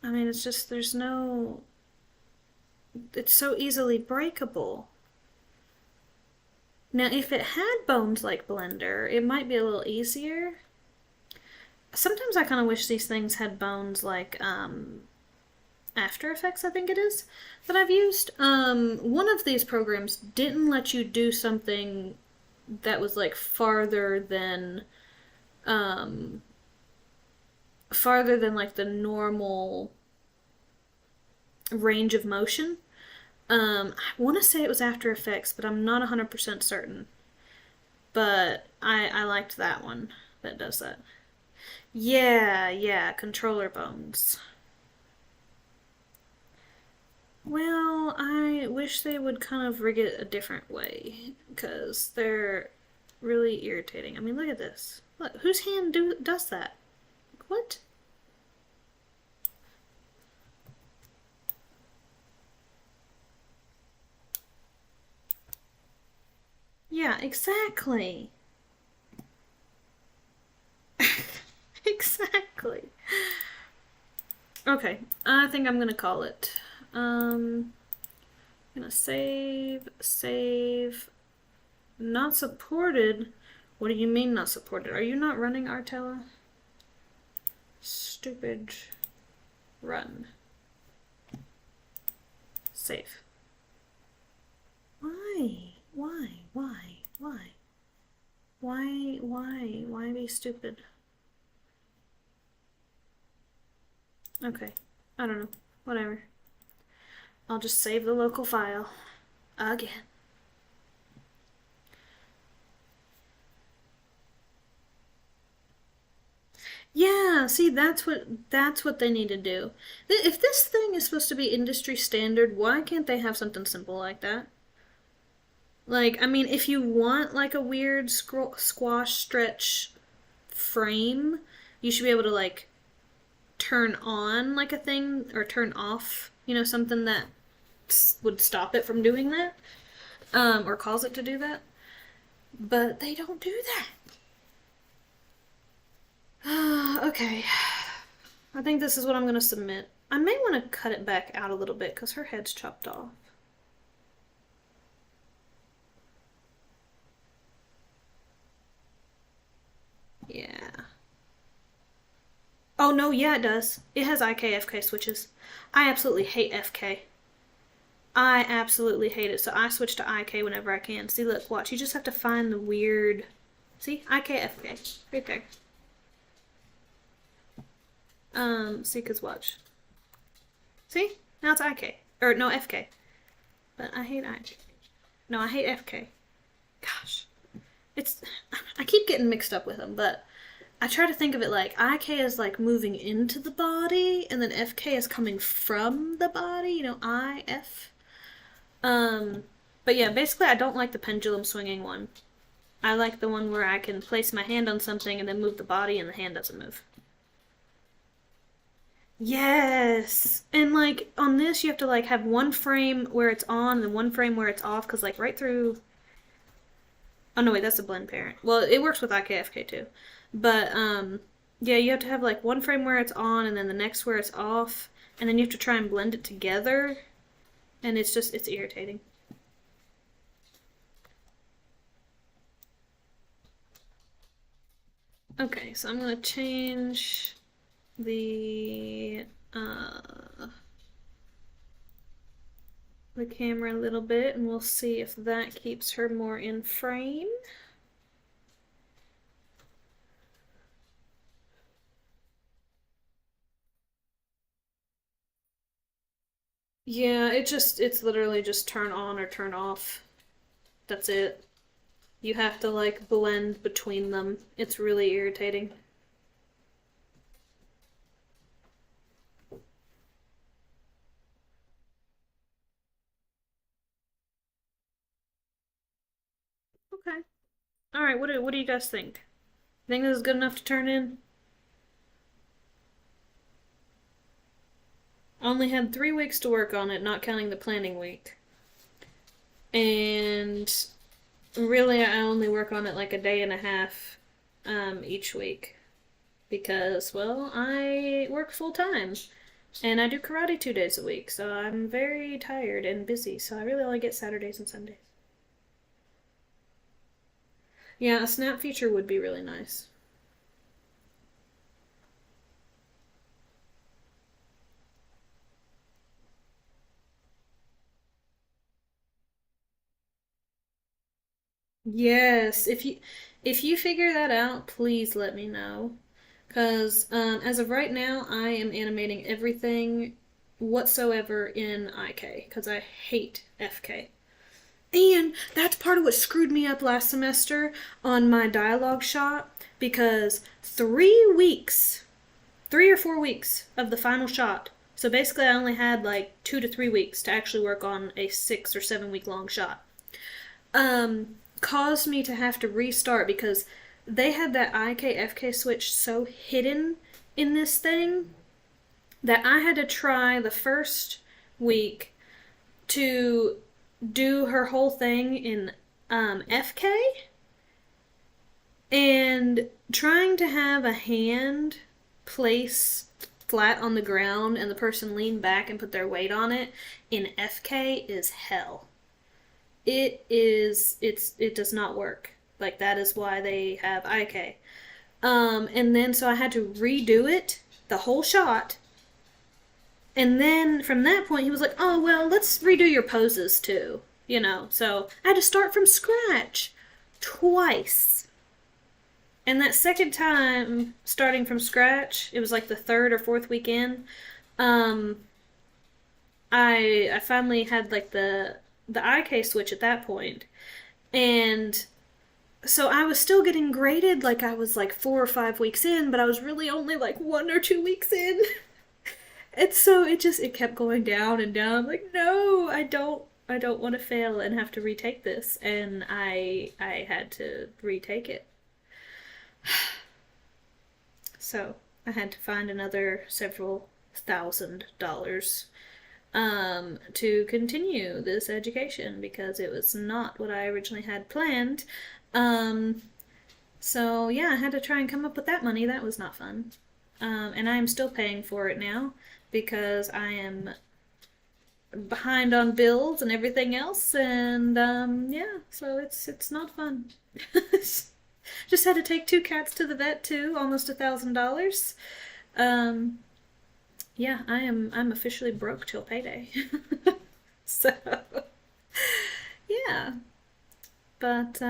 I mean, it's just it's so easily breakable. Now, if it had bones like Blender, it might be a little easier. Sometimes I kind of wish these things had bones like After Effects, I think it is, that I've used. One of these programs didn't let you do something that was like um, farther than like the normal range of motion. I want to say it was After Effects, but I'm not 100% certain. But I liked that one that does that. Yeah, yeah, controller bones. Well, I wish they would kind of rig it a different way because they're really irritating. I mean, look at this. Look, whose hand does that? What? Yeah, exactly. Exactly. Okay, I think I'm gonna call it. I'm gonna save. Not supported? What do you mean not supported? Are you not running Artella? Stupid. Run. Save. Why? Why? Why? Why? Why? Why? Why be stupid? Okay. I don't know. Whatever. I'll just save the local file again. Yeah, see, that's what they need to do. If this thing is supposed to be industry standard, why can't they have something simple like that? Like, I mean, if you want like a weird squash stretch frame, you should be able to like turn on like a thing or turn off, something that would stop it from doing that, or cause it to do that. But they don't do that. Okay. I think this is what I'm going to submit. I may want to cut it back out a little bit because her head's chopped off. Yeah. Oh, no, yeah, it does. It has IKFK switches. I absolutely hate FK. I absolutely hate it, so I switch to IK whenever I can. See, look, watch. You just have to find the weird. See? IKFK. Right there. See, cause watch. See? Now it's IK. Or, no, FK. But I hate IK. No, I hate FK. Gosh. It's. I keep getting mixed up with them, but I try to think of it like IK is like moving into the body, and then FK is coming from the body, IF. Um, but yeah, basically, I don't like the pendulum swinging one. I like the one where I can place my hand on something and then move the body, and the hand doesn't move. Yes, and like on this, you have to like have one frame where it's on and one frame where it's off, because like right through. Oh no, wait, that's a blend parent. Well, it works with IKFK too, but yeah, you have to have like one frame where it's on and then the next where it's off, and then you have to try and blend it together, and it's irritating. Okay, so I'm gonna change the uh, the camera a little bit, and we'll see if that keeps her more in frame. Yeah, it's literally just turn on or turn off. That's it. You have to like blend between them. It's really irritating. Okay. All right. What do you guys think? Think this is good enough to turn in? Only had 3 weeks to work on it, not counting the planning week. And really, I only work on it like a day and a half each week because, well, I work full time and I do karate 2 days a week, so I'm very tired and busy. So I really only get Saturdays and Sundays. Yeah, a snap feature would be really nice. Yes, if you figure that out, please let me know. Because as of right now, I am animating everything whatsoever in IK because I hate FK. And that's part of what screwed me up last semester on my dialogue shot because 3 weeks, 3 or 4 weeks of the final shot. So basically, I only had like 2 to 3 weeks to actually work on a 6 or 7 week long shot. Caused me to have to restart because they had that IKFK switch so hidden in this thing that I had to try the first week to do her whole thing in FK, and trying to have a hand place flat on the ground and the person lean back and put their weight on it in FK is hell. It does not work. Like that is why they have IK. And then so I had to redo it, the whole shot. And then from that point he was like, "Oh, well, let's redo your poses too." So I had to start from scratch twice. And that second time starting from scratch, it was like the third or fourth weekend. Um I finally had like the IK switch at that point, and so I was still getting graded like I was like 4 or 5 weeks in, but I was really only like 1 or 2 weeks in. And so it kept going down and down. I'm like, no, I don't want to fail and have to retake this. And I had to retake it. So I had to find another several $1,000 to continue this education because it was not what I originally had planned. Um, so yeah, I had to try and come up with that money. That was not fun. And I am still paying for it now because I am behind on bills and everything else, and yeah, so it's not fun. Just had to take two cats to the vet too, almost $1,000. Um, yeah, I'm officially broke till payday. So yeah, but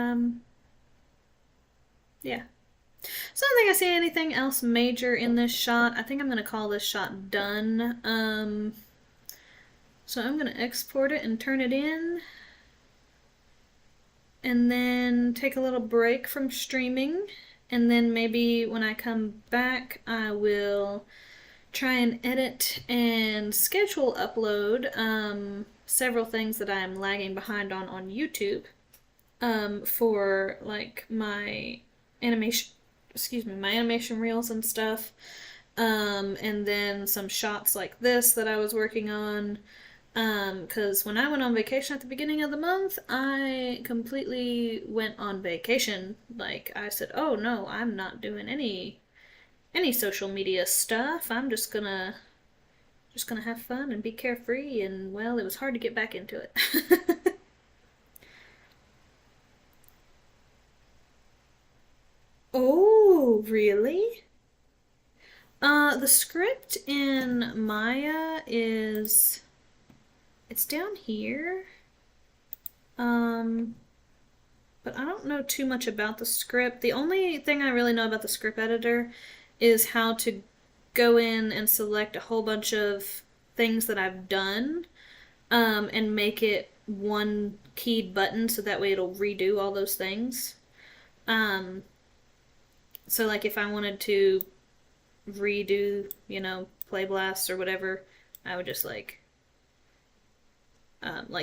yeah. So I don't think I see anything else major in this shot. I think I'm gonna call this shot done. So I'm gonna export it and turn it in, and then take a little break from streaming, and then maybe when I come back I will try and edit and schedule upload several things that I'm lagging behind on YouTube for like my animation, excuse me, my animation reels and stuff, and then some shots like this that I was working on. Because when I went on vacation at the beginning of the month, I completely went on vacation. Like I said, oh no, I'm not doing any social media stuff. I'm just gonna have fun and be carefree. And well, it was hard to get back into it. Oh, really? The script in Maya is it's down here. Um, but I don't know too much about the script. The only thing I really know about the script editor is how to go in and select a whole bunch of things that I've done, and make it one keyed button so that way it'll redo all those things. Um, so, like, if I wanted to redo, Play Blast or whatever, I would just like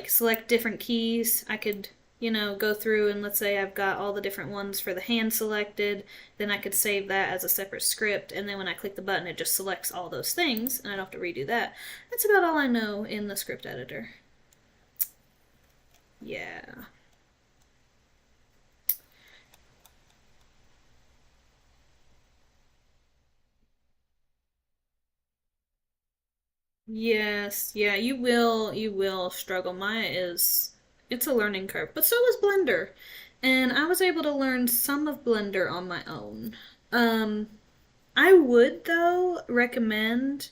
select different keys. I could, go through and let's say I've got all the different ones for the hand selected. Then I could save that as a separate script, and then when I click the button, it just selects all those things, and I don't have to redo that. That's about all I know in the script editor. Yeah. Yes, yeah, you will struggle. Maya is it's a learning curve, but so is Blender. And I was able to learn some of Blender on my own. Um, I would though recommend,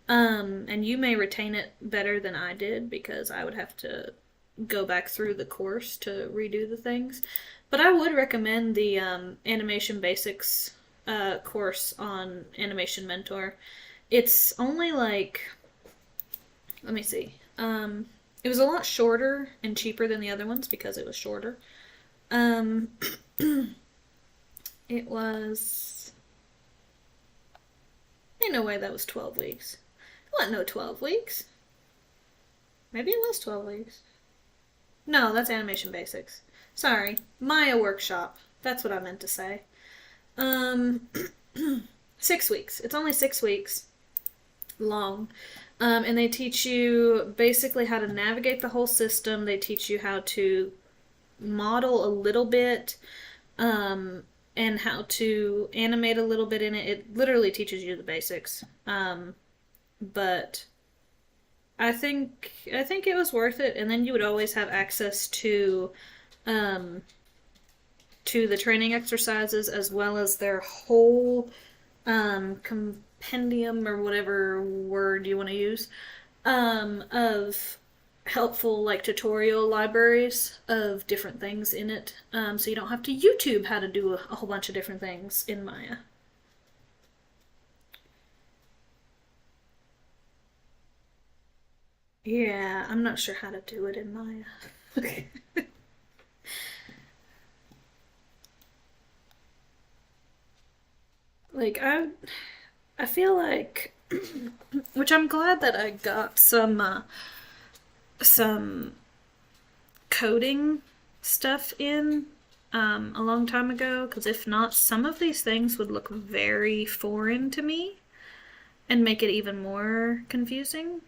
and you may retain it better than I did because I would have to go back through the course to redo the things. But I would recommend the Animation Basics course on Animation Mentor. It's only like, let me see. It was a lot shorter and cheaper than the other ones because it was shorter. Um, it was. Ain't no way that was 12 weeks. It wasn't no 12 weeks. Maybe it was 12 weeks. No, that's Animation Basics. Sorry. Maya Workshop. That's what I meant to say. Um, 6 weeks. It's only 6 weeks long. And they teach you basically how to navigate the whole system. They teach you how to model a little bit, and how to animate a little bit in it. It literally teaches you the basics. But I think it was worth it. And then you would always have access um, to the training exercises as well as their whole compendium or whatever word you want to use, of helpful like tutorial libraries of different things in it. So you don't have to YouTube how to do a whole bunch of different things in Maya. Yeah, I'm not sure how to do it in Maya. Okay. Like I feel like which I'm glad that I got some coding stuff in a long time ago, because if not, some of these things would look very foreign to me and make it even more confusing.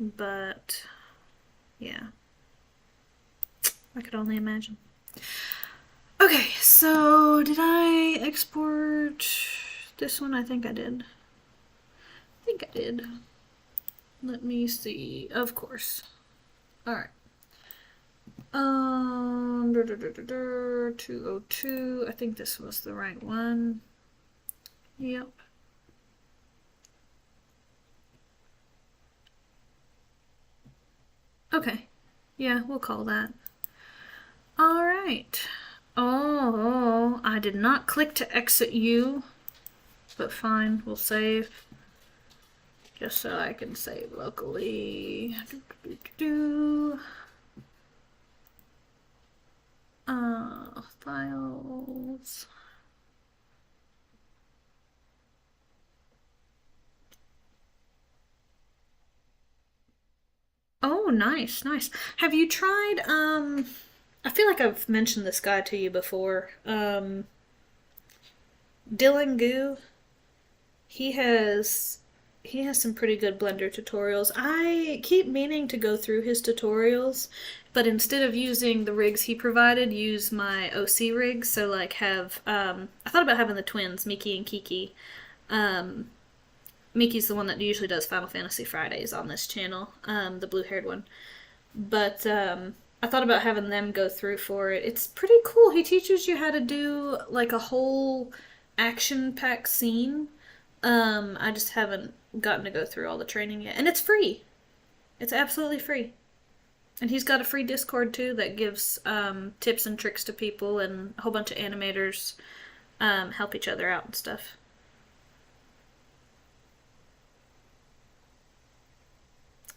But yeah, I could only imagine. Okay, so did I export this one? I think I did. I think I did. Let me see. Of course. All right. 202. I think this was the right one. Yep. Okay. Yeah, we'll call that. All right. Oh, I did not click to exit you, but fine, we'll save. Just so I can save locally. Files. Oh, nice, nice. Have you tried, I feel like I've mentioned this guy to you before. Dylan Goo. He has he has some pretty good Blender tutorials. I keep meaning to go through his tutorials, but instead of using the rigs he provided, use my OC rigs. So like have I thought about having the twins, Miki and Kiki. Um, Miki's the one that usually does Final Fantasy Fridays on this channel, the blue-haired one. But I thought about having them go through for it. It's pretty cool. He teaches you how to do like a whole action-packed scene. I just haven't gotten to go through all the training yet, and it's free. It's absolutely free. And he's got a free Discord too that gives tips and tricks to people, and a whole bunch of animators help each other out and stuff.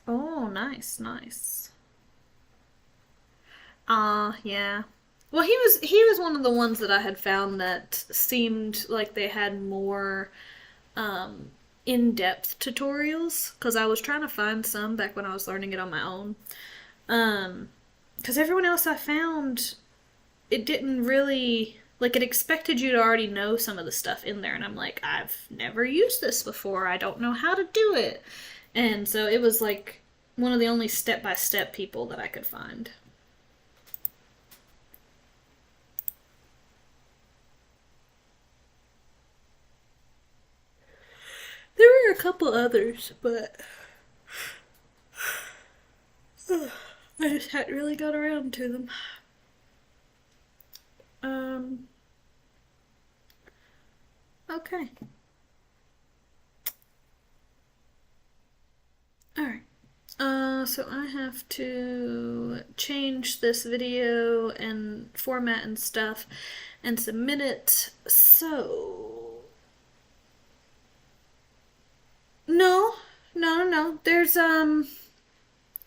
Oh, nice, nice. Yeah. Well, he was one of the ones that I had found that seemed like they had more um, in-depth tutorials, because I was trying to find some back when I was learning it on my own. Because everyone else I found, it didn't really like, it expected you to already know some of the stuff in there, and I'm like, I've never used this before. I don't know how to do it, and so it was like one of the only step-by-step people that I could find. There were a couple others, but I just hadn't really got around to them. Um, okay. Alright. So I have to change this video and format and stuff and submit it. So. No, no.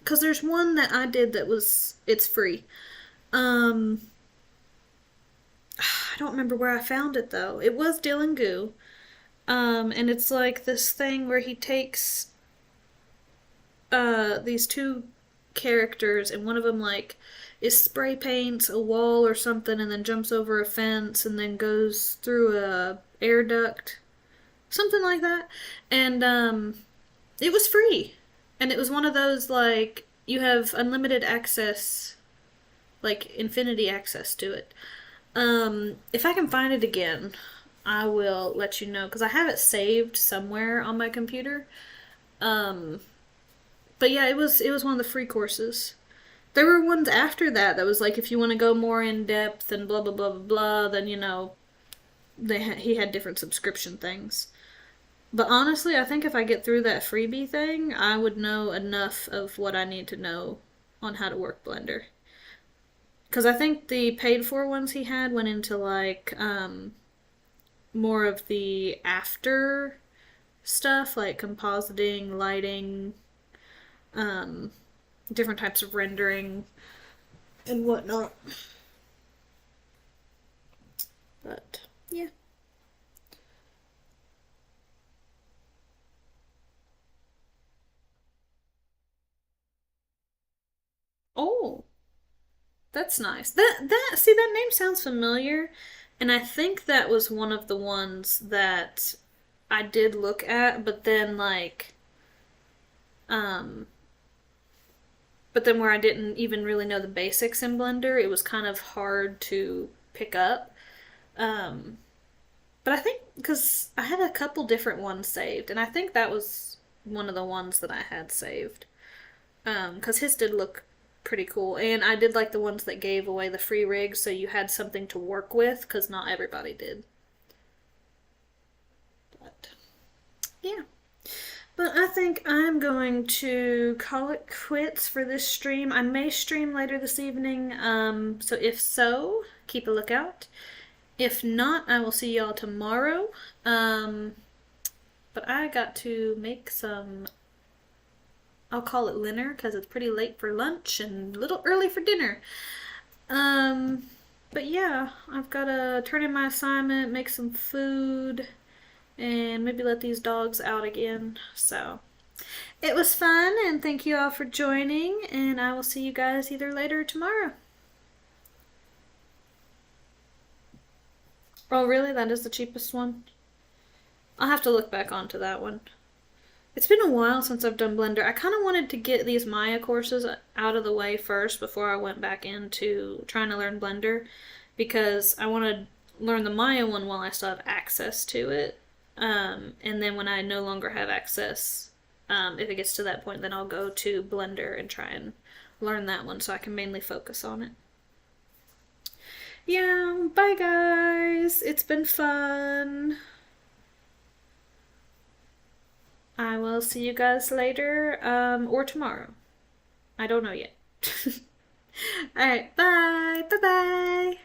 Cause there's one that I did that it's free. Um, I don't remember where I found it though. It was Dylan Goo. And it's like this thing where he takes these two characters, and one of them like is spray paints a wall or something, and then jumps over a fence, and then goes through a air duct, something like that. And it was free, and it was one of those like you have unlimited access, like infinity access to it. If I can find it again, I will let you know, because I have it saved somewhere on my computer. Um, but yeah, it was one of the free courses. There were ones after that that was like, if you want to go more in depth and blah blah blah blah blah, then he had different subscription things. But honestly, I think if I get through that freebie thing, I would know enough of what I need to know on how to work Blender. Because I think the paid for ones he had went into like more of the after stuff, like compositing, lighting, um, different types of rendering and whatnot. But yeah. Oh, that's nice. That see that name sounds familiar, and I think that was one of the ones that I did look at, but then um where I didn't even really know the basics in Blender, it was kind of hard to pick up. Um but I think because I had a couple different ones saved, and I think that was one of the ones that I had saved. Because his did look pretty cool, and I did like the ones that gave away the free rigs, so you had something to work with, because not everybody did. But yeah. But I think I'm going to call it quits for this stream. I may stream later this evening, so if so, keep a lookout. If not, I will see y'all tomorrow. But I got to make some, I'll call it dinner because it's pretty late for lunch and a little early for dinner. Um, but yeah, I've got to turn in my assignment, make some food, and maybe let these dogs out again. So it was fun, and thank you all for joining, and I will see you guys either later or tomorrow. Oh, really? That is the cheapest one? I'll have to look back onto that one. It's been a while since I've done Blender. I kind of wanted to get these Maya courses out of the way first before I went back into trying to learn Blender because I want to learn the Maya one while I still have access to it. And then when I no longer have access, if it gets to that point, then I'll go to Blender and try and learn that one so I can mainly focus on it. Yeah, bye guys. It's been fun. I will see you guys later, or tomorrow. I don't know yet. Alright, bye. Bye bye.